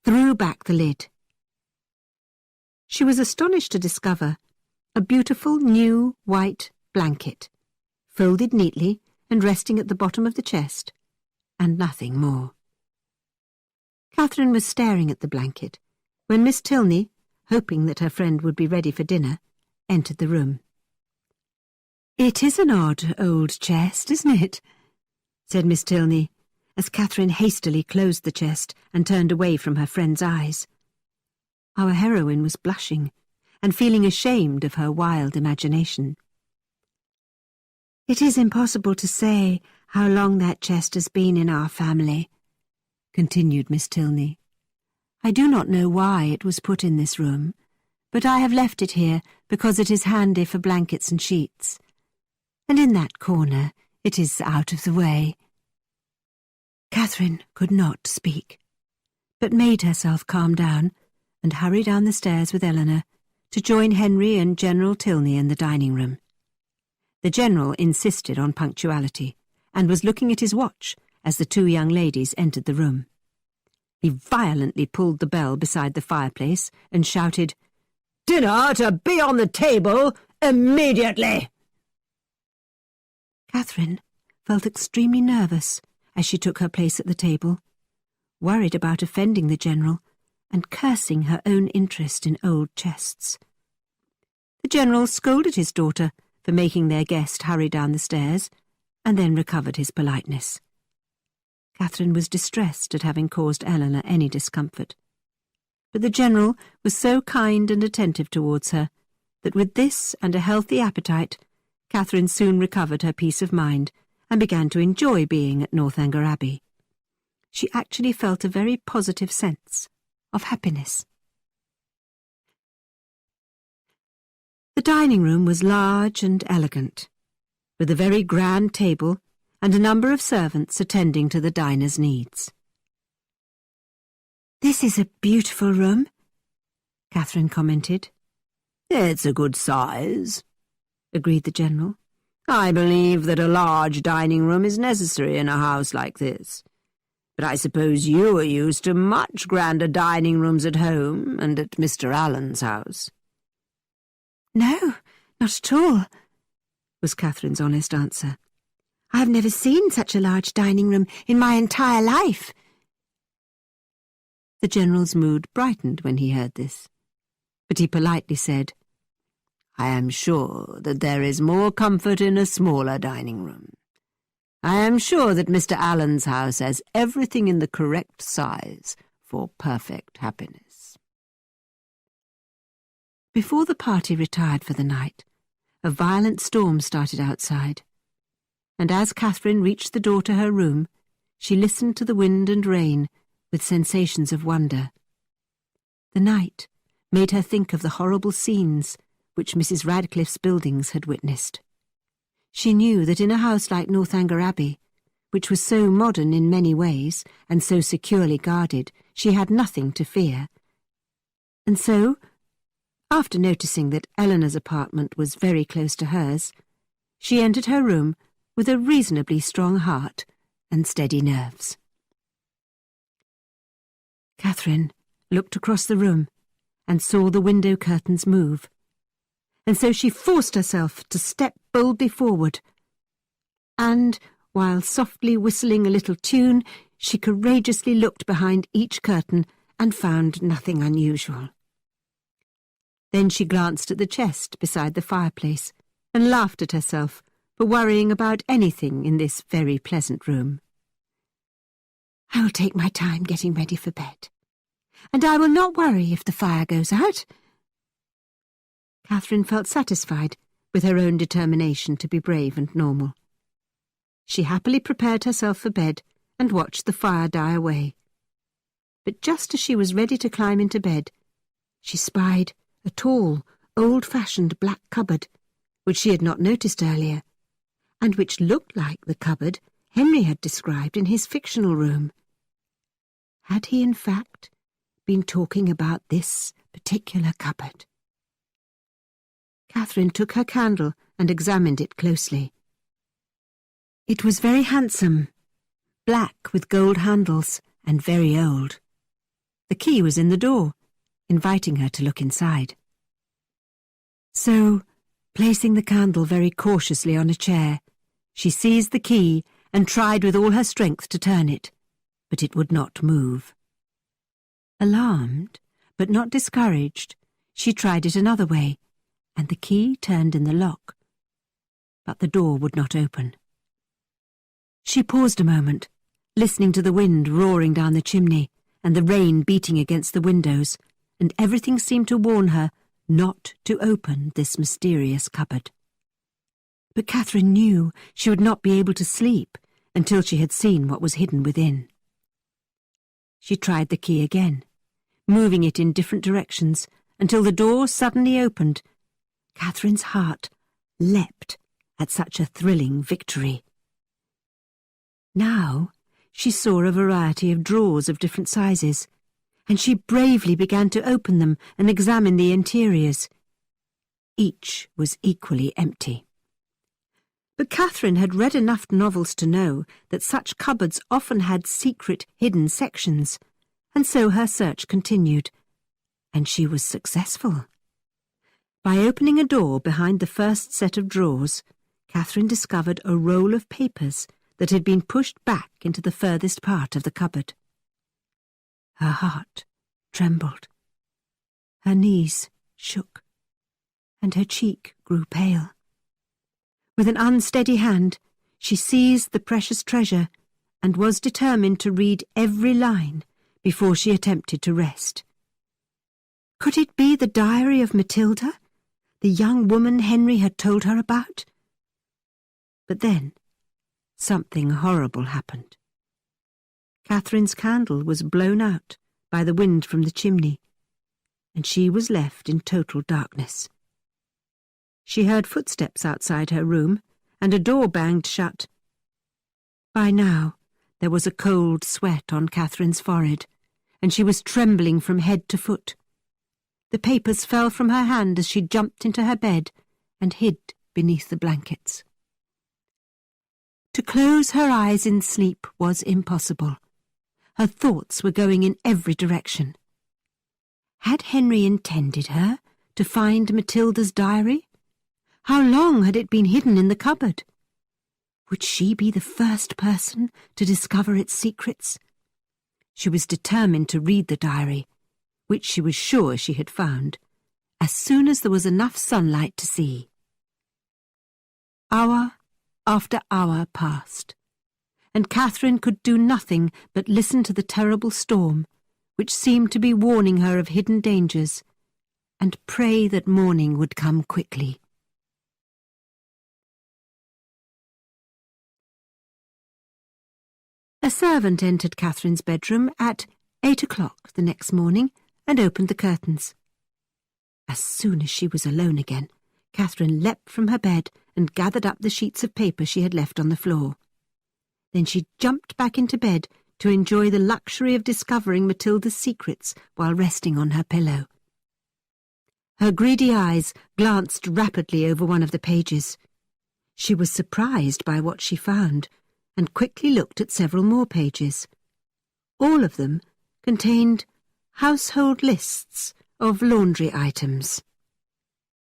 threw back the lid. She was astonished to discover a beautiful new white blanket, folded neatly and resting at the bottom of the chest, and nothing more. Catherine was staring at the blanket when Miss Tilney, hoping that her friend would be ready for dinner, entered the room. "It is an odd old chest, isn't it?" said Miss Tilney, as Catherine hastily closed the chest and turned away from her friend's eyes. Our heroine was blushing and feeling ashamed of her wild imagination. "It is impossible to say how long that chest has been in our family," continued Miss Tilney. "I do not know why it was put in this room, but I have left it here because it is handy for blankets and sheets. And in that corner it is out of the way." Catherine could not speak, but made herself calm down and hurry down the stairs with Eleanor to join Henry and General Tilney in the dining room. The General insisted on punctuality and was looking at his watch as the two young ladies entered the room. He violently pulled the bell beside the fireplace and shouted, "Dinner to be on the table immediately!" Catherine felt extremely nervous as she took her place at the table, worried about offending the General and cursing her own interest in old chests. The General scolded his daughter for making their guest hurry down the stairs, and then recovered his politeness. Catherine was distressed at having caused Eleanor any discomfort, but the General was so kind and attentive towards her that with this and a healthy appetite, Catherine soon recovered her peace of mind and began to enjoy being at Northanger Abbey. She actually felt a very positive sense of happiness. The dining room was large and elegant, with a very grand table and a number of servants attending to the diner's needs. "This is a beautiful room," Catherine commented. "It's a good size," agreed the General. "I believe that a large dining room is necessary in a house like this. But I suppose you are used to much grander dining rooms at home and at Mr. Allen's house." "No, not at all," was Catherine's honest answer. "I have never seen such a large dining room in my entire life." The General's mood brightened when he heard this, but he politely said, "I am sure that there is more comfort in a smaller dining room. I am sure that Mr. Allen's house has everything in the correct size for perfect happiness." Before the party retired for the night, a violent storm started outside, and as Catherine reached the door to her room, she listened to the wind and rain with sensations of wonder. The night made her think of the horrible scenes which Mrs. Radcliffe's buildings had witnessed. She knew that in a house like Northanger Abbey, which was so modern in many ways and so securely guarded, she had nothing to fear. And so, after noticing that Eleanor's apartment was very close to hers, she entered her room with a reasonably strong heart and steady nerves. Catherine looked across the room and saw the window curtains move, and so she forced herself to step boldly forward, and, while softly whistling a little tune, she courageously looked behind each curtain and found nothing unusual. Then she glanced at the chest beside the fireplace and laughed at herself for worrying about anything in this very pleasant room. "I will take my time getting ready for bed, and I will not worry if the fire goes out." Catherine felt satisfied with her own determination to be brave and normal. She happily prepared herself for bed and watched the fire die away. But just as she was ready to climb into bed, she spied a tall, old-fashioned black cupboard, which she had not noticed earlier, and which looked like the cupboard Henry had described in his fictional room. Had he, in fact, been talking about this particular cupboard? Catherine took her candle and examined it closely. It was very handsome, black with gold handles, and very old. The key was in the door, inviting her to look inside. So, placing the candle very cautiously on a chair, she seized the key and tried with all her strength to turn it, but it would not move. Alarmed, but not discouraged, she tried it another way, and the key turned in the lock. But the door would not open. She paused a moment, listening to the wind roaring down the chimney and the rain beating against the windows, and everything seemed to warn her not to open this mysterious cupboard. But Catherine knew she would not be able to sleep until she had seen what was hidden within. She tried the key again, moving it in different directions until the door suddenly opened. Catherine's heart leapt at such a thrilling victory. Now she saw a variety of drawers of different sizes, and she bravely began to open them and examine the interiors. Each was equally empty. But Catherine had read enough novels to know that such cupboards often had secret, hidden sections, and so her search continued, and she was successful. By opening a door behind the first set of drawers, Catherine discovered a roll of papers that had been pushed back into the furthest part of the cupboard. Her heart trembled, her knees shook, and her cheek grew pale. With an unsteady hand, she seized the precious treasure and was determined to read every line before she attempted to rest. Could it be the diary of Matilda, the young woman Henry had told her about? But then, something horrible happened. Catherine's candle was blown out by the wind from the chimney, and she was left in total darkness. She heard footsteps outside her room, and a door banged shut. By now, there was a cold sweat on Catherine's forehead, and she was trembling from head to foot. The papers fell from her hand as she jumped into her bed and hid beneath the blankets. To close her eyes in sleep was impossible. Her thoughts were going in every direction. Had Henry intended her to find Matilda's diary? How long had it been hidden in the cupboard? Would she be the first person to discover its secrets? She was determined to read the diary, which she was sure she had found, as soon as there was enough sunlight to see. Hour after hour passed, and Catherine could do nothing but listen to the terrible storm, which seemed to be warning her of hidden dangers, and pray that morning would come quickly. A servant entered Catherine's bedroom at 8 o'clock the next morning and opened the curtains. As soon as she was alone again, Catherine leapt from her bed and gathered up the sheets of paper she had left on the floor. Then she jumped back into bed to enjoy the luxury of discovering Matilda's secrets while resting on her pillow. Her greedy eyes glanced rapidly over one of the pages. She was surprised by what she found, and quickly looked at several more pages. All of them contained household lists of laundry items.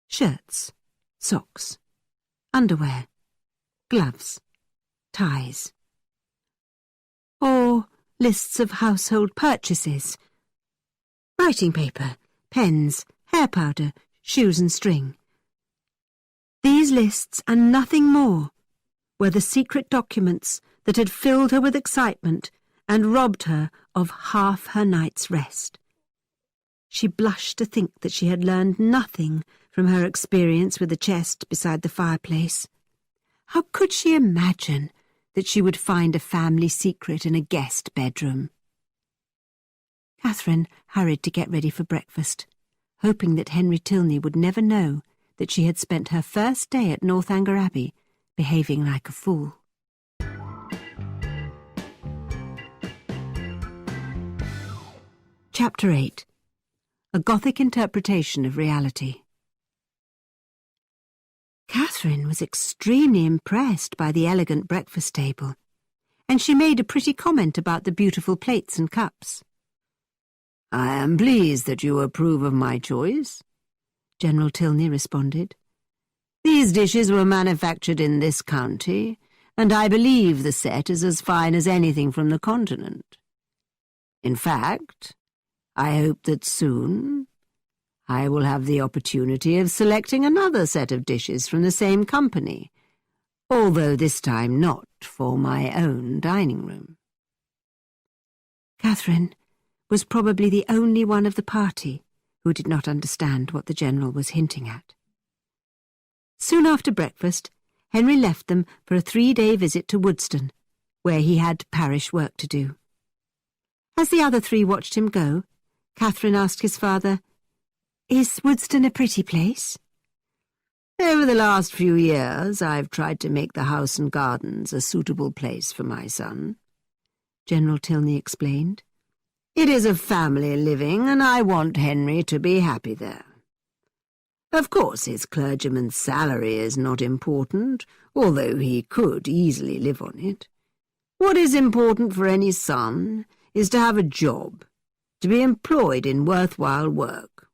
Shirts, socks, underwear, gloves, ties. Or lists of household purchases. Writing paper, pens, hair powder, shoes and string. These lists and nothing more were the secret documents that had filled her with excitement and robbed her of half her night's rest. She blushed to think that she had learned nothing from her experience with the chest beside the fireplace. How could she imagine that she would find a family secret in a guest bedroom? Catherine hurried to get ready for breakfast, hoping that Henry Tilney would never know that she had spent her first day at Northanger Abbey behaving like a fool. Chapter 8. A Gothic Interpretation of Reality. Catherine was extremely impressed by the elegant breakfast table, and she made a pretty comment about the beautiful plates and cups. "I am pleased that you approve of my choice," General Tilney responded. "These dishes were manufactured in this county, and I believe the set is as fine as anything from the continent. In fact, I hope that soon I will have the opportunity of selecting another set of dishes from the same company, although this time not for my own dining room." Catherine was probably the only one of the party who did not understand what the General was hinting at. Soon after breakfast, Henry left them for a 3-day visit to Woodston, where he had parish work to do. As the other 3 watched him go, Catherine asked his father, "Is Woodston a pretty place?" "Over the last few years, I've tried to make the house and gardens a suitable place for my son," General Tilney explained. "It is a family living, and I want Henry to be happy there. Of course, his clergyman's salary is not important, although he could easily live on it. What is important for any son is to have a job, to be employed in worthwhile work.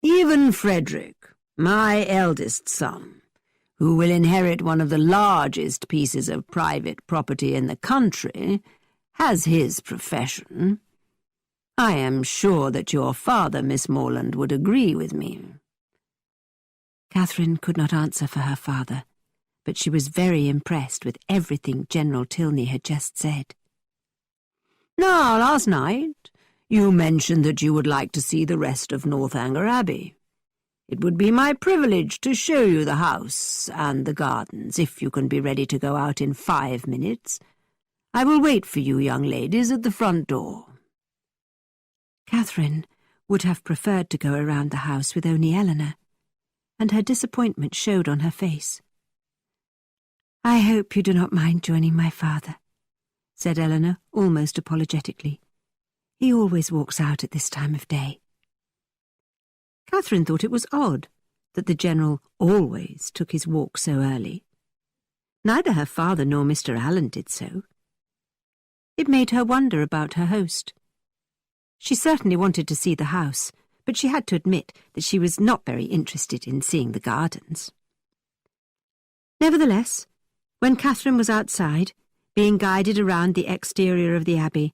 Even Frederick, my eldest son, who will inherit one of the largest pieces of private property in the country, has his profession. I am sure that your father, Miss Morland, would agree with me." Catherine could not answer for her father, but she was very impressed with everything General Tilney had just said. "Now, last night, you mentioned that you would like to see the rest of Northanger Abbey. It would be my privilege to show you the house and the gardens, if you can be ready to go out in 5 minutes. I will wait for you, young ladies, at the front door." Catherine would have preferred to go around the house with only Eleanor, and her disappointment showed on her face. "I hope you do not mind joining my father," said Eleanor almost apologetically. "He always walks out at this time of day." Catherine thought it was odd that the General always took his walk so early. Neither her father nor Mr. Allen did so. It made her wonder about her host. She certainly wanted to see the house, but she had to admit that she was not very interested in seeing the gardens. Nevertheless, when Catherine was outside, being guided around the exterior of the Abbey,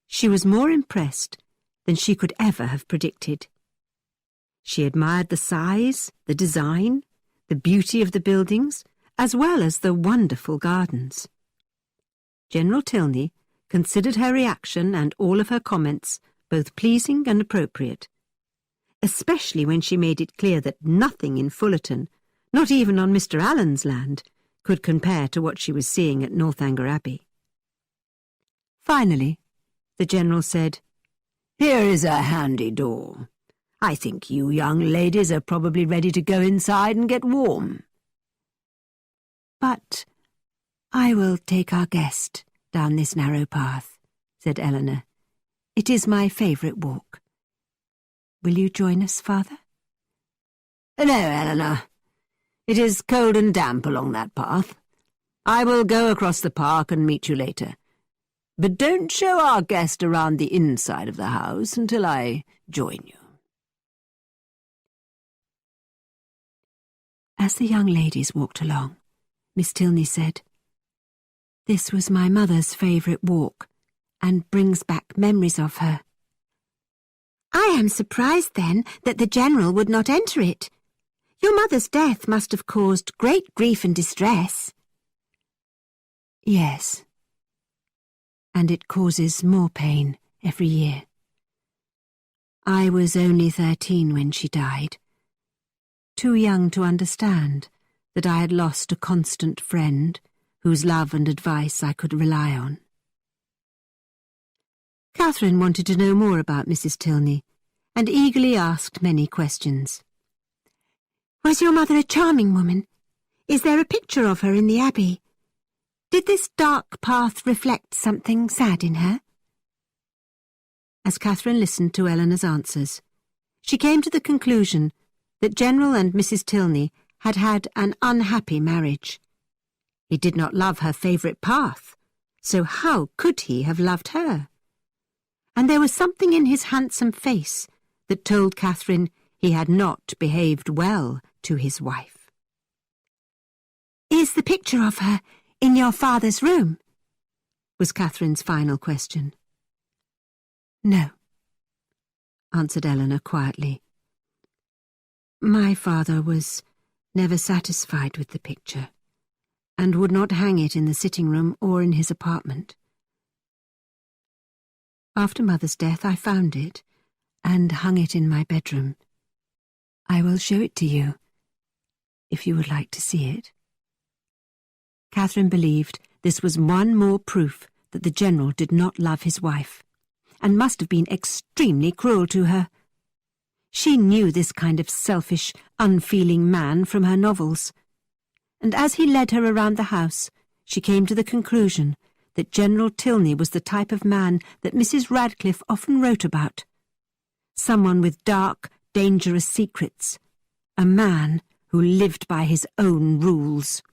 she was more impressed than she could ever have predicted. She admired the size, the design, the beauty of the buildings, as well as the wonderful gardens. General Tilney considered her reaction and all of her comments both pleasing and appropriate, especially when she made it clear that nothing in Fullerton, not even on Mr. Allen's land, could compare to what she was seeing at Northanger Abbey. Finally, the General said, "Here is a handy door. I think you young ladies are probably ready to go inside and get warm." "But I will take our guest down this narrow path," said Eleanor. "It is my favourite walk. Will you join us, Father?" "No, Eleanor. It is cold and damp along that path. I will go across the park and meet you later. But don't show our guest around the inside of the house until I join you." As the young ladies walked along, Miss Tilney said, "This was my mother's favourite walk, and brings back memories of her." "I am surprised, then, that the General would not enter it. Your mother's death must have caused great grief and distress." "Yes, and it causes more pain every year. I was only 13 when she died, too young to understand that I had lost a constant friend whose love and advice I could rely on." Catherine wanted to know more about Mrs. Tilney, and eagerly asked many questions. "Was your mother a charming woman? Is there a picture of her in the Abbey? Did this dark path reflect something sad in her?" As Catherine listened to Eleanor's answers, she came to the conclusion that General and Mrs. Tilney had had an unhappy marriage. He did not love her favourite path, so how could he have loved her? And there was something in his handsome face that told Catherine he had not behaved well to his wife. "Is the picture of her in your father's room?" was Catherine's final question. "No." answered Eleanor quietly. My father was never satisfied with the picture, and would not hang it in the sitting room or in his apartment. After Mother's death, I found it and hung it in my bedroom. I will show it to you, if you would like to see it. Catherine believed this was one more proof that the General did not love his wife, and must have been extremely cruel to her. She knew this kind of selfish, unfeeling man from her novels, and as he led her around the house, she came to the conclusion that General Tilney was the type of man that Mrs. Radcliffe often wrote about. Someone with dark, dangerous secrets. A man who lived by his own rules.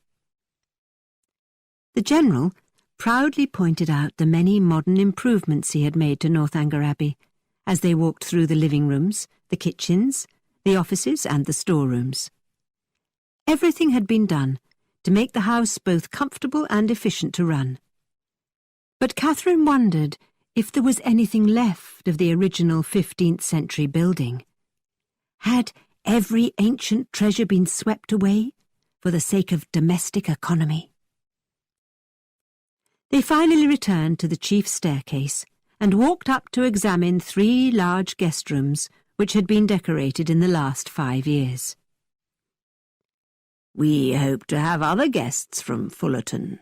The General proudly pointed out the many modern improvements he had made to Northanger Abbey, as they walked through the living rooms, the kitchens, the offices and the storerooms. Everything had been done to make the house both comfortable and efficient to run. But Catherine wondered if there was anything left of the original 15th century building. Had every ancient treasure been swept away for the sake of domestic economy? They finally returned to the chief staircase and walked up to examine 3 large guest rooms which had been decorated in the last 5 years. We hope to have other guests from Fullerton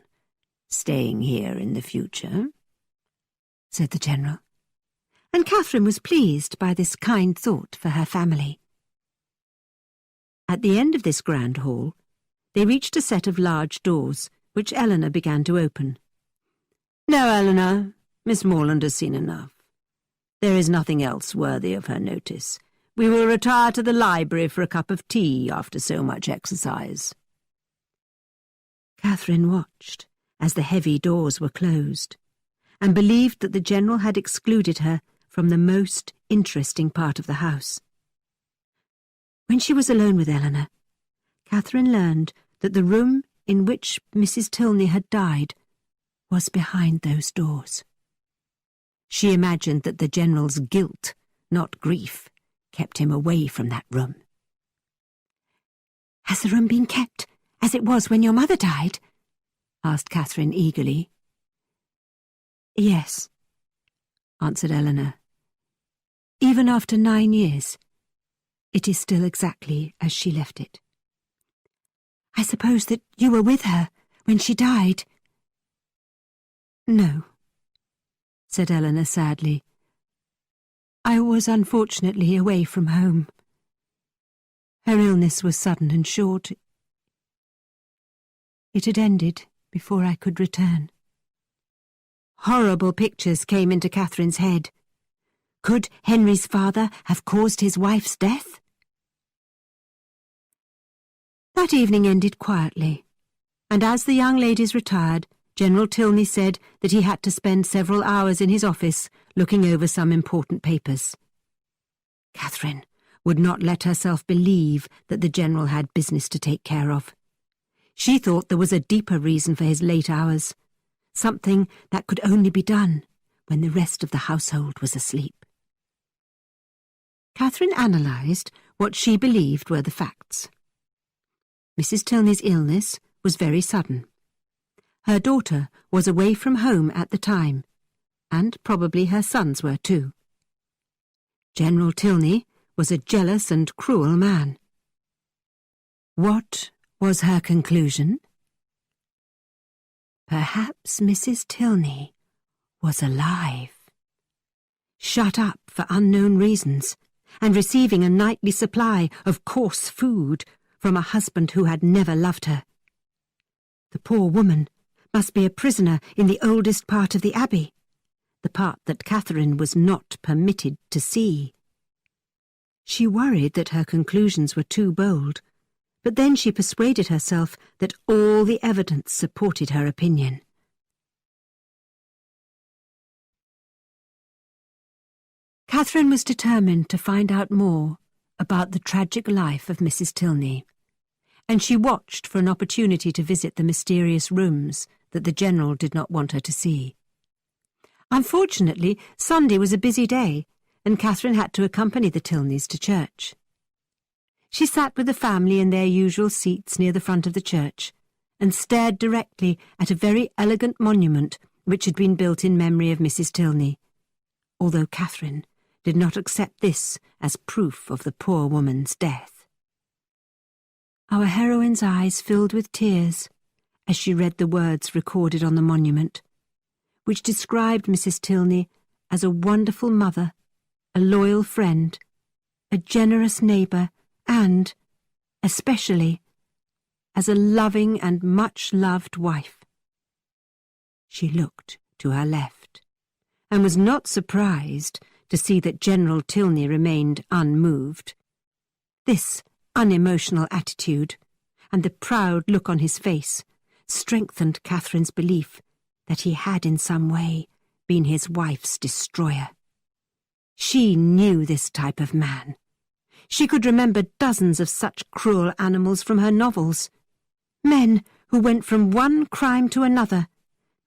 staying here in the future, said the General, and Catherine was pleased by this kind thought for her family. At the end of this grand hall, they reached a set of large doors, which Eleanor began to open. "No, Eleanor, Miss Morland has seen enough. There is nothing else worthy of her notice. We will retire to the library for a cup of tea after so much exercise." Catherine watched as the heavy doors were closed, and believed that the General had excluded her from the most interesting part of the house. When she was alone with Eleanor, Catherine learned that the room in which Mrs. Tilney had died was behind those doors. She imagined that the General's guilt, not grief, kept him away from that room. "Has the room been kept as it was when your mother died?" asked Catherine eagerly. "Yes," answered Eleanor. "Even after 9 years, it is still exactly as she left it." "I suppose that you were with her when she died?" "No," said Eleanor sadly. "I was unfortunately away from home. Her illness was sudden and short. It had ended before I could return." Horrible pictures came into Catherine's head. Could Henry's father have caused his wife's death? That evening ended quietly, and as the young ladies retired, General Tilney said that he had to spend several hours in his office looking over some important papers. Catherine would not let herself believe that the General had business to take care of. She thought there was a deeper reason for his late hours, something that could only be done when the rest of the household was asleep. Catherine analysed what she believed were the facts. Mrs. Tilney's illness was very sudden. Her daughter was away from home at the time, and probably her sons were too. General Tilney was a jealous and cruel man. What was her conclusion? Perhaps Mrs. Tilney was alive, shut up for unknown reasons, and receiving a nightly supply of coarse food from a husband who had never loved her. The poor woman must be a prisoner in the oldest part of the Abbey, the part that Catherine was not permitted to see. She worried that her conclusions were too bold, but then she persuaded herself that all the evidence supported her opinion. Catherine was determined to find out more about the tragic life of Mrs. Tilney, and she watched for an opportunity to visit the mysterious rooms that the General did not want her to see. Unfortunately, Sunday was a busy day, and Catherine had to accompany the Tilneys to church. She sat with the family in their usual seats near the front of the church, and stared directly at a very elegant monument which had been built in memory of Mrs. Tilney, although Catherine did not accept this as proof of the poor woman's death. Our heroine's eyes filled with tears as she read the words recorded on the monument, which described Mrs. Tilney as a wonderful mother, a loyal friend, a generous neighbour, and, especially, as a loving and much-loved wife. She looked to her left, and was not surprised to see that General Tilney remained unmoved. This unemotional attitude, and the proud look on his face, strengthened Catherine's belief that he had in some way been his wife's destroyer. She knew this type of man. She could remember dozens of such cruel animals from her novels. Men who went from one crime to another,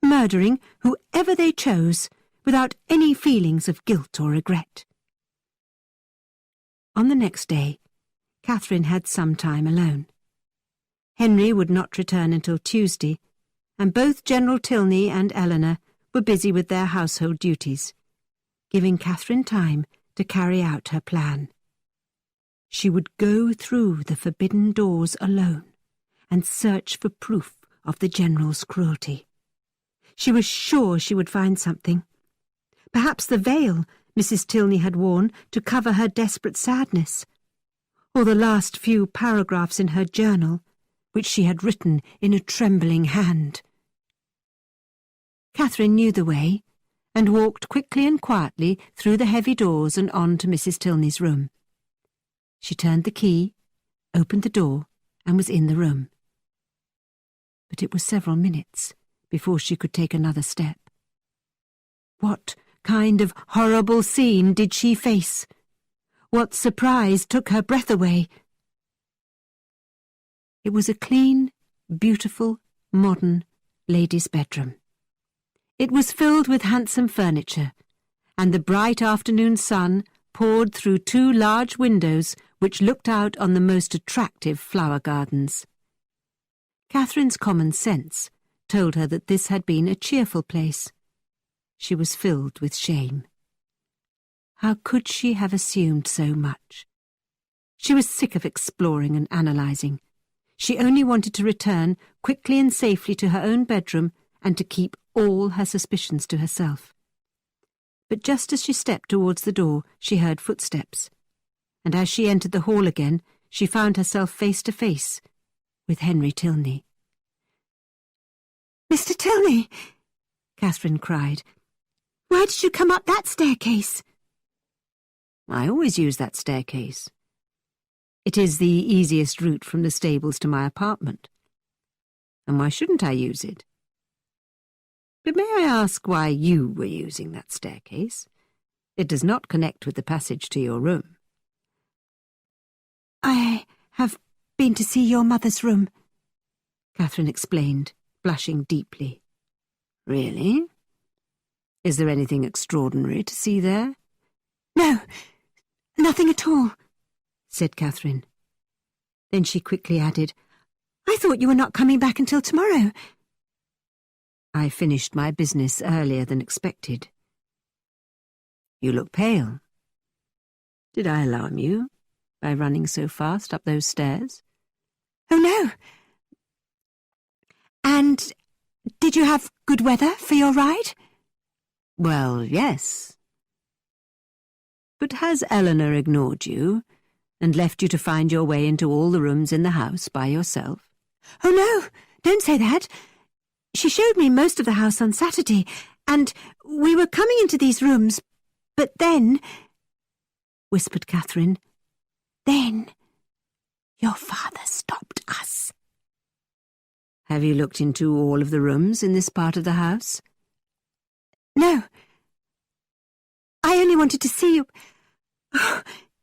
murdering whoever they chose, without any feelings of guilt or regret. On the next day, Catherine had some time alone. Henry would not return until Tuesday, and both General Tilney and Eleanor were busy with their household duties, giving Catherine time to carry out her plan. She would go through the forbidden doors alone and search for proof of the General's cruelty. She was sure she would find something. Perhaps the veil Mrs. Tilney had worn to cover her desperate sadness, or the last few paragraphs in her journal, which she had written in a trembling hand. Catherine knew the way, and walked quickly and quietly through the heavy doors and on to Mrs. Tilney's room. She turned the key, opened the door, and was in the room. But it was several minutes before she could take another step. What kind of horrible scene did she face? What surprise took her breath away? It was a clean, beautiful, modern lady's bedroom. It was filled with handsome furniture, and the bright afternoon sun poured through two large windows which looked out on the most attractive flower gardens. Catherine's common sense told her that this had been a cheerful place. She was filled with shame. How could she have assumed so much? She was sick of exploring and analysing. She only wanted to return quickly and safely to her own bedroom and to keep all her suspicions to herself. But just as she stepped towards the door, she heard footsteps, and as she entered the hall again, she found herself face to face with Henry Tilney. "Mr. Tilney," Catherine cried, "why did you come up that staircase?" "I always use that staircase. It is the easiest route from the stables to my apartment. And why shouldn't I use it? But may I ask why you were using that staircase? It does not connect with the passage to your room." "I have been to see your mother's room," Catherine explained, blushing deeply. "Really? Is there anything extraordinary to see there?" "No, nothing at all," said Catherine. Then she quickly added, "I thought you were not coming back until tomorrow." "I finished my business earlier than expected." "You look pale. Did I alarm you by running so fast up those stairs?" "Oh, no. And did you have good weather for your ride?" "Well, yes." "But has Eleanor ignored you and left you to find your way into all the rooms in the house by yourself?" "Oh, no, don't say that. She showed me most of the house on Saturday, and we were coming into these rooms, but then," whispered Catherine, "then your father stopped us." "Have you looked into all of the rooms in this part of the house?" "No. I only wanted to see you. Oh,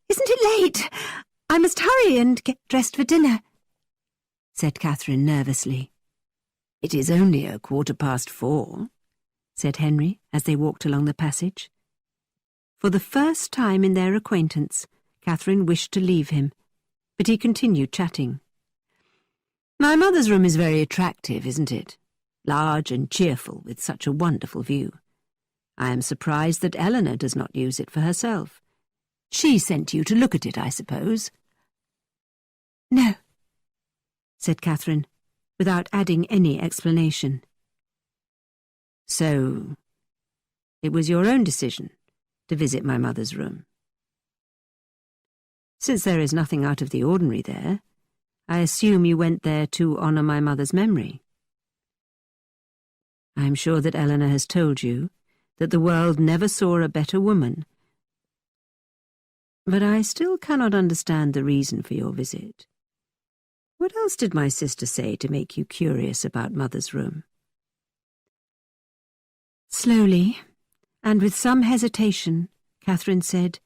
isn't it late? I must hurry and get dressed for dinner," said Catherine nervously. "It is only 4:15, said Henry as they walked along the passage. For the first time in their acquaintance, Catherine wished to leave him, but he continued chatting. "My mother's room is very attractive, isn't it? Large and cheerful, with such a wonderful view. I am surprised that Eleanor does not use it for herself. She sent you to look at it, I suppose?" "No," said Catherine, without adding any explanation. "So, it was your own decision to visit my mother's room? Since there is nothing out of the ordinary there, I assume you went there to honour my mother's memory. I am sure that Eleanor has told you that the world never saw a better woman, but I still cannot understand the reason for your visit. What else did my sister say to make you curious about Mother's room?" Slowly, and with some hesitation, Catherine said,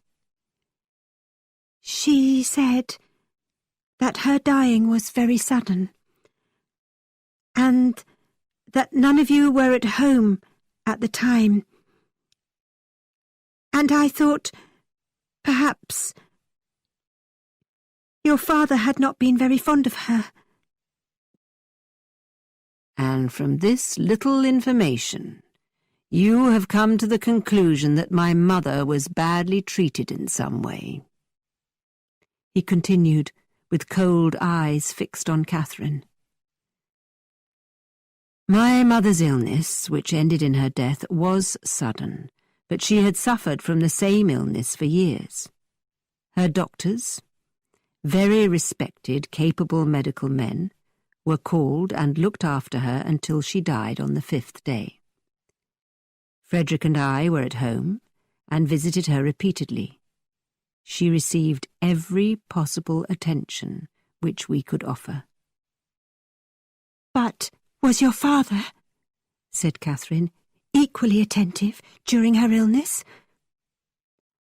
"She said that her dying was very sudden, and that none of you were at home at the time, and I thought perhaps your father had not been very fond of her." "And from this little information, you have come to the conclusion that my mother was badly treated in some way," he continued, with cold eyes fixed on Catherine. "My mother's illness, which ended in her death, was sudden, but she had suffered from the same illness for years. Her doctors, very respected, capable medical men, were called and looked after her until she died on the 5th day. Frederick and I were at home and visited her repeatedly. She received every possible attention which we could offer." "But was your father," said Catherine, "equally attentive during her illness?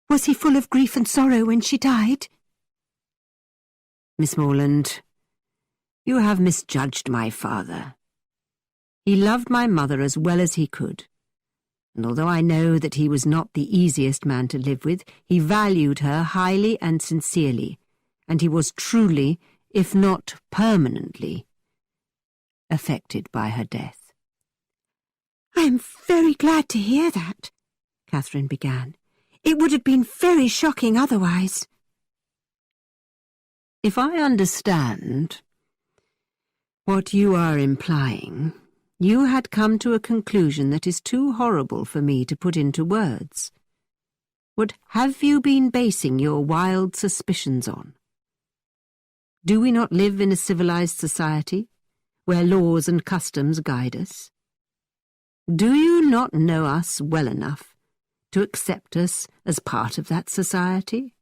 Was he full of grief and sorrow when she died?" "Miss Morland, you have misjudged my father. He loved my mother as well as he could, and although I know that he was not the easiest man to live with, he valued her highly and sincerely, and he was truly, if not permanently, affected by her death." "I am very glad to hear that," Catherine began. "It would have been very shocking otherwise." "If I understand what you are implying, you had come to a conclusion that is too horrible for me to put into words. What have you been basing your wild suspicions on? Do we not live in a civilized society, where laws and customs guide us? Do you not know us well enough to accept us as part of that society?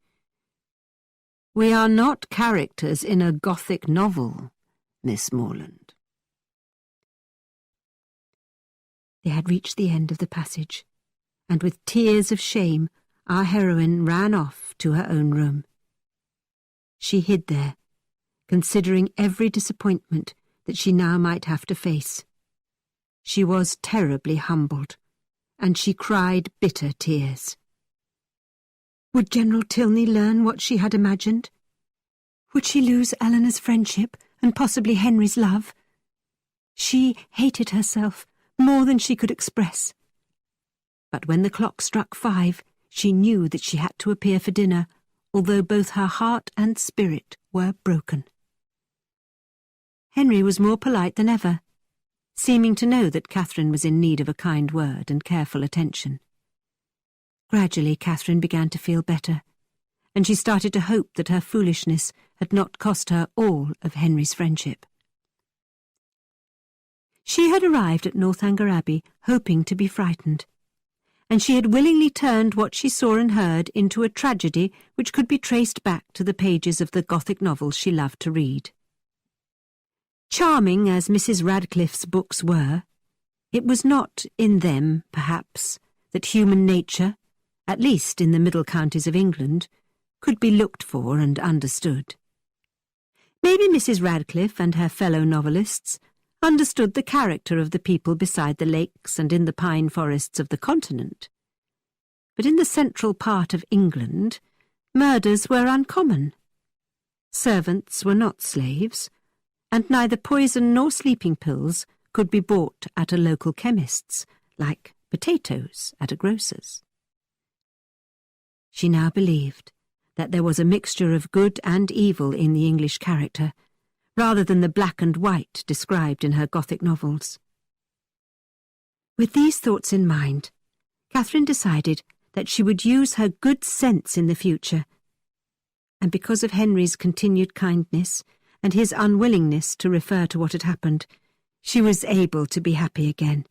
We are not characters in a Gothic novel, Miss Morland." They had reached the end of the passage, and with tears of shame our heroine ran off to her own room. She hid there, considering every disappointment that she now might have to face. She was terribly humbled, and she cried bitter tears. Would General Tilney learn what she had imagined? Would she lose Eleanor's friendship and possibly Henry's love? She hated herself more than she could express. But when the clock struck 5, she knew that she had to appear for dinner, although both her heart and spirit were broken. Henry was more polite than ever, seeming to know that Catherine was in need of a kind word and careful attention. Gradually, Catherine began to feel better, and she started to hope that her foolishness had not cost her all of Henry's friendship. She had arrived at Northanger Abbey hoping to be frightened, and she had willingly turned what she saw and heard into a tragedy which could be traced back to the pages of the Gothic novels she loved to read. Charming as Mrs. Radcliffe's books were, it was not in them, perhaps, that human nature, at least in the middle counties of England, could be looked for and understood. Maybe Mrs. Radcliffe and her fellow novelists understood the character of the people beside the lakes and in the pine forests of the continent. but in the central part of England, murders were uncommon. Servants were not slaves, and neither poison nor sleeping pills could be bought at a local chemist's, like potatoes at a grocer's. She now believed that there was a mixture of good and evil in the English character, rather than the black and white described in her Gothic novels. With these thoughts in mind, Catherine decided that she would use her good sense in the future, and because of Henry's continued kindness and his unwillingness to refer to what had happened, she was able to be happy again.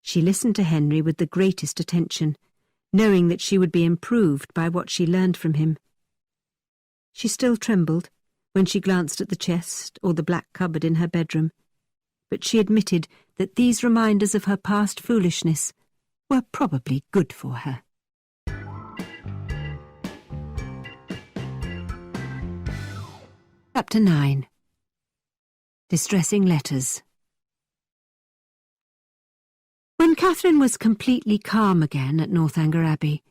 She listened to Henry with the greatest attention, knowing that she would be improved by what she learned from him. She still trembled when she glanced at the chest or the black cupboard in her bedroom, but she admitted that these reminders of her past foolishness were probably good for her. Chapter 9. Distressing Letters. When Catherine was completely calm again at Northanger Abbey,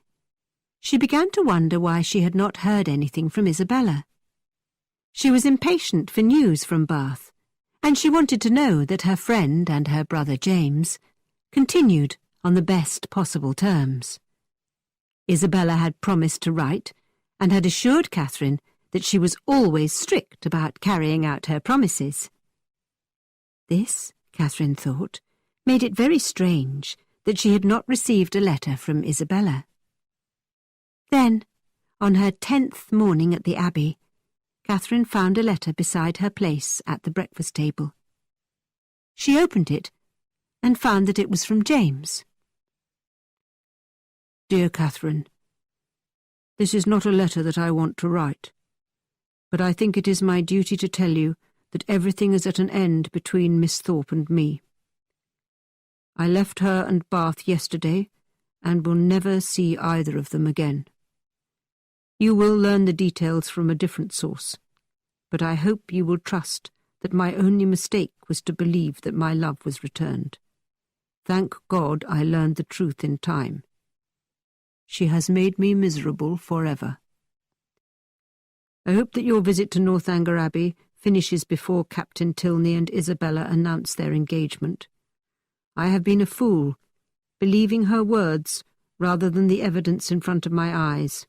she began to wonder why she had not heard anything from Isabella. She was impatient for news from Bath, and she wanted to know that her friend and her brother James continued on the best possible terms. Isabella had promised to write, and had assured Catherine that she was always strict about carrying out her promises. This, Catherine thought, made it very strange that she had not received a letter from Isabella. Then, on her 10th morning at the Abbey, Catherine found a letter beside her place at the breakfast table. She opened it and found that it was from James. Dear Catherine, this is not a letter that I want to write, but I think it is my duty to tell you that everything is at an end between Miss Thorpe and me. I left her and Bath yesterday, and will never see either of them again. You will learn the details from a different source, but I hope you will trust that my only mistake was to believe that my love was returned. Thank God I learned the truth in time. She has made me miserable forever. I hope that your visit to Northanger Abbey finishes before Captain Tilney and Isabella announce their engagement. I have been a fool, believing her words rather than the evidence in front of my eyes.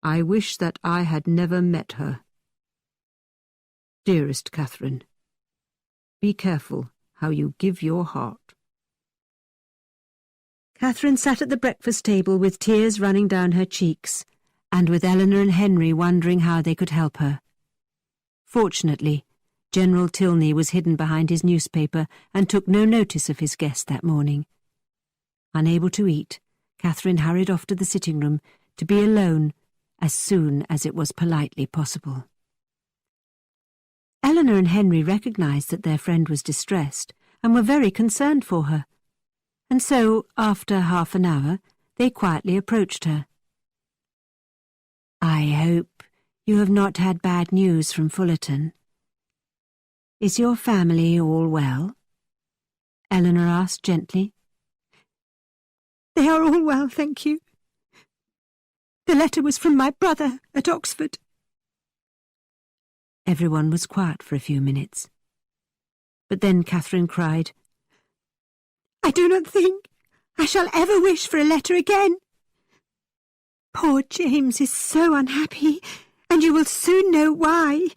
I wish that I had never met her. Dearest Catherine, be careful how you give your heart. Catherine sat at the breakfast table with tears running down her cheeks, and with Eleanor and Henry wondering how they could help her. Fortunately, General Tilney was hidden behind his newspaper and took no notice of his guest that morning. Unable to eat, Catherine hurried off to the sitting-room to be alone as soon as it was politely possible. Eleanor and Henry recognized that their friend was distressed and were very concerned for her, and so, after half an hour, they quietly approached her. I hope you have not had bad news from Fullerton. Is your family all well? Eleanor asked gently. They are all well, thank you. The letter was from my brother at Oxford. Everyone was quiet for a few minutes. But then Catherine cried, I do not think I shall ever wish for a letter again. Poor James is so unhappy, and you will soon know why.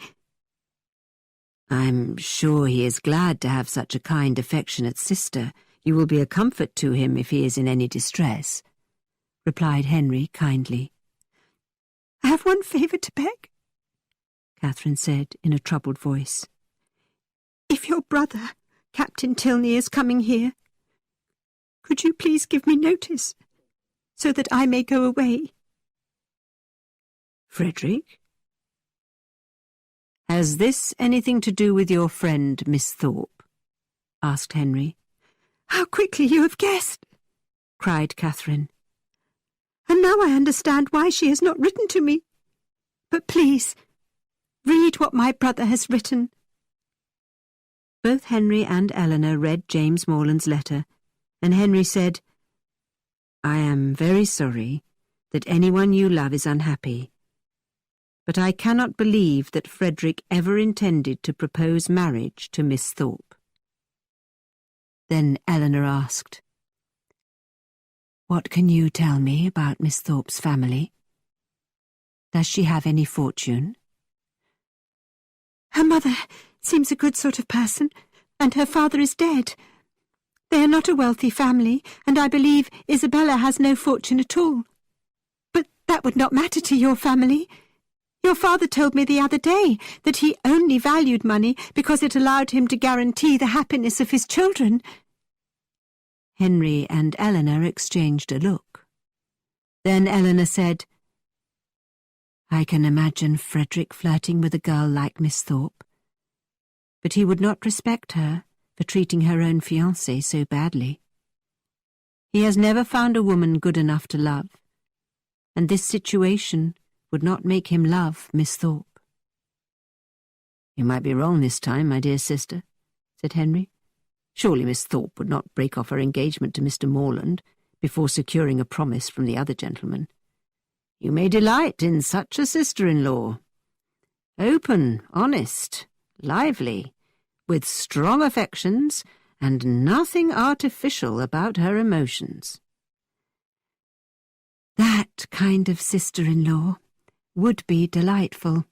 I'm sure he is glad to have such a kind, affectionate sister. You will be a comfort to him if he is in any distress, replied Henry kindly. I have one favour to beg, Catherine said in a troubled voice. If your brother, Captain Tilney, is coming here, could you please give me notice, so that I may go away? Frederick? Has this anything to do with your friend, Miss Thorpe? Asked Henry. How quickly you have guessed, cried Catherine. And now I understand why she has not written to me. But please, read what my brother has written. Both Henry and Eleanor read James Morland's letter, and Henry said, I am very sorry that anyone you love is unhappy, but I cannot believe that Frederick ever intended to propose marriage to Miss Thorpe." Then Eleanor asked, "What can you tell me about Miss Thorpe's family? Does she have any fortune?" "Her mother seems a good sort of person, and her father is dead. They are not a wealthy family, and I believe Isabella has no fortune at all. But that would not matter to your family. Your father told me the other day that he only valued money because it allowed him to guarantee the happiness of his children." Henry and Eleanor exchanged a look. Then Eleanor said, "I can imagine Frederick flirting with a girl like Miss Thorpe, but he would not respect her for treating her own fiancé so badly. He has never found a woman good enough to love, and this situation would not make him love Miss Thorpe." "You might be wrong this time, my dear sister," said Henry. "Surely Miss Thorpe would not break off her engagement to Mr. Morland before securing a promise from the other gentleman. You may delight in such a sister-in-law. Open, honest, lively, with strong affections and nothing artificial about her emotions." "That kind of sister-in-law would be delightful,"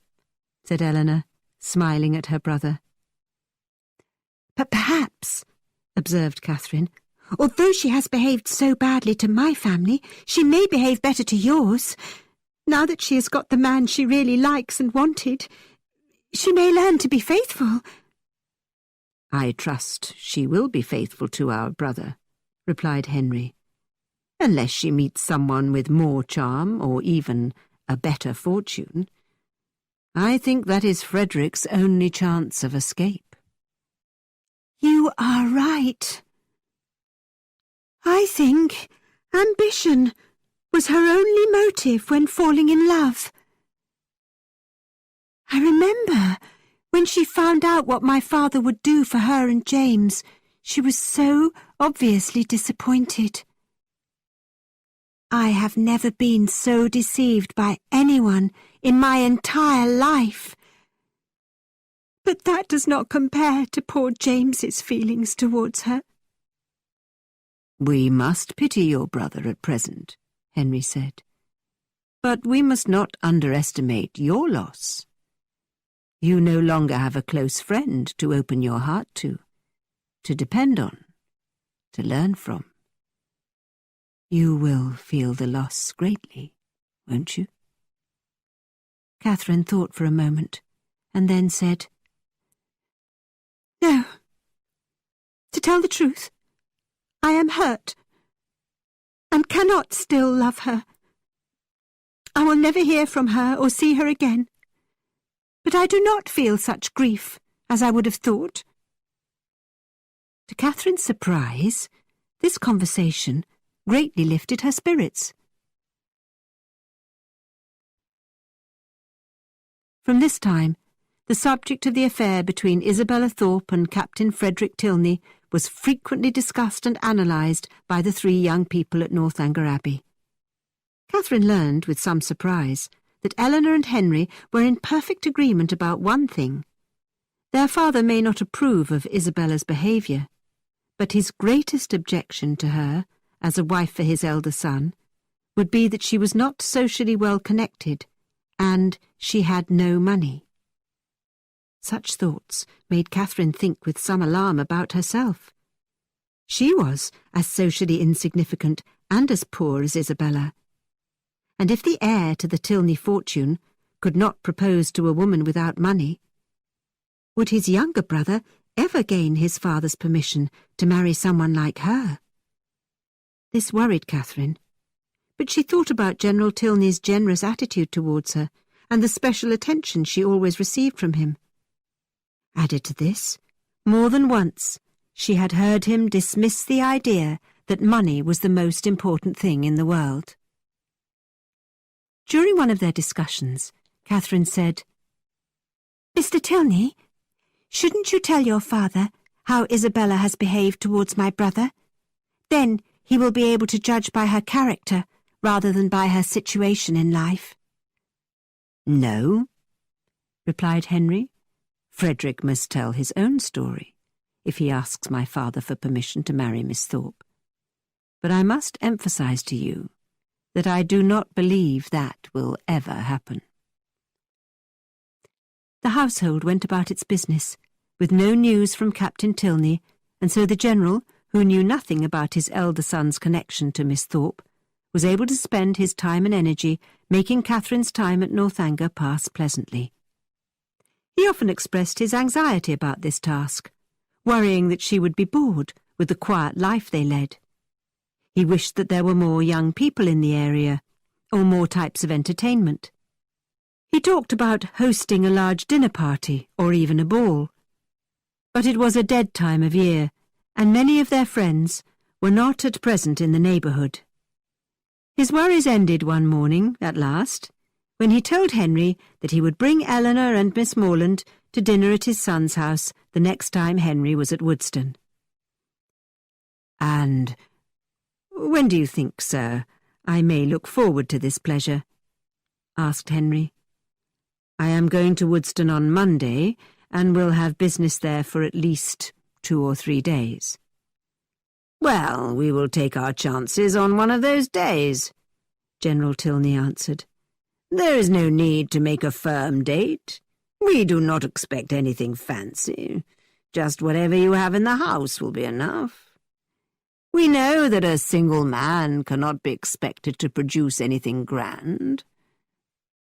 said Eleanor, smiling at her brother. "But perhaps," observed Catherine, "although she has behaved so badly to my family, she may behave better to yours. Now that she has got the man she really likes and wanted, she may learn to be faithful." "I trust she will be faithful to our brother," replied Henry, "unless she meets someone with more charm or even a better fortune. I think that is Frederick's only chance of escape." "You are right. I think ambition was her only motive when falling in love. I remember when she found out what my father would do for her and James, she was so obviously disappointed. I have never been so deceived by anyone in my entire life. But that does not compare to poor James's feelings towards her." "We must pity your brother at present," Henry said. "But we must not underestimate your loss. You no longer have a close friend to open your heart to depend on, to learn from. You will feel the loss greatly, won't you?" Catherine thought for a moment, and then said, "No. To tell the truth, I am hurt, and cannot still love her. I will never hear from her or see her again, but I do not feel such grief as I would have thought." To Catherine's surprise, this conversation greatly lifted her spirits. From this time, the subject of the affair between Isabella Thorpe and Captain Frederick Tilney was frequently discussed and analysed by the three young people at Northanger Abbey. Catherine learned, with some surprise, that Eleanor and Henry were in perfect agreement about one thing. Their father may not approve of Isabella's behaviour, but his greatest objection to her, as a wife for his elder son, would be that she was not socially well connected, and she had no money. Such thoughts made Catherine think with some alarm about herself. She was as socially insignificant and as poor as Isabella, and if the heir to the Tilney fortune could not propose to a woman without money, would his younger brother ever gain his father's permission to marry someone like her? This worried Catherine, but she thought about General Tilney's generous attitude towards her and the special attention she always received from him. Added to this, more than once she had heard him dismiss the idea that money was the most important thing in the world. During one of their discussions, Catherine said, "Mr. Tilney, shouldn't you tell your father how Isabella has behaved towards my brother? Then he will be able to judge by her character rather than by her situation in life. No, replied Henry. Frederick must tell his own story if he asks my father for permission to marry Miss Thorpe. But I must emphasize to you that I do not believe that will ever happen. The household went about its business, with no news from Captain Tilney, and so the General, who knew nothing about his elder son's connection to Miss Thorpe, was able to spend his time and energy making Catherine's time at Northanger pass pleasantly. He often expressed his anxiety about this task, worrying that she would be bored with the quiet life they led. He wished that there were more young people in the area, or more types of entertainment. He talked about hosting a large dinner party, or even a ball. But it was a dead time of year, and many of their friends were not at present in the neighbourhood. His worries ended one morning, at last, when he told Henry that he would bring Eleanor and Miss Morland to dinner at his son's house the next time Henry was at Woodston. "And when do you think, sir, I may look forward to this pleasure?" asked Henry. "I am going to Woodston on Monday, and will have business there for at least 2 or 3 days. "Well, we will take our chances on one of those days," General Tilney answered. "There is no need to make a firm date. We do not expect anything fancy. Just whatever you have in the house will be enough. We know that a single man cannot be expected to produce anything grand.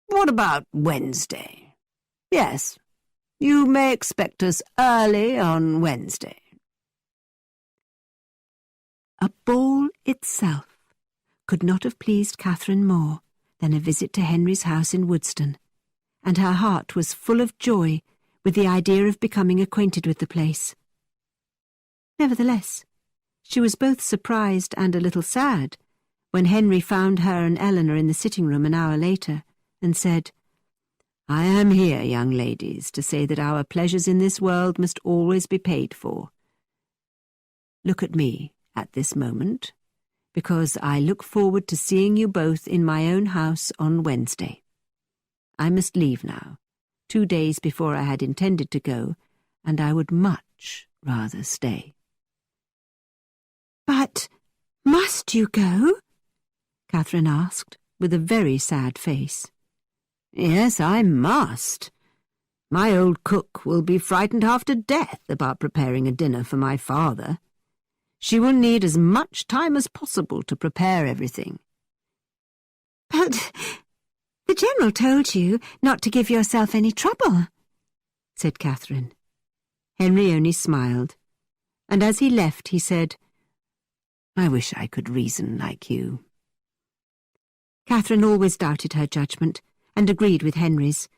What about Wednesday? Yes, you may expect us early on Wednesday." A ball itself could not have pleased Catherine more than a visit to Henry's house in Woodston, and her heart was full of joy with the idea of becoming acquainted with the place. Nevertheless, she was both surprised and a little sad when Henry found her and Eleanor in the sitting-room an hour later, and said, "I am here, young ladies, to say that our pleasures in this world must always be paid for. Look at me at this moment, because I look forward to seeing you both in my own house on Wednesday. I must leave now, 2 days before I had intended to go, and I would much rather stay." "But must you go?" Catherine asked, with a very sad face. "Yes, I must. My old cook will be frightened half to death about preparing a dinner for my father. She will need as much time as possible to prepare everything." "But the General told you not to give yourself any trouble," said Catherine. Henry only smiled, and as he left he said, "I wish I could reason like you." Catherine always doubted her judgment, and agreed with Henry's,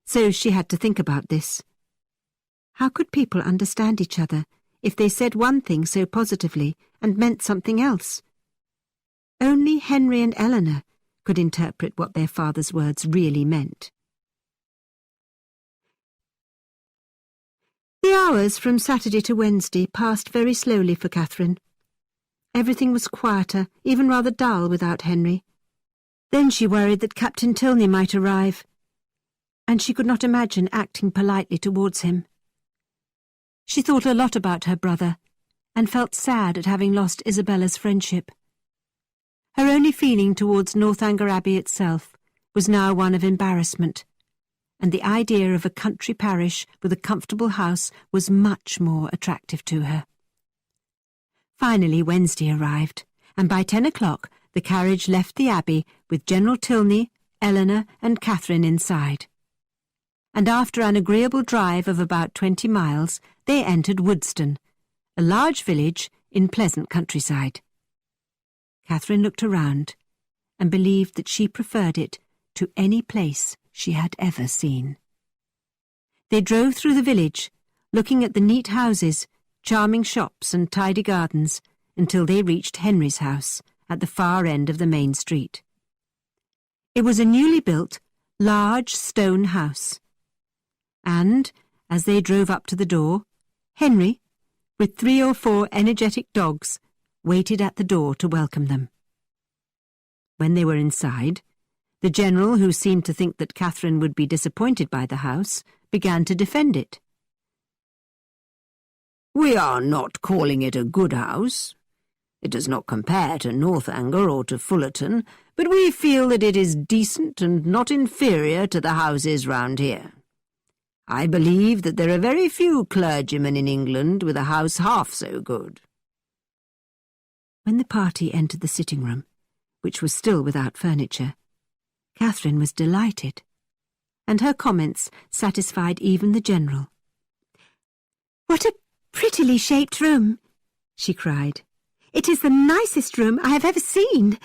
so she had to think about this. How could people understand each other if they said one thing so positively and meant something else? Only Henry and Eleanor could interpret what their father's words really meant. The hours from Saturday to Wednesday passed very slowly for Catherine. Everything was quieter, even rather dull, without Henry. Then she worried that Captain Tilney might arrive, and she could not imagine acting politely towards him. She thought a lot about her brother, and felt sad at having lost Isabella's friendship. Her only feeling towards Northanger Abbey itself was now one of embarrassment, and the idea of a country parish with a comfortable house was much more attractive to her. Finally Wednesday arrived, and by 10 o'clock the carriage left the Abbey with General Tilney, Eleanor and Catherine inside. And after an agreeable drive of about 20 miles, they entered Woodston, a large village in pleasant countryside. Catherine looked around and believed that she preferred it to any place she had ever seen. They drove through the village, looking at the neat houses, charming shops and tidy gardens, until they reached Henry's house at the far end of the main street. It was a newly built, large stone house, and, as they drove up to the door, Henry, with 3 or 4 energetic dogs, waited at the door to welcome them. When they were inside, the General, who seemed to think that Catherine would be disappointed by the house, began to defend it. "We are not calling it a good house. It does not compare to Northanger or to Fullerton, but we feel that it is decent and not inferior to the houses round here. I believe that there are very few clergymen in England with a house half so good." When the party entered the sitting-room, which was still without furniture, Catherine was delighted, and her comments satisfied even the General. "What a prettily shaped room!" she cried. "It is the nicest room I have ever seen.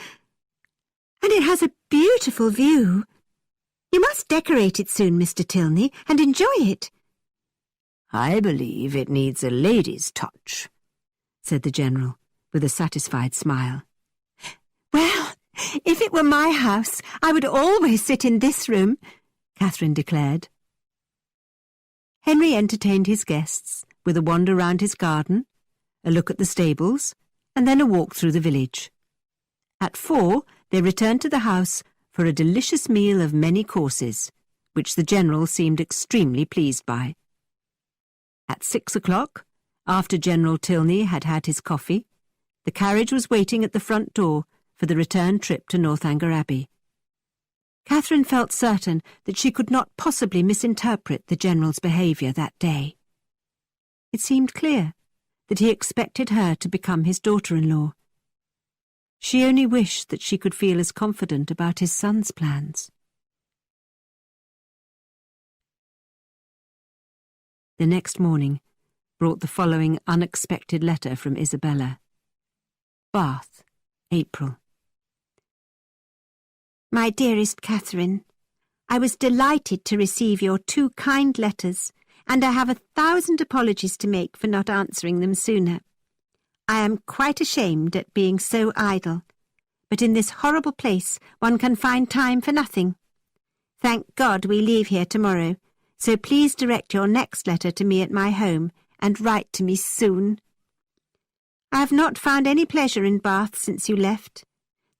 And it has a beautiful view. You must decorate it soon, Mr. Tilney, and enjoy it." "I believe it needs a lady's touch," said the General, with a satisfied smile. "Well, if it were my house, I would always sit in this room," Catherine declared. Henry entertained his guests with a wander round his garden, a look at the stables, and then a walk through the village. At 4, they returned to the house for a delicious meal of many courses, which the General seemed extremely pleased by. At 6 o'clock, after General Tilney had had his coffee, the carriage was waiting at the front door for the return trip to Northanger Abbey. Catherine felt certain that she could not possibly misinterpret the General's behaviour that day. It seemed clear that he expected her to become his daughter-in-law. She only wished that she could feel as confident about his son's plans. The next morning brought the following unexpected letter from Isabella. Bath, April. My dearest Catherine, I was delighted to receive your 2 kind letters, and I have 1,000 apologies to make for not answering them sooner. I am quite ashamed at being so idle, but in this horrible place one can find time for nothing. Thank God we leave here tomorrow, so please direct your next letter to me at my home, and write to me soon. I have not found any pleasure in Bath since you left.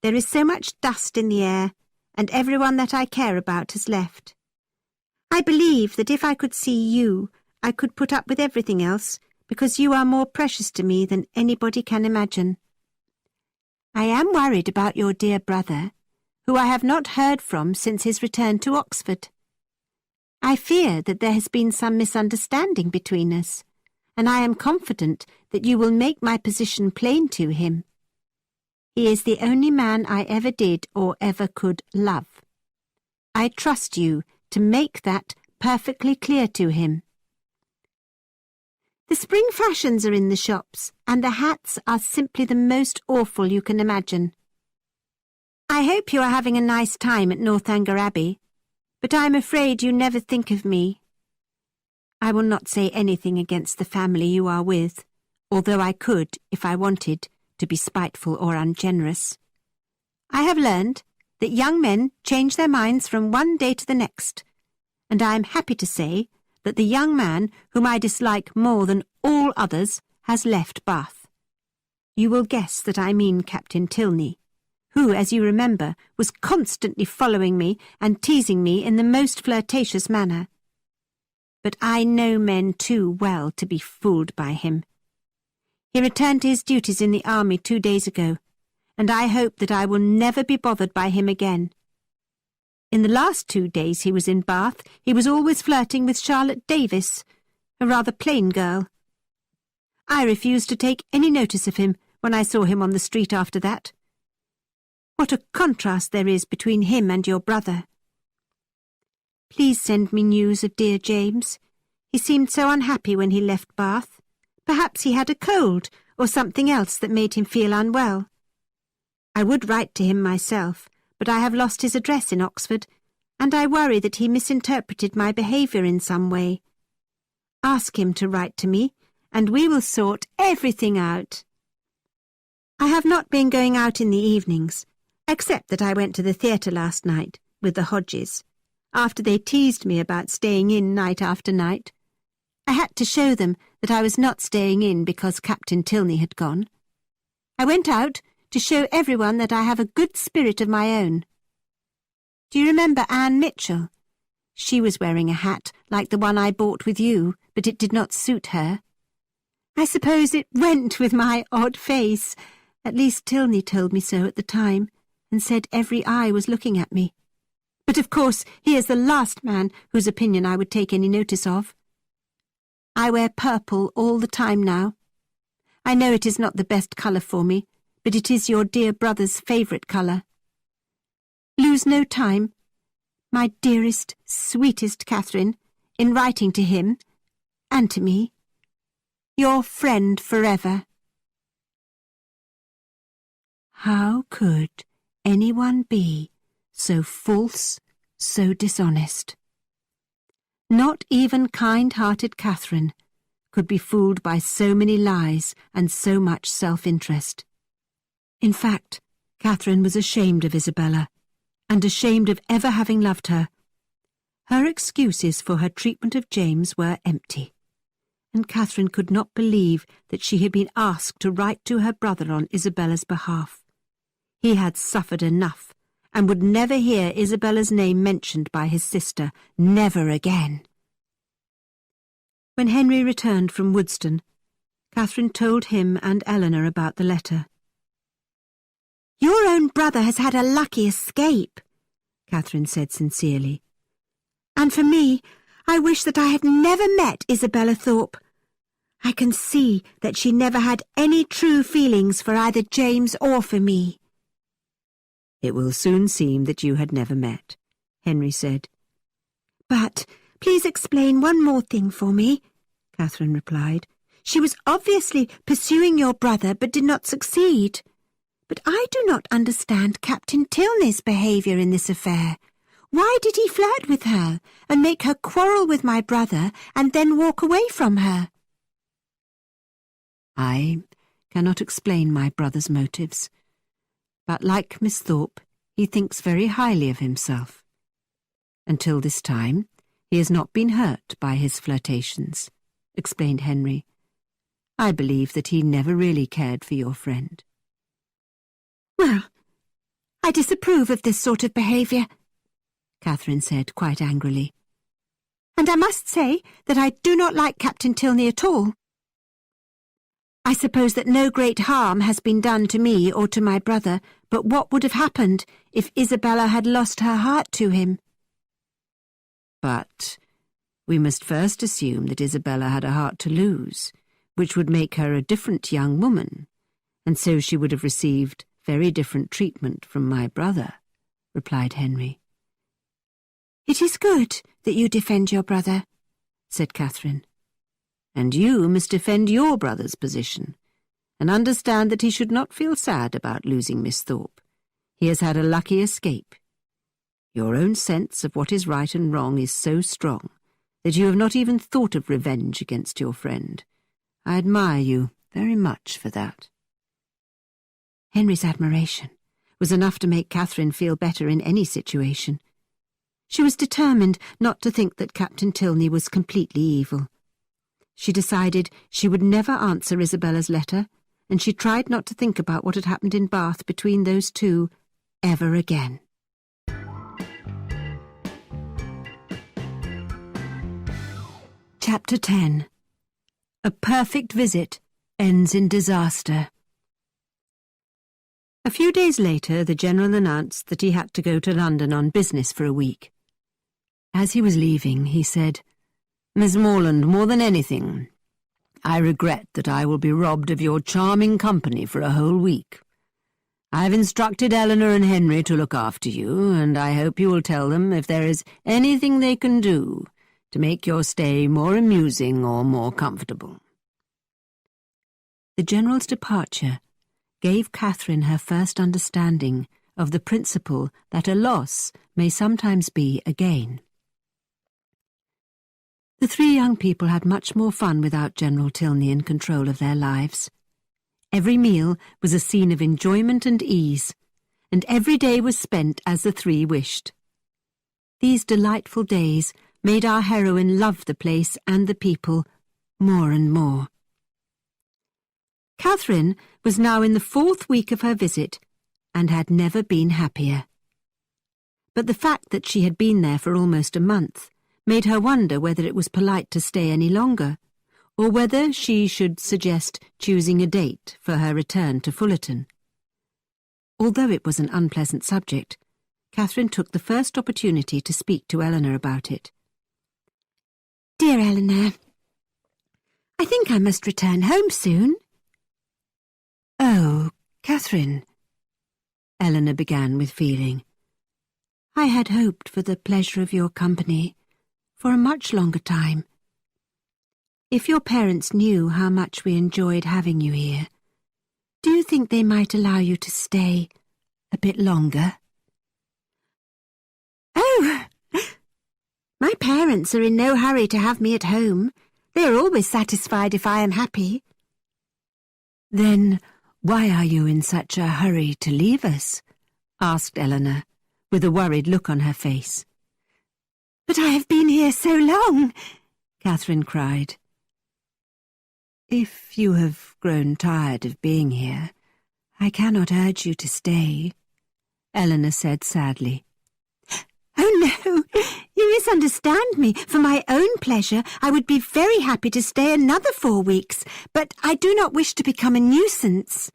There is so much dust in the air, and everyone that I care about has left. I believe that if I could see you, I could put up with everything else, because you are more precious to me than anybody can imagine. I am worried about your dear brother, who I have not heard from since his return to Oxford. I fear that there has been some misunderstanding between us, and I am confident that you will make my position plain to him. He is the only man I ever did or ever could love. I trust you to make that perfectly clear to him. The spring fashions are in the shops, and the hats are simply the most awful you can imagine. I hope you are having a nice time at Northanger Abbey, but I am afraid you never think of me. I will not say anything against the family you are with, although I could, if I wanted, to be spiteful or ungenerous. I have learned that young men change their minds from one day to the next, and I am happy to say that the young man whom I dislike more than all others has left Bath. You will guess that I mean Captain Tilney, who, as you remember, was constantly following me and teasing me in the most flirtatious manner. But I know men too well to be fooled by him. He returned to his duties in the army 2 days ago, and I hope that I will never be bothered by him again. In the last 2 days he was in Bath, he was always flirting with Charlotte Davis, a rather plain girl. I refused to take any notice of him when I saw him on the street after that. What a contrast there is between him and your brother. Please send me news of dear James. He seemed so unhappy when he left Bath. Perhaps he had a cold or something else that made him feel unwell. I would write to him myself, but I have lost his address in Oxford, and I worry that he misinterpreted my behaviour in some way. Ask him to write to me, and we will sort everything out. I have not been going out in the evenings, except that I went to the theatre last night with the Hodges, after they teased me about staying in night after night. I had to show them that I was not staying in because Captain Tilney had gone. I went out to show everyone that I have a good spirit of my own. Do you remember Anne Mitchell? She was wearing a hat like the one I bought with you, but it did not suit her. I suppose it went with my odd face. At least Tilney told me so at the time, and said every eye was looking at me. But of course he is the last man whose opinion I would take any notice of. I wear purple all the time now. I know it is not the best colour for me, but it is your dear brother's favourite colour. Lose no time, my dearest, sweetest Catherine, in writing to him, and to me. Your friend forever. How could anyone be so false, so dishonest? Not even kind-hearted Catherine could be fooled by so many lies and so much self-interest. In fact, Catherine was ashamed of Isabella, and ashamed of ever having loved her. Her excuses for her treatment of James were empty, and Catherine could not believe that she had been asked to write to her brother on Isabella's behalf. He had suffered enough, and would never hear Isabella's name mentioned by his sister, never again. When Henry returned from Woodston, Catherine told him and Eleanor about the letter. Your own brother has had a lucky escape, Catherine said sincerely. And for me, I wish that I had never met Isabella Thorpe. I can see that she never had any true feelings for either James or for me. It will soon seem that you had never met, Henry said. But please explain one more thing for me, Catherine replied. She was obviously pursuing your brother but did not succeed. But I do not understand Captain Tilney's behaviour in this affair. Why did he flirt with her and make her quarrel with my brother and then walk away from her? I cannot explain my brother's motives, but like Miss Thorpe, he thinks very highly of himself. Until this time, he has not been hurt by his flirtations, explained Henry. I believe that he never really cared for your friend. Well, I disapprove of this sort of behaviour, Catherine said quite angrily. And I must say that I do not like Captain Tilney at all. I suppose that no great harm has been done to me or to my brother, but what would have happened if Isabella had lost her heart to him? But we must first assume that Isabella had a heart to lose, which would make her a different young woman, and so she would have received very different treatment from my brother, replied Henry. It is good that you defend your brother, said Catherine. And you must defend your brother's position, and understand that he should not feel sad about losing Miss Thorpe. He has had a lucky escape. Your own sense of what is right and wrong is so strong that you have not even thought of revenge against your friend. I admire you very much for that. Henry's admiration was enough to make Catherine feel better in any situation. She was determined not to think that Captain Tilney was completely evil. She decided she would never answer Isabella's letter, and she tried not to think about what had happened in Bath between those two ever again. Chapter 10. A perfect visit ends in disaster. A few days later, the General announced that he had to go to London on business for a week. As he was leaving, he said, Miss Morland, more than anything, I regret that I will be robbed of your charming company for a whole week. I have instructed Eleanor and Henry to look after you, and I hope you will tell them if there is anything they can do to make your stay more amusing or more comfortable. The General's departure gave Catherine her first understanding of the principle that a loss may sometimes be a gain. The three young people had much more fun without General Tilney in control of their lives. Every meal was a scene of enjoyment and ease, and every day was spent as the three wished. These delightful days made our heroine love the place and the people more and more. Catherine was now in the 4th week of her visit and had never been happier. But the fact that she had been there for almost a month made her wonder whether it was polite to stay any longer, or whether she should suggest choosing a date for her return to Fullerton. Although it was an unpleasant subject, Catherine took the first opportunity to speak to Eleanor about it. Dear Eleanor, I think I must return home soon. Oh, Catherine, Eleanor began with feeling. I had hoped for the pleasure of your company for a much longer time. If your parents knew how much we enjoyed having you here, do you think they might allow you to stay a bit longer? Oh, my parents are in no hurry to have me at home. They are always satisfied if I am happy. Then why are you in such a hurry to leave us? Asked Eleanor, with a worried look on her face. But I have been here so long, Catherine cried. If you have grown tired of being here, I cannot urge you to stay, Eleanor said sadly. Oh no, you misunderstand me. For my own pleasure, I would be very happy to stay another 4 weeks, but I do not wish to become a nuisance.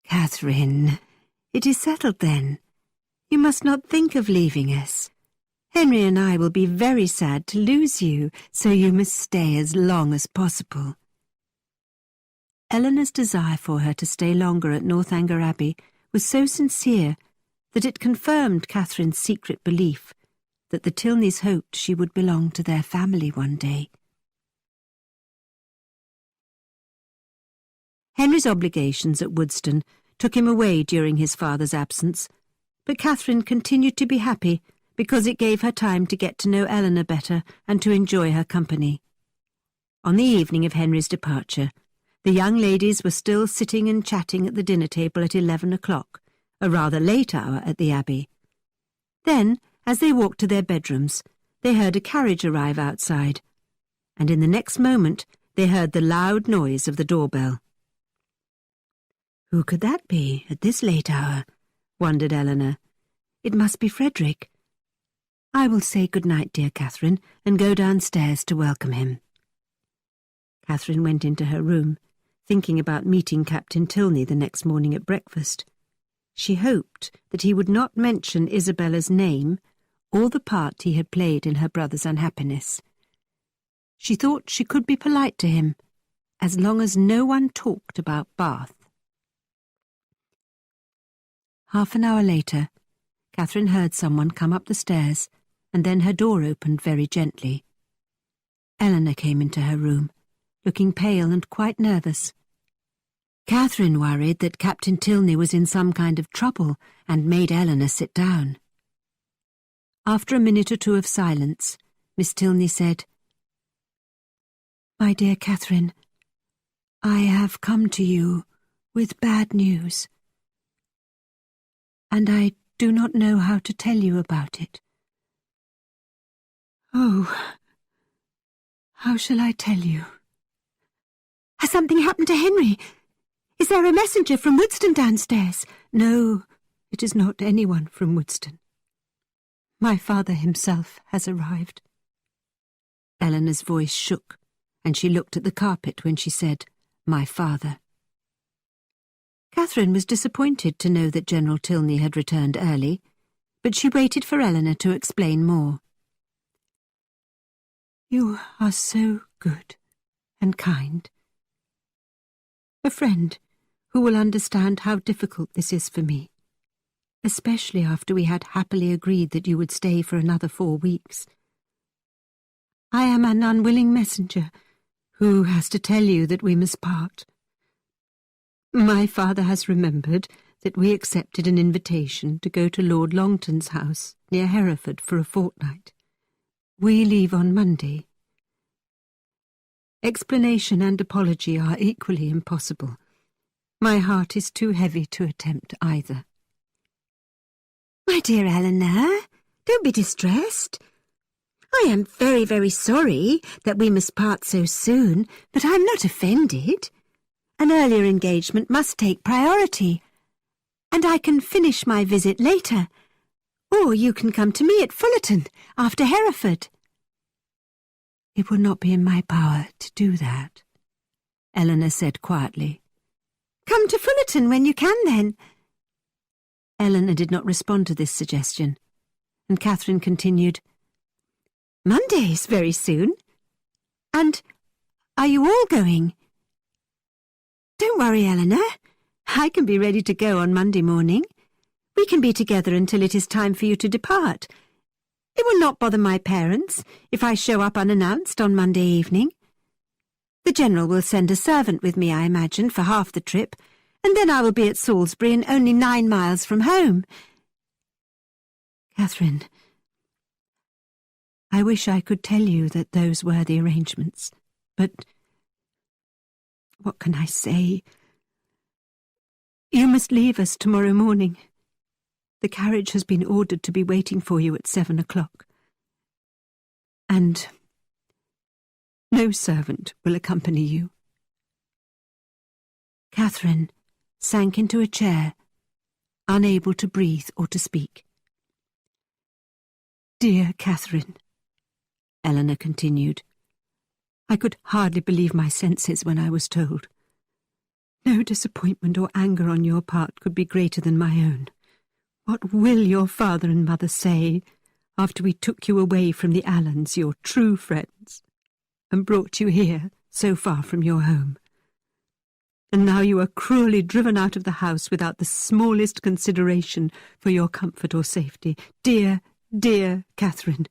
Catherine, it is settled then. You must not think of leaving us. Henry and I will be very sad to lose you, so you must stay as long as possible. Eleanor's desire for her to stay longer at Northanger Abbey was so sincere that it confirmed Catherine's secret belief that the Tilneys hoped she would belong to their family one day. Henry's obligations at Woodston took him away during his father's absence, but Catherine continued to be happy because it gave her time to get to know Eleanor better and to enjoy her company. On the evening of Henry's departure, the young ladies were still sitting and chatting at the dinner table at 11 o'clock, a rather late hour at the Abbey. Then, as they walked to their bedrooms, they heard a carriage arrive outside, and in the next moment they heard the loud noise of the doorbell. Who could that be at this late hour? Wondered Eleanor. It must be Frederick. I will say good night, dear Catherine, and go downstairs to welcome him. Catherine went into her room, thinking about meeting Captain Tilney the next morning at breakfast. She hoped that he would not mention Isabella's name or the part he had played in her brother's unhappiness. She thought she could be polite to him, as long as no one talked about Bath. Half an hour later, Catherine heard someone come up the stairs, and then her door opened very gently. Eleanor came into her room, looking pale and quite nervous. Catherine worried that Captain Tilney was in some kind of trouble and made Eleanor sit down. After a minute or two of silence, Miss Tilney said, "My dear Catherine, I have come to you with bad news, and I do not know how to tell you about it. Oh, how shall I tell you?" Has something happened to Henry? Is there a messenger from Woodston downstairs? No, it is not anyone from Woodston. My father himself has arrived. Eleanor's voice shook, and she looked at the carpet when she said, "My father." Catherine was disappointed to know that General Tilney had returned early, but she waited for Eleanor to explain more. "You are so good and kind. A friend who will understand how difficult this is for me, especially after we had happily agreed that you would stay for another 4 weeks. I am an unwilling messenger who has to tell you that we must part. My father has remembered that we accepted an invitation to go to Lord Longton's house near Hereford for a fortnight. We leave on Monday. Explanation and apology are equally impossible. My heart is too heavy to attempt either." My dear Eleanor, don't be distressed. I am very, very sorry that we must part so soon, but I am not offended. An earlier engagement must take priority, and I can finish my visit later. Or you can come to me at Fullerton after Hereford." "It will not be in my power to do that," Eleanor said quietly. "Come to Fullerton when you can, then." Eleanor did not respond to this suggestion, and Catherine continued, "Monday's very soon. And are you all going?" "Don't worry, Eleanor. I can be ready to go on Monday morning. We can be together until it is time for you to depart. It will not bother my parents if I show up unannounced on Monday evening. The General will send a servant with me, I imagine, for half the trip, and then I will be at Salisbury and only 9 miles from home." "Catherine, I wish I could tell you that those were the arrangements, but what can I say? You must leave us tomorrow morning. The carriage has been ordered to be waiting for you at 7 o'clock. And no servant will accompany you." Catherine sank into a chair, unable to breathe or to speak. "Dear Catherine," Eleanor continued, "I could hardly believe my senses when I was told. No disappointment or anger on your part could be greater than my own. What will your father and mother say after we took you away from the Allens, your true friends, and brought you here so far from your home? And now you are cruelly driven out of the house without the smallest consideration for your comfort or safety. Dear, dear Catherine,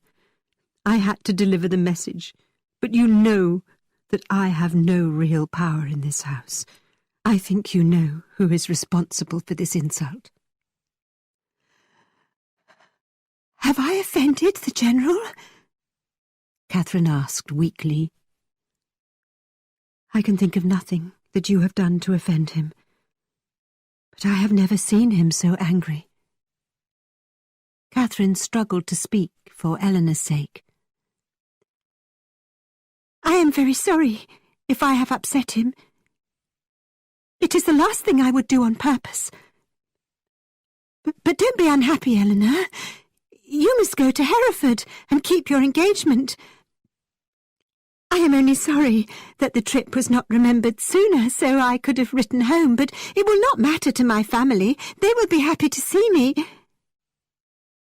I had to deliver the message, but you know that I have no real power in this house. I think you know who is responsible for this insult." "Have I offended the General?" Catherine asked weakly. "I can think of nothing that you have done to offend him, but I have never seen him so angry." Catherine struggled to speak for Eleanor's sake. "I am very sorry if I have upset him. It is the last thing I would do on purpose. But don't be unhappy, Eleanor. You must go to Hereford and keep your engagement. I am only sorry that the trip was not remembered sooner, so I could have written home, but it will not matter to my family. They will be happy to see me."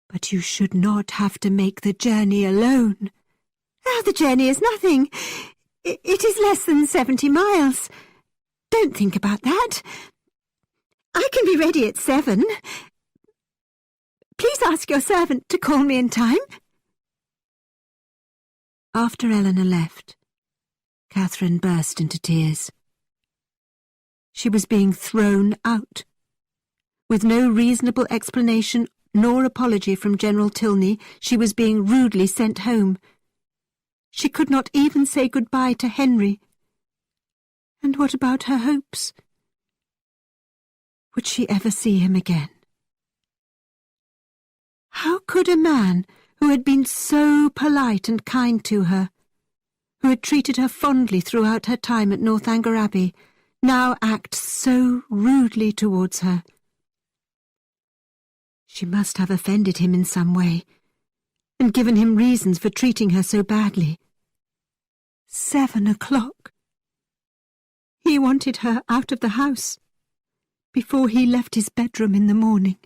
"But you should not have to make the journey alone." "Oh, the journey is nothing. It is less than 70 miles. Don't think about that. I can be ready at 7. Please ask your servant to call me in time." After Eleanor left, Catherine burst into tears. She was being thrown out. With no reasonable explanation nor apology from General Tilney, she was being rudely sent home. She could not even say goodbye to Henry. And what about her hopes? Would she ever see him again? How could a man who had been so polite and kind to her, who had treated her fondly throughout her time at Northanger Abbey, now act so rudely towards her? She must have offended him in some way, and given him reasons for treating her so badly. 7 o'clock. He wanted her out of the house before he left his bedroom in the morning.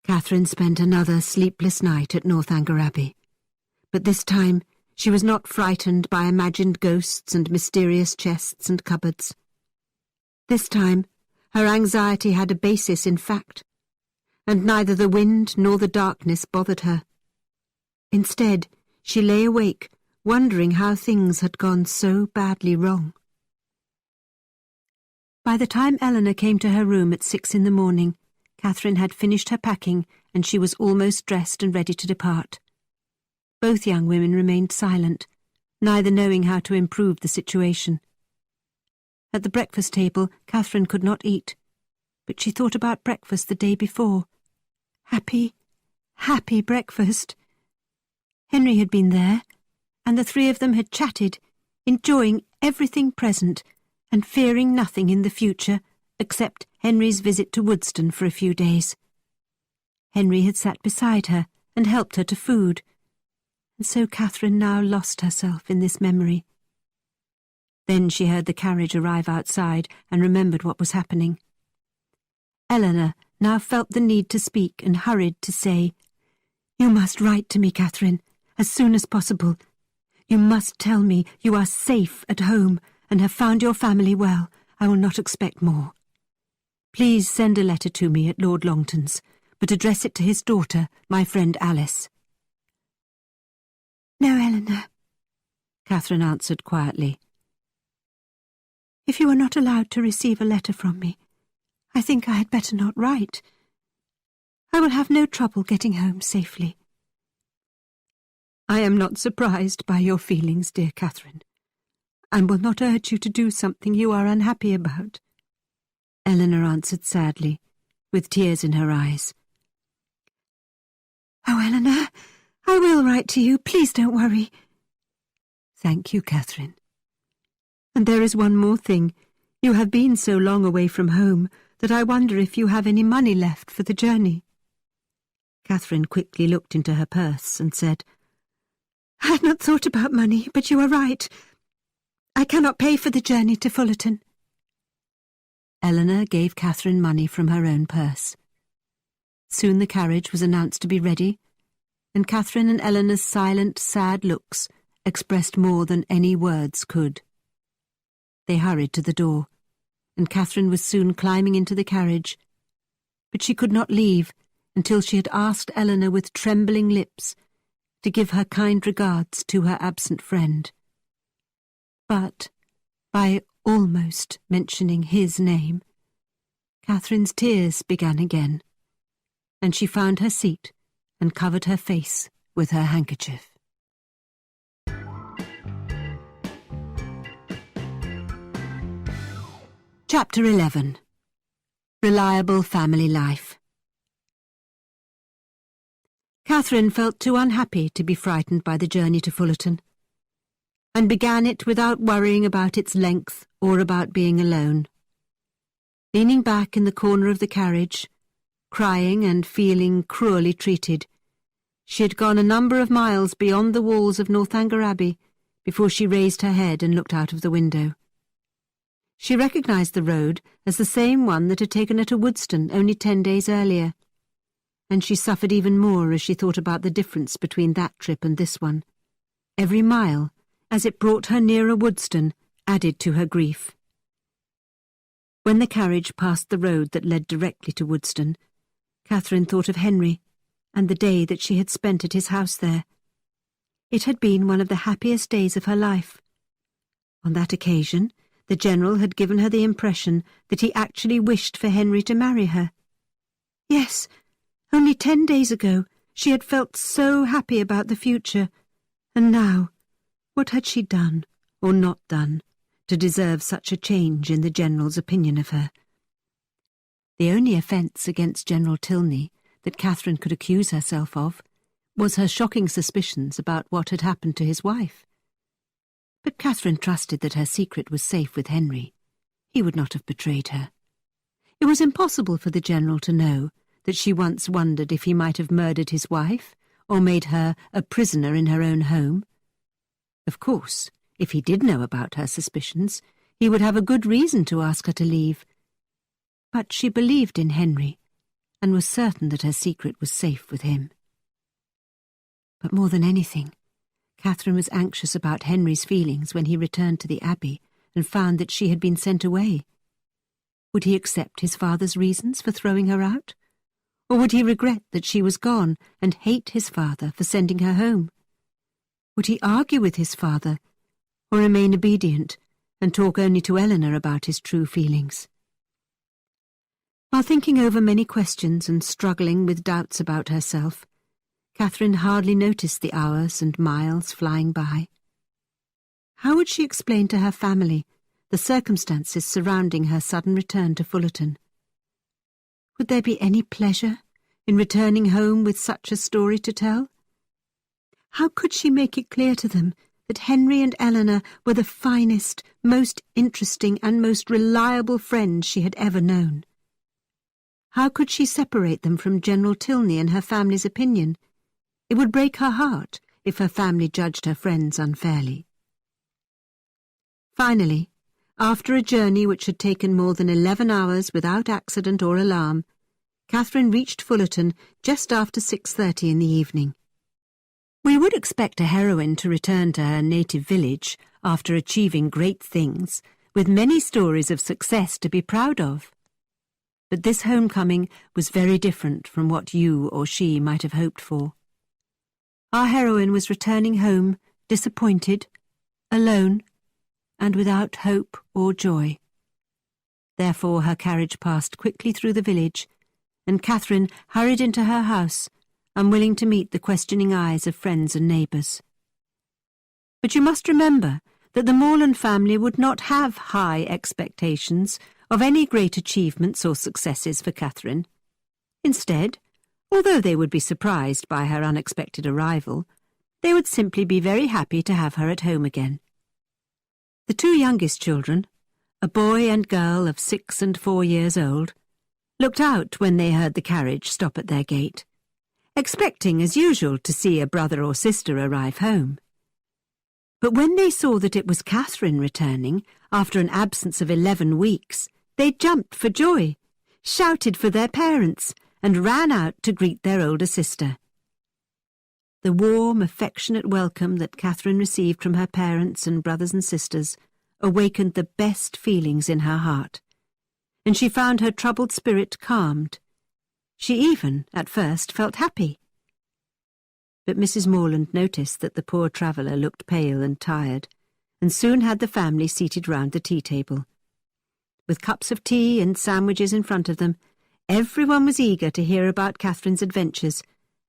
Catherine spent another sleepless night at Northanger Abbey, but this time she was not frightened by imagined ghosts and mysterious chests and cupboards. This time her anxiety had a basis in fact, and neither the wind nor the darkness bothered her. Instead, she lay awake, wondering how things had gone so badly wrong. By the time Eleanor came to her room at 6 in the morning, Catherine had finished her packing and she was almost dressed and ready to depart. Both young women remained silent, neither knowing how to improve the situation. At the breakfast table, Catherine could not eat, but she thought about breakfast the day before. Happy, happy breakfast. Henry had been there, and the three of them had chatted, enjoying everything present and fearing nothing in the future except Henry's visit to Woodston for a few days. Henry had sat beside her and helped her to food, and so Catherine now lost herself in this memory. Then she heard the carriage arrive outside and remembered what was happening. Eleanor now felt the need to speak and hurried to say, "You must write to me, Catherine, as soon as possible. You must tell me you are safe at home and have found your family well. I will not expect more. Please send a letter to me at Lord Longton's, but address it to his daughter, my friend Alice." "No, Eleanor," Catherine answered quietly. "if you are not allowed to receive a letter from me, I think I had better not write. I will have no trouble getting home safely." "I am not surprised by your feelings, dear Catherine, and will not urge you to do something you are unhappy about," Eleanor answered sadly, with tears in her eyes. "Oh, Eleanor, I will write to you. Please don't worry." "Thank you, Catherine. And there is one more thing. You have been so long away from home that I wonder if you have any money left for the journey." Catherine quickly looked into her purse and said, "I had not thought about money, but you are right. I cannot pay for the journey to Fullerton." Eleanor gave Catherine money from her own purse. Soon the carriage was announced to be ready, and Catherine and Eleanor's silent, sad looks expressed more than any words could. They hurried to the door, and Catherine was soon climbing into the carriage, but she could not leave until she had asked Eleanor with trembling lips to give her kind regards to her absent friend. But, by almost mentioning his name, Catherine's tears began again, and she found her seat and covered her face with her handkerchief. Chapter 11. Reliable Family Life. Catherine felt too unhappy to be frightened by the journey to Fullerton, and began it without worrying about its length or about being alone. Leaning back in the corner of the carriage, crying and feeling cruelly treated, she had gone a number of miles beyond the walls of Northanger Abbey before she raised her head and looked out of the window. She recognised the road as the same one that had taken her to Woodston only 10 days earlier, and she suffered even more as she thought about the difference between that trip and this one. Every mile, as it brought her nearer Woodston, added to her grief. When the carriage passed the road that led directly to Woodston, Catherine thought of Henry and the day that she had spent at his house there. It had been one of the happiest days of her life. On that occasion, the General had given her the impression that he actually wished for Henry to marry her. Yes, only 10 days ago she had felt so happy about the future, and now, what had she done, or not done, to deserve such a change in the General's opinion of her? The only offence against General Tilney that Catherine could accuse herself of was her shocking suspicions about what had happened to his wife. But Catherine trusted that her secret was safe with Henry. He would not have betrayed her. It was impossible for the General to know that she once wondered if he might have murdered his wife or made her a prisoner in her own home. Of course, if he did know about her suspicions, he would have a good reason to ask her to leave. But she believed in Henry, and was certain that her secret was safe with him. But more than anything, Catherine was anxious about Henry's feelings when he returned to the Abbey and found that she had been sent away. Would he accept his father's reasons for throwing her out? Or would he regret that she was gone and hate his father for sending her home? Would he argue with his father, or remain obedient and talk only to Eleanor about his true feelings? While thinking over many questions and struggling with doubts about herself, Catherine hardly noticed the hours and miles flying by. How would she explain to her family the circumstances surrounding her sudden return to Fullerton? Would there be any pleasure in returning home with such a story to tell? How could she make it clear to them that Henry and Eleanor were the finest, most interesting and most reliable friends she had ever known? How could she separate them from General Tilney and her family's opinion? It would break her heart if her family judged her friends unfairly. Finally, after a journey which had taken more than 11 hours without accident or alarm, Catherine reached Fullerton just after 6:30 in the evening. We would expect a heroine to return to her native village after achieving great things, with many stories of success to be proud of. But this homecoming was very different from what you or she might have hoped for. Our heroine was returning home disappointed, alone, and without hope or joy. Therefore her carriage passed quickly through the village, and Catherine hurried into her house, unwilling to meet the questioning eyes of friends and neighbours. But you must remember that the Morland family would not have high expectations of any great achievements or successes for Catherine. Instead, although they would be surprised by her unexpected arrival, they would simply be very happy to have her at home again. The two youngest children, a boy and girl of 6 and 4 years old, looked out when they heard the carriage stop at their gate, expecting as usual to see a brother or sister arrive home. But when they saw that it was Catherine returning after an absence of 11 weeks, they jumped for joy, shouted for their parents, and ran out to greet their older sister. The warm, affectionate welcome that Catherine received from her parents and brothers and sisters awakened the best feelings in her heart, and she found her troubled spirit calmed. She even, at first, felt happy. But Mrs. Morland noticed that the poor traveller looked pale and tired, and soon had the family seated round the tea-table. With cups of tea and sandwiches in front of them, everyone was eager to hear about Catherine's adventures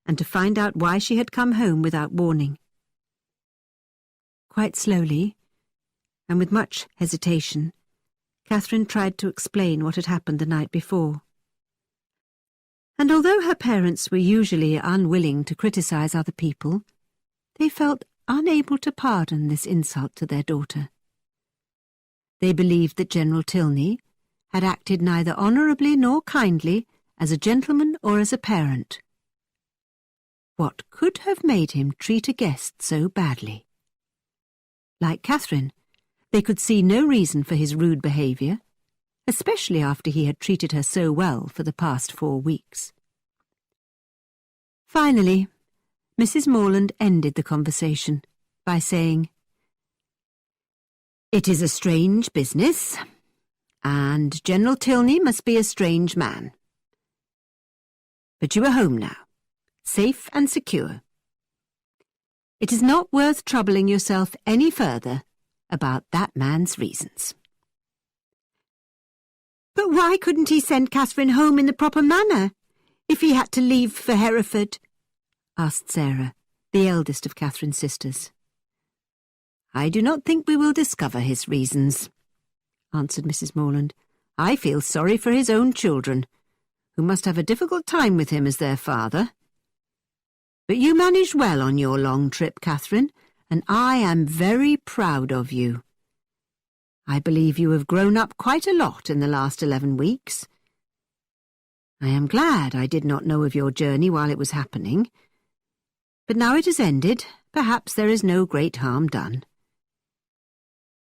and to find out why she had come home without warning. Quite slowly, and with much hesitation, Catherine tried to explain what had happened the night before. And although her parents were usually unwilling to criticize other people, they felt unable to pardon this insult to their daughter. They believed that General Tilney had acted neither honourably nor kindly as a gentleman or as a parent. What could have made him treat a guest so badly? Like Catherine, they could see no reason for his rude behaviour, especially after he had treated her so well for the past 4 weeks. Finally, Mrs. Morland ended the conversation by saying, "It is a strange business, and General Tilney must be a strange man. But you are home now, safe and secure. It is not worth troubling yourself any further about that man's reasons." But why couldn't he send Catherine home in the proper manner, if he had to leave for Hereford? Asked Sarah, the eldest of Catherine's sisters. "I do not think we will discover his reasons," answered Mrs. Morland. "I feel sorry for his own children, who must have a difficult time with him as their father. But you managed well on your long trip, Catherine, and I am very proud of you. I believe you have grown up quite a lot in the last 11 weeks. I am glad I did not know of your journey while it was happening. But now it has ended, perhaps there is no great harm done.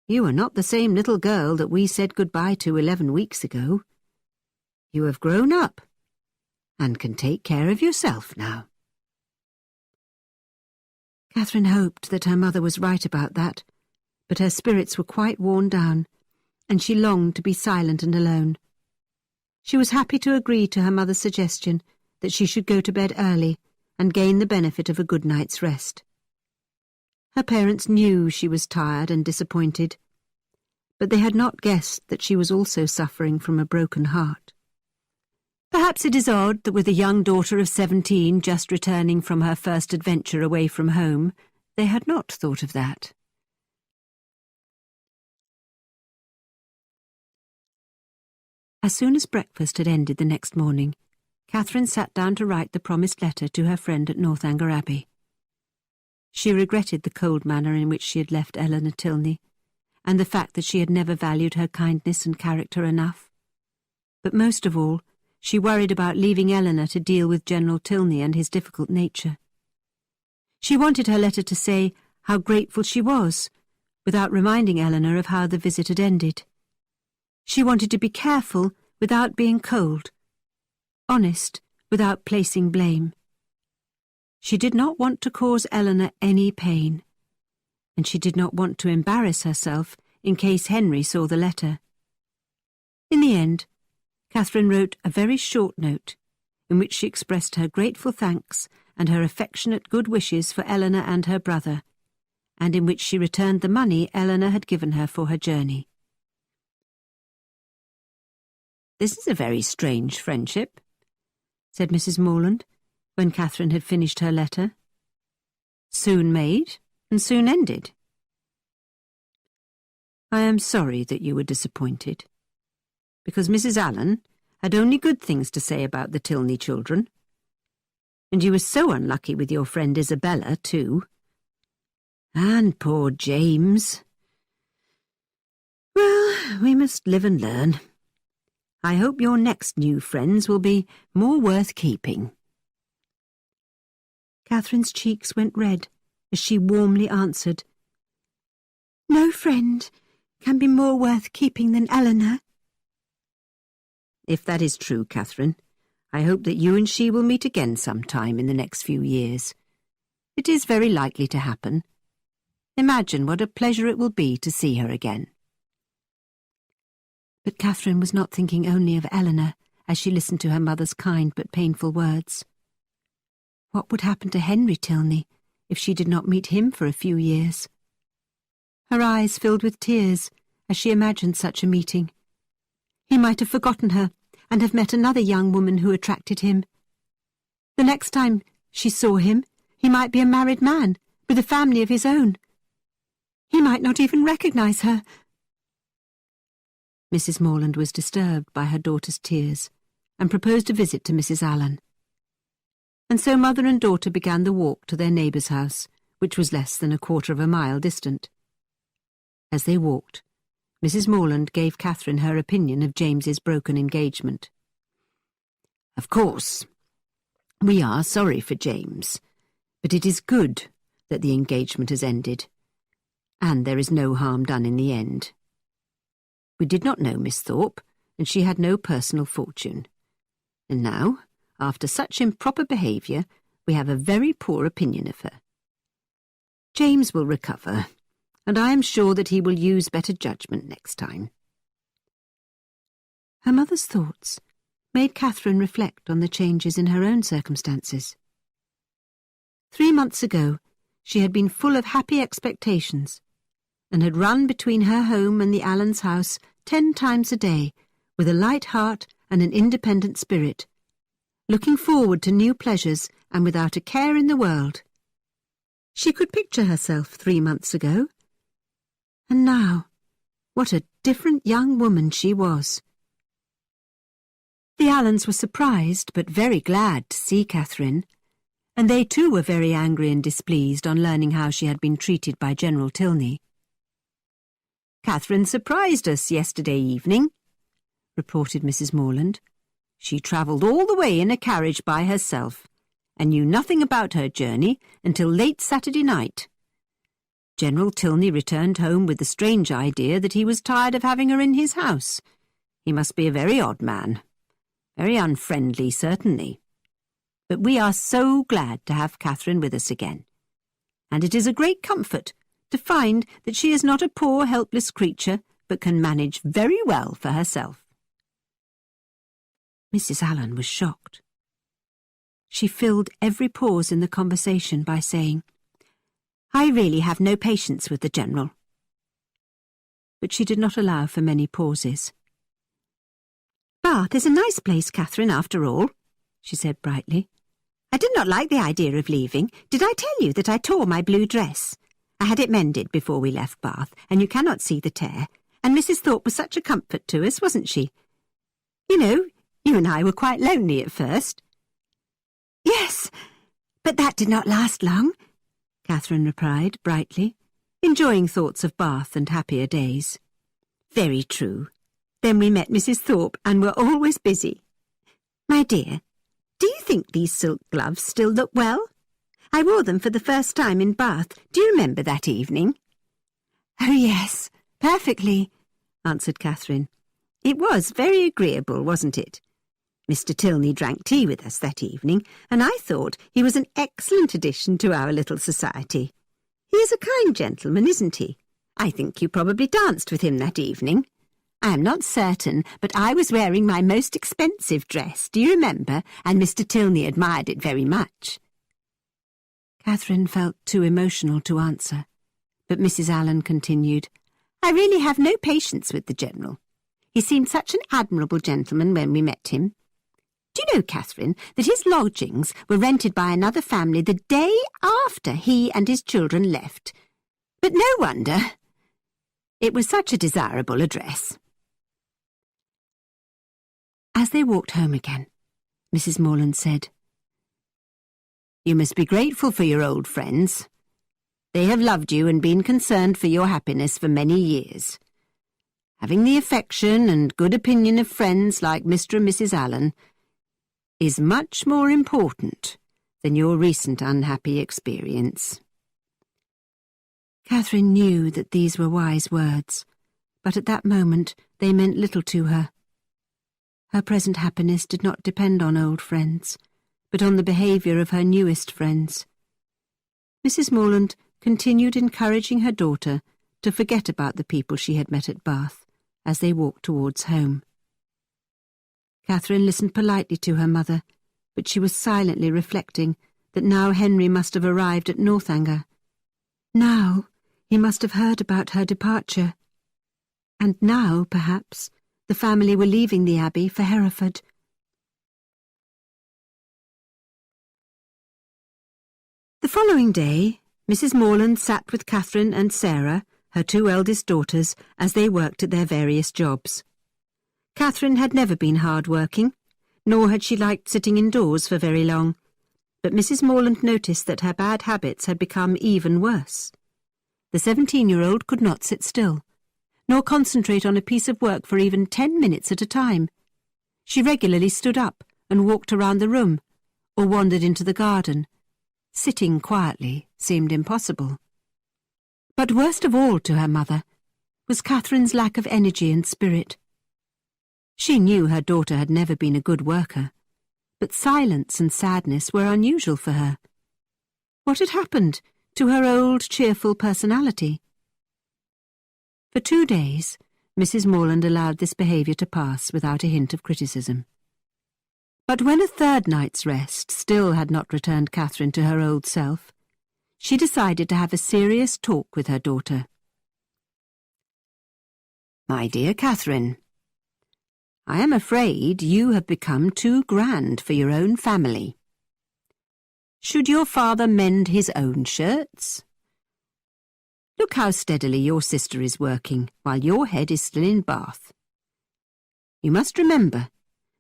You are not the same little girl that we said goodbye to 11 weeks ago. You have grown up and can take care of yourself now." Catherine hoped that her mother was right about that, but her spirits were quite worn down, and she longed to be silent and alone. She was happy to agree to her mother's suggestion that she should go to bed early and gain the benefit of a good night's rest. Her parents knew she was tired and disappointed, but they had not guessed that she was also suffering from a broken heart. Perhaps it is odd that with a young daughter of 17 just returning from her first adventure away from home, they had not thought of that. As soon as breakfast had ended the next morning, Catherine sat down to write the promised letter to her friend at Northanger Abbey. She regretted the cold manner in which she had left Eleanor Tilney, and the fact that she had never valued her kindness and character enough. But most of all, she worried about leaving Eleanor to deal with General Tilney and his difficult nature. She wanted her letter to say how grateful she was, without reminding Eleanor of how the visit had ended. She wanted to be careful without being cold, honest without placing blame. She did not want to cause Eleanor any pain, and she did not want to embarrass herself in case Henry saw the letter. In the end, Catherine wrote a very short note, in which she expressed her grateful thanks and her affectionate good wishes for Eleanor and her brother, and in which she returned the money Eleanor had given her for her journey. "This is a very strange friendship," said Mrs. Morland, when Catherine had finished her letter. "Soon made and soon ended. I am sorry that you were disappointed, because Mrs. Allen had only good things to say about the Tilney children, and you were so unlucky with your friend Isabella, too. And poor James. Well, we must live and learn. I hope your next new friends will be more worth keeping." Catherine's cheeks went red as she warmly answered, "No friend can be more worth keeping than Eleanor." "If that is true, Catherine, I hope that you and she will meet again sometime in the next few years. It is very likely to happen. Imagine what a pleasure it will be to see her again." But Catherine was not thinking only of Eleanor as she listened to her mother's kind but painful words. What would happen to Henry Tilney if she did not meet him for a few years? Her eyes filled with tears as she imagined such a meeting. He might have forgotten her and have met another young woman who attracted him. The next time she saw him, he might be a married man with a family of his own. He might not even recognize her. Mrs. Morland was disturbed by her daughter's tears and proposed a visit to Mrs. Allen. And so mother and daughter began the walk to their neighbour's house, which was less than a quarter of a mile distant. As they walked, Mrs. Morland gave Catherine her opinion of James's broken engagement. "Of course, we are sorry for James, but it is good that the engagement has ended, and there is no harm done in the end. We did not know Miss Thorpe, and she had no personal fortune. And now, after such improper behaviour, we have a very poor opinion of her. James will recover, and I am sure that he will use better judgment next time." Her mother's thoughts made Catherine reflect on the changes in her own circumstances. 3 months ago, she had been full of happy expectations, and had run between her home and the Allens' house 10 times a day, with a light heart and an independent spirit, looking forward to new pleasures and without a care in the world. She could picture herself 3 months ago. And now, what a different young woman she was. The Allens were surprised but very glad to see Catherine, and they too were very angry and displeased on learning how she had been treated by General Tilney. "Catherine surprised us yesterday evening," reported Mrs. Morland. "She travelled all the way in a carriage by herself, and knew nothing about her journey until late Saturday night. General Tilney returned home with the strange idea that he was tired of having her in his house. He must be a very odd man. Very unfriendly, certainly. But we are so glad to have Catherine with us again, and it is a great comfort to find that she is not a poor, helpless creature, but can manage very well for herself." Mrs. Allen was shocked. She filled every pause in the conversation by saying, "I really have no patience with the General." But she did not allow for many pauses. "Bath is a nice place, Catherine, after all," she said brightly. "I did not like the idea of leaving. Did I tell you that I tore my blue dress? I had it mended before we left Bath, and you cannot see the tear. And Mrs. Thorpe was such a comfort to us, wasn't she? You know, you and I were quite lonely at first." "Yes, but that did not last long. Catherine replied brightly, enjoying thoughts of Bath and happier days. Very true. Then we met Mrs. Thorpe and were always busy. My dear, do you think these silk gloves still look well? I wore them for the first time in Bath. Do you remember that evening? Oh, yes, perfectly, answered Catherine. It was very agreeable, wasn't it? Mr. Tilney drank tea with us that evening, and I thought he was an excellent addition to our little society. He is a kind gentleman, isn't he? I think you probably danced with him that evening. I am not certain, but I was wearing my most expensive dress, do you remember? And Mr. Tilney admired it very much. Catherine felt too emotional to answer, but Mrs. Allen continued, I really have no patience with the General. He seemed such an admirable gentleman when we met him. Do you know, Catherine, that his lodgings were rented by another family the day after he and his children left? But no wonder. It was such a desirable address. As they walked home again, Mrs. Morland said, You must be grateful for your old friends. They have loved you and been concerned for your happiness for many years. Having the affection and good opinion of friends like Mr. and Mrs. Allen is much more important than your recent unhappy experience. Catherine knew that these were wise words, but at that moment they meant little to her. Her present happiness did not depend on old friends, but on the behaviour of her newest friends. Mrs. Morland continued encouraging her daughter to forget about the people she had met at Bath as they walked towards home. Catherine listened politely to her mother, but she was silently reflecting that now Henry must have arrived at Northanger. Now he must have heard about her departure. And now, perhaps, the family were leaving the Abbey for Hereford. The following day, Mrs. Morland sat with Catherine and Sarah, her two eldest daughters, as they worked at their various jobs. Catherine had never been hard-working, nor had she liked sitting indoors for very long, but Mrs. Morland noticed that her bad habits had become even worse. The 17-year-old could not sit still, nor concentrate on a piece of work for even 10 minutes at a time. She regularly stood up and walked around the room, or wandered into the garden. Sitting quietly seemed impossible. But worst of all to her mother was Catherine's lack of energy and spirit. She knew her daughter had never been a good worker, but silence and sadness were unusual for her. What had happened to her old cheerful personality? For 2 days, Mrs. Morland allowed this behaviour to pass without a hint of criticism. But when a third night's rest still had not returned Catherine to her old self, she decided to have a serious talk with her daughter. My dear Catherine, I am afraid you have become too grand for your own family. Should your father mend his own shirts? Look how steadily your sister is working, while your head is still in Bath. You must remember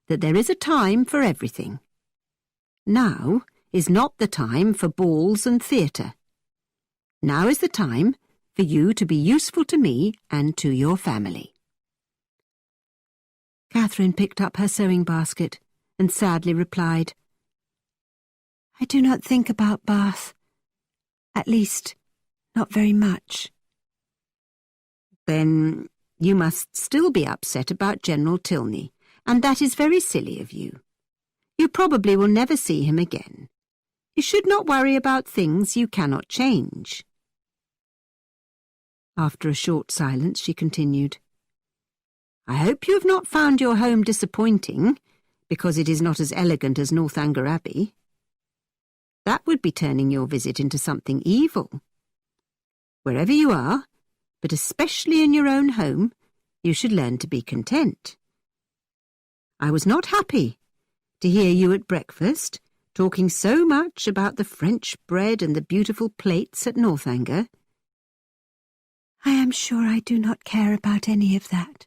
that there is a time for everything. Now is not the time for balls and theatre. Now is the time for you to be useful to me and to your family. Catherine picked up her sewing basket and sadly replied, I do not think about Bath. At least, not very much. Then you must still be upset about General Tilney, and that is very silly of you. You probably will never see him again. You should not worry about things you cannot change. After a short silence, she continued, I hope you have not found your home disappointing, because it is not as elegant as Northanger Abbey. That would be turning your visit into something evil. Wherever you are, but especially in your own home, you should learn to be content. I was not happy to hear you at breakfast talking so much about the French bread and the beautiful plates at Northanger. I am sure I do not care about any of that,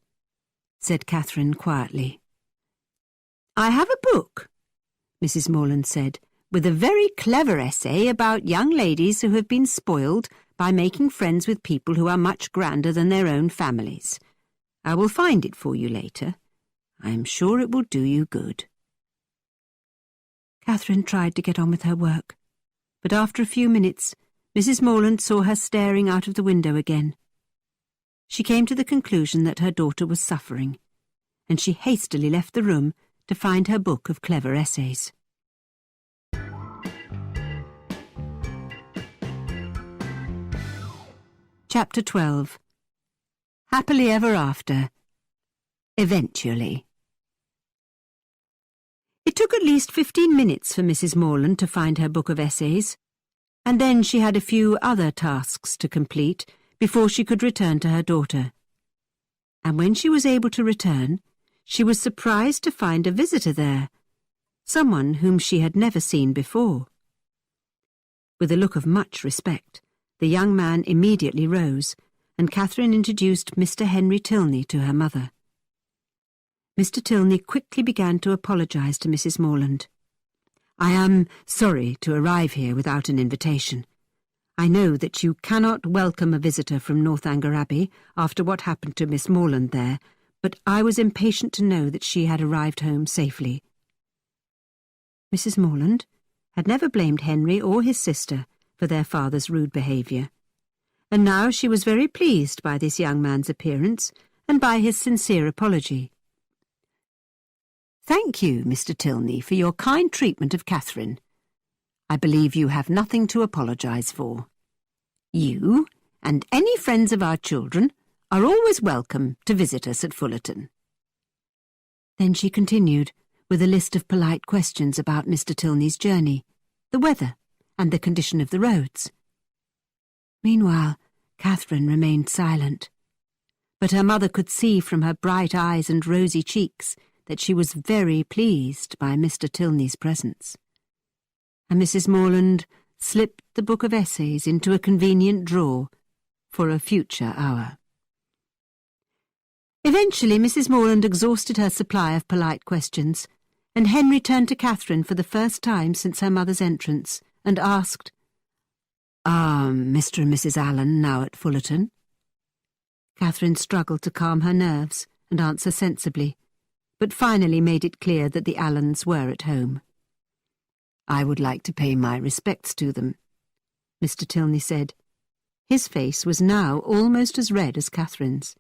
said Catherine quietly. I have a book, Mrs. Morland said, with a very clever essay about young ladies who have been spoiled by making friends with people who are much grander than their own families. I will find it for you later. I am sure it will do you good." Catherine tried to get on with her work, but after a few minutes, Mrs. Morland saw her staring out of the window again. She came to the conclusion that her daughter was suffering, and she hastily left the room to find her book of clever essays. Chapter 12. Happily Ever After. Eventually. It took at least 15 minutes for Mrs. Morland to find her book of essays, and then she had a few other tasks to complete before she could return to her daughter. And when she was able to return, she was surprised to find a visitor there, someone whom she had never seen before. With a look of much respect, the young man immediately rose, and Catherine introduced Mr. Henry Tilney to her mother. Mr. Tilney quickly began to apologize to Mrs. Morland. "I am sorry to arrive here without an invitation. I know that you cannot welcome a visitor from Northanger Abbey after what happened to Miss Morland there, but I was impatient to know that she had arrived home safely." Mrs. Morland had never blamed Henry or his sister for their father's rude behaviour, and now she was very pleased by this young man's appearance and by his sincere apology. "Thank you, Mr. Tilney, for your kind treatment of Catherine. I believe you have nothing to apologise for. You, and any friends of our children, are always welcome to visit us at Fullerton." Then she continued, with a list of polite questions about Mr. Tilney's journey, the weather, and the condition of the roads. Meanwhile, Catherine remained silent, but her mother could see from her bright eyes and rosy cheeks that she was very pleased by Mr. Tilney's presence. And Mrs. Morland slipped the book of essays into a convenient drawer for a future hour. Eventually, Mrs. Morland exhausted her supply of polite questions, and Henry turned to Catherine for the first time since her mother's entrance, and asked, "Are Mr. and Mrs. Allen now at Fullerton?" Catherine struggled to calm her nerves and answer sensibly, but finally made it clear that the Allens were at home. "I would like to pay my respects to them," Mr. Tilney said. His face was now almost as red as Catherine's.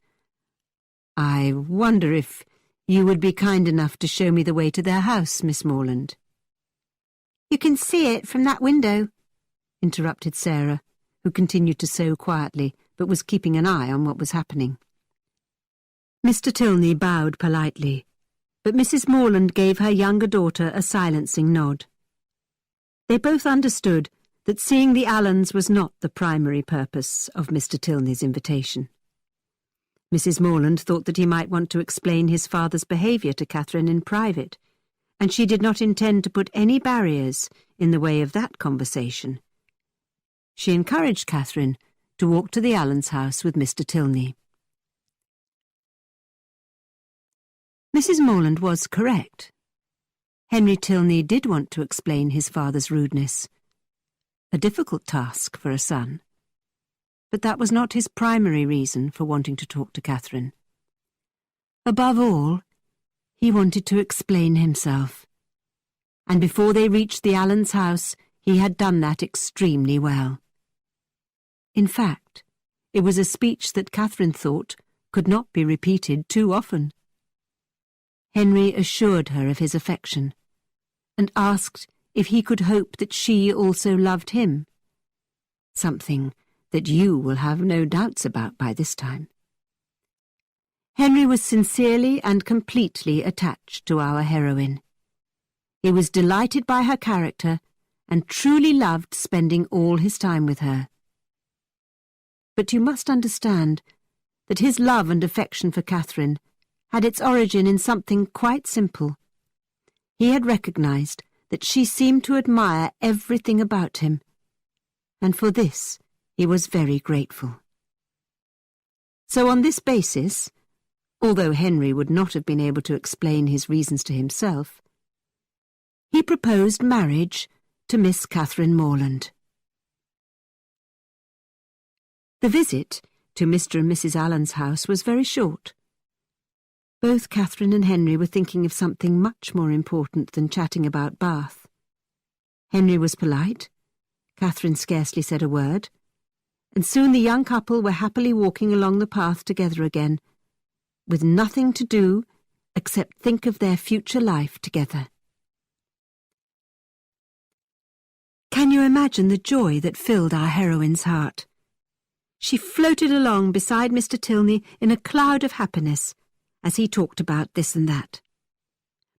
"I wonder if you would be kind enough to show me the way to their house, Miss Morland." "You can see it from that window," interrupted Sarah, who continued to sew quietly, but was keeping an eye on what was happening. Mr. Tilney bowed politely, but Mrs. Morland gave her younger daughter a silencing nod. They both understood that seeing the Allens was not the primary purpose of Mr. Tilney's invitation. Mrs. Morland thought that he might want to explain his father's behaviour to Catherine in private, and she did not intend to put any barriers in the way of that conversation. She encouraged Catherine to walk to the Allens' house with Mr. Tilney. Mrs. Morland was correct. Henry Tilney did want to explain his father's rudeness. A difficult task for a son. But that was not his primary reason for wanting to talk to Catherine. Above all, he wanted to explain himself. And before they reached the Allens' house, he had done that extremely well. In fact, it was a speech that Catherine thought could not be repeated too often. Henry assured her of his affection, and asked if he could hope that she also loved him, something that you will have no doubts about by this time. Henry was sincerely and completely attached to our heroine. He was delighted by her character and truly loved spending all his time with her. But you must understand that his love and affection for Catherine had its origin in something quite simple. He had recognized that she seemed to admire everything about him, and for this he was very grateful. So on this basis, although Henry would not have been able to explain his reasons to himself, he proposed marriage to Miss Catherine Morland. The visit to Mr. and Mrs. Allen's house was very short. Both Catherine and Henry were thinking of something much more important than chatting about Bath. Henry was polite, Catherine scarcely said a word, and soon the young couple were happily walking along the path together again, with nothing to do except think of their future life together. Can you imagine the joy that filled our heroine's heart? She floated along beside Mr. Tilney in a cloud of happiness as he talked about this and that.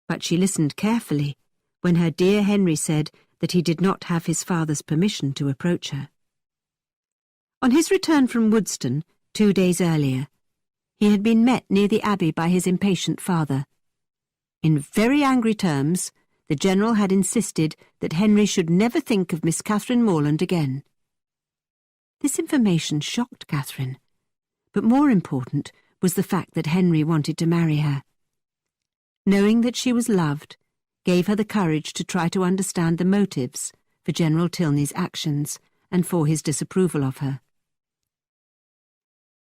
But she listened carefully when her dear Henry said that he did not have his father's permission to approach her. On his return from Woodston 2 days earlier, he had been met near the Abbey by his impatient father. In very angry terms, the General had insisted that Henry should never think of Miss Catherine Morland again. This information shocked Catherine, but more important was the fact that Henry wanted to marry her. Knowing that she was loved gave her the courage to try to understand the motives for General Tilney's actions and for his disapproval of her.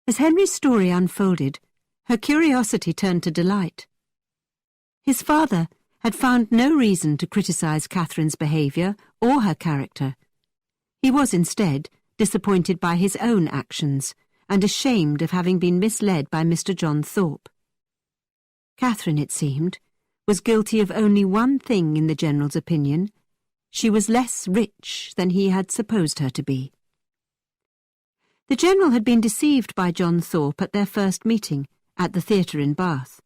As Henry's story unfolded, her curiosity turned to delight. His father had found no reason to criticize Catherine's behaviour or her character. He was instead disappointed by his own actions and ashamed of having been misled by Mr. John Thorpe. Catherine, it seemed, was guilty of only one thing in the General's opinion. She was less rich than he had supposed her to be. The General had been deceived by John Thorpe at their first meeting at the theatre in Bath.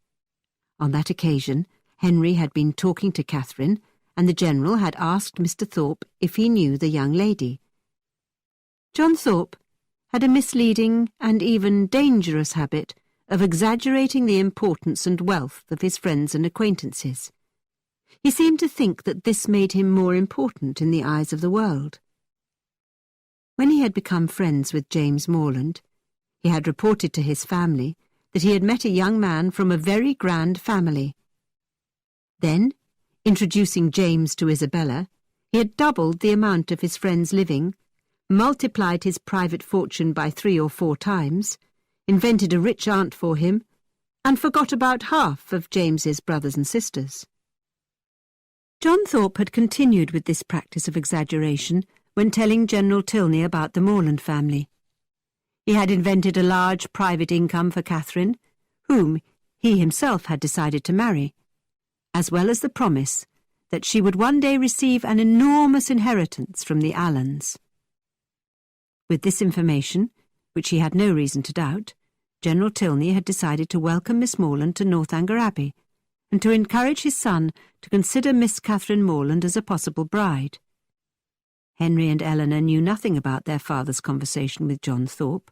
On that occasion, Henry had been talking to Catherine, and the General had asked Mr. Thorpe if he knew the young lady. John Thorpe had a misleading and even dangerous habit of exaggerating the importance and wealth of his friends and acquaintances. He seemed to think that this made him more important in the eyes of the world. When he had become friends with James Morland, he had reported to his family that he had met a young man from a very grand family. Then, introducing James to Isabella, he had doubled the amount of his friend's living, multiplied his private fortune by 3 or 4 times, invented a rich aunt for him, and forgot about half of James's brothers and sisters. John Thorpe had continued with this practice of exaggeration when telling General Tilney about the Morland family. He had invented a large private income for Catherine, whom he himself had decided to marry, as well as the promise that she would one day receive an enormous inheritance from the Allens. With this information, which he had no reason to doubt, General Tilney had decided to welcome Miss Morland to Northanger Abbey, and to encourage his son to consider Miss Catherine Morland as a possible bride. Henry and Eleanor knew nothing about their father's conversation with John Thorpe.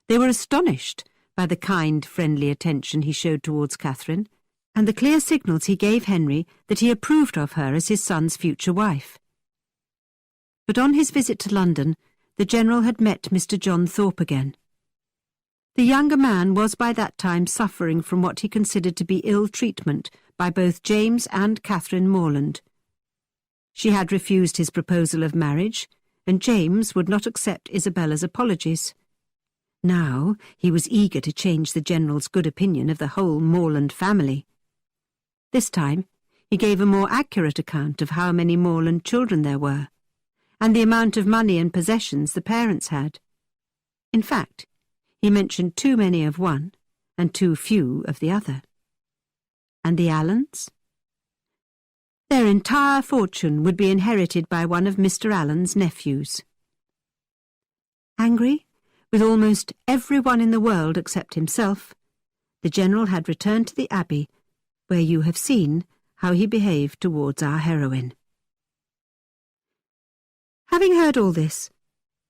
They were astonished by the kind, friendly attention he showed towards Catherine, and the clear signals he gave Henry that he approved of her as his son's future wife. But on his visit to London, the General had met Mr. John Thorpe again. The younger man was by that time suffering from what he considered to be ill treatment by both James and Catherine Morland. She had refused his proposal of marriage, and James would not accept Isabella's apologies. Now he was eager to change the General's good opinion of the whole Morland family. This time he gave a more accurate account of how many Morland children there were, and the amount of money and possessions the parents had. In fact, he mentioned too many of one and too few of the other. And the Allens? Their entire fortune would be inherited by one of Mr. Allen's nephews. Angry with almost everyone in the world except himself, the General had returned to the Abbey, where you have seen how he behaved towards our heroine. Having heard all this,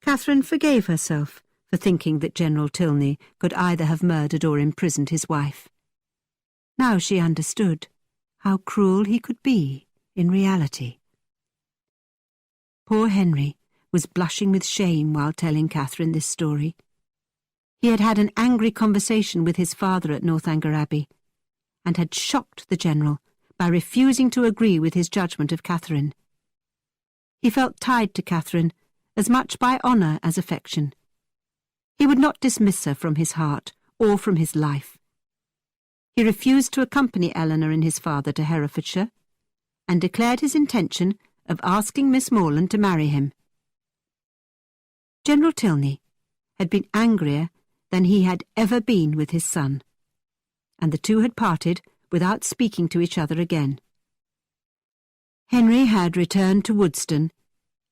Catherine forgave herself for thinking that General Tilney could either have murdered or imprisoned his wife. Now she understood how cruel he could be in reality. Poor Henry was blushing with shame while telling Catherine this story. He had had an angry conversation with his father at Northanger Abbey, and had shocked the General by refusing to agree with his judgment of Catherine. He felt tied to Catherine, as much by honour as affection. He would not dismiss her from his heart or from his life. He refused to accompany Eleanor and his father to Herefordshire, and declared his intention of asking Miss Morland to marry him. General Tilney had been angrier than he had ever been with his son, and the two had parted without speaking to each other again. Henry had returned to Woodston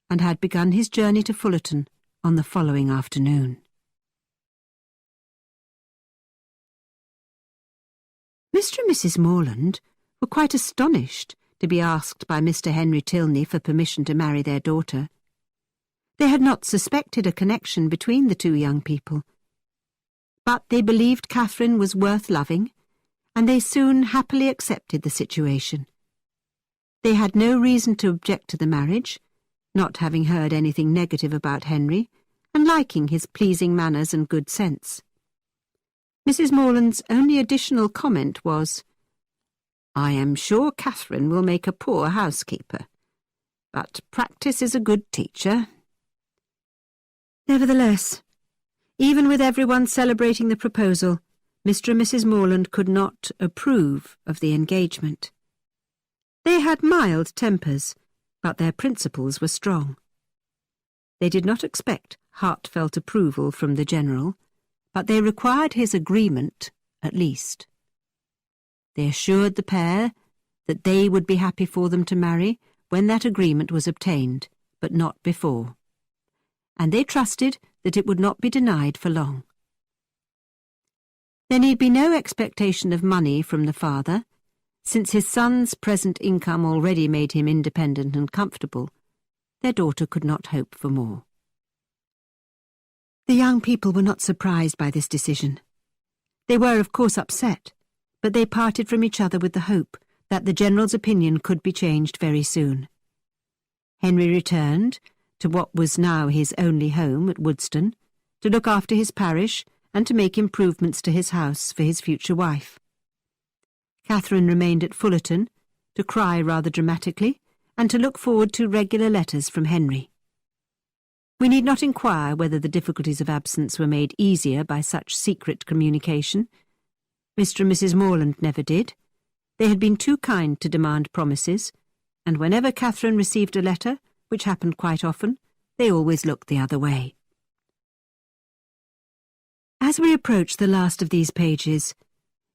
and had begun his journey to Fullerton on the following afternoon. Mr. and Mrs. Morland were quite astonished to be asked by Mr. Henry Tilney for permission to marry their daughter. They had not suspected a connection between the two young people, but they believed Catherine was worth loving, and they soon happily accepted the situation. They had no reason to object to the marriage, not having heard anything negative about Henry, and liking his pleasing manners and good sense. Mrs. Morland's only additional comment was, "I am sure Catherine will make a poor housekeeper, but practice is a good teacher." Nevertheless, even with everyone celebrating the proposal, Mr. and Mrs. Morland could not approve of the engagement. They had mild tempers, but their principles were strong. They did not expect heartfelt approval from the General, but they required his agreement, at least. They assured the pair that they would be happy for them to marry when that agreement was obtained, but not before, and they trusted that it would not be denied for long. There need be no expectation of money from the father, since his son's present income already made him independent and comfortable. Their daughter could not hope for more. The young people were not surprised by this decision. They were, of course, upset, but they parted from each other with the hope that the General's opinion could be changed very soon. Henry returned to what was now his only home at Woodston, to look after his parish and to make improvements to his house for his future wife. Catherine remained at Fullerton, to cry rather dramatically, and to look forward to regular letters from Henry. We need not inquire whether the difficulties of absence were made easier by such secret communication. Mr. and Mrs. Morland never did. They had been too kind to demand promises, and whenever Catherine received a letter, which happened quite often, they always looked the other way. As we approach the last of these pages,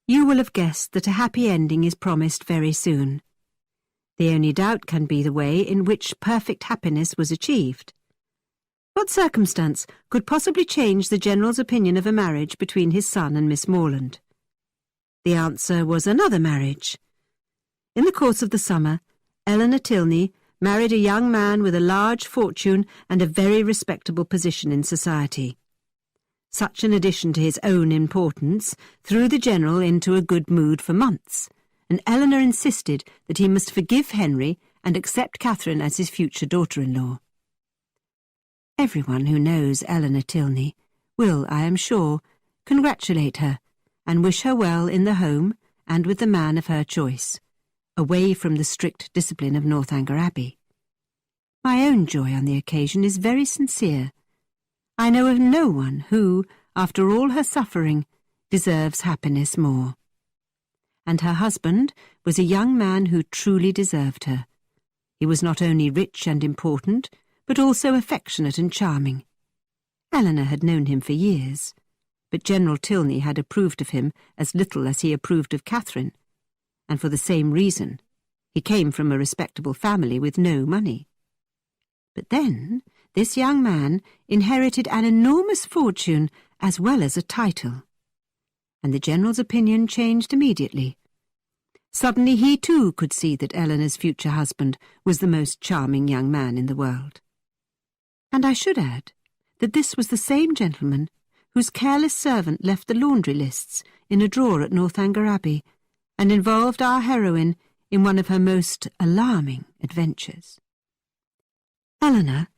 you will have guessed that a happy ending is promised very soon. The only doubt can be the way in which perfect happiness was achieved. What circumstance could possibly change the General's opinion of a marriage between his son and Miss Morland? The answer was another marriage. In the course of the summer, Eleanor Tilney married a young man with a large fortune and a very respectable position in society. Such an addition to his own importance threw the General into a good mood for months, and Eleanor insisted that he must forgive Henry and accept Catherine as his future daughter-in-law. Everyone who knows Eleanor Tilney will, I am sure, congratulate her and wish her well in the home and with the man of her choice, away from the strict discipline of Northanger Abbey. My own joy on the occasion is very sincere. I know of no one who, after all her suffering, deserves happiness more. And her husband was a young man who truly deserved her. He was not only rich and important, but also affectionate and charming. Eleanor had known him for years, but General Tilney had approved of him as little as he approved of Catherine, and for the same reason. He came from a respectable family with no money. But then this young man inherited an enormous fortune as well as a title, and the General's opinion changed immediately. Suddenly he too could see that Eleanor's future husband was the most charming young man in the world. And I should add that this was the same gentleman whose careless servant left the laundry lists in a drawer at Northanger Abbey and involved our heroine in one of her most alarming adventures. Eleanor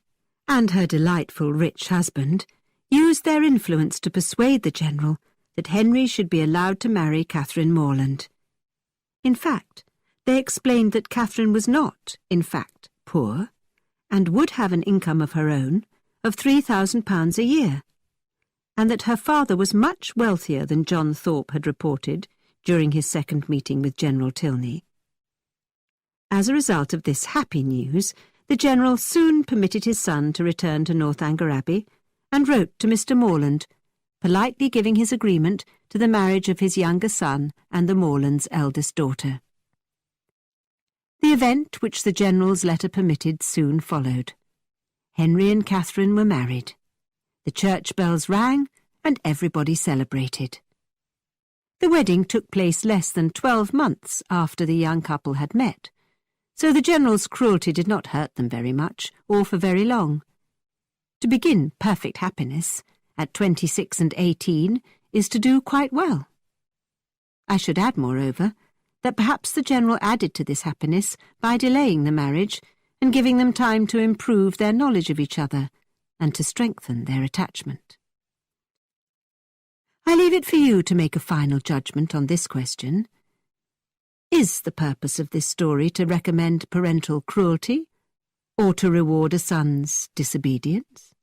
and her delightful rich husband used their influence to persuade the General that Henry should be allowed to marry Catherine Morland. In fact, they explained that Catherine was not, in fact, poor, and would have an income of her own of £3,000 a year, and that her father was much wealthier than John Thorpe had reported during his second meeting with General Tilney. As a result of this happy news, the General soon permitted his son to return to Northanger Abbey and wrote to Mr. Morland, politely giving his agreement to the marriage of his younger son and the Morlands' eldest daughter. The event which the General's letter permitted soon followed. Henry and Catherine were married. The church bells rang, and everybody celebrated. The wedding took place less than 12 months after the young couple had met, so the General's cruelty did not hurt them very much, or for very long. To begin perfect happiness, at 26 and 18, is to do quite well. I should add, moreover, that perhaps the General added to this happiness by delaying the marriage and giving them time to improve their knowledge of each other and to strengthen their attachment. I leave it for you to make a final judgment on this question. Is the purpose of this story to recommend parental cruelty, or to reward a son's disobedience?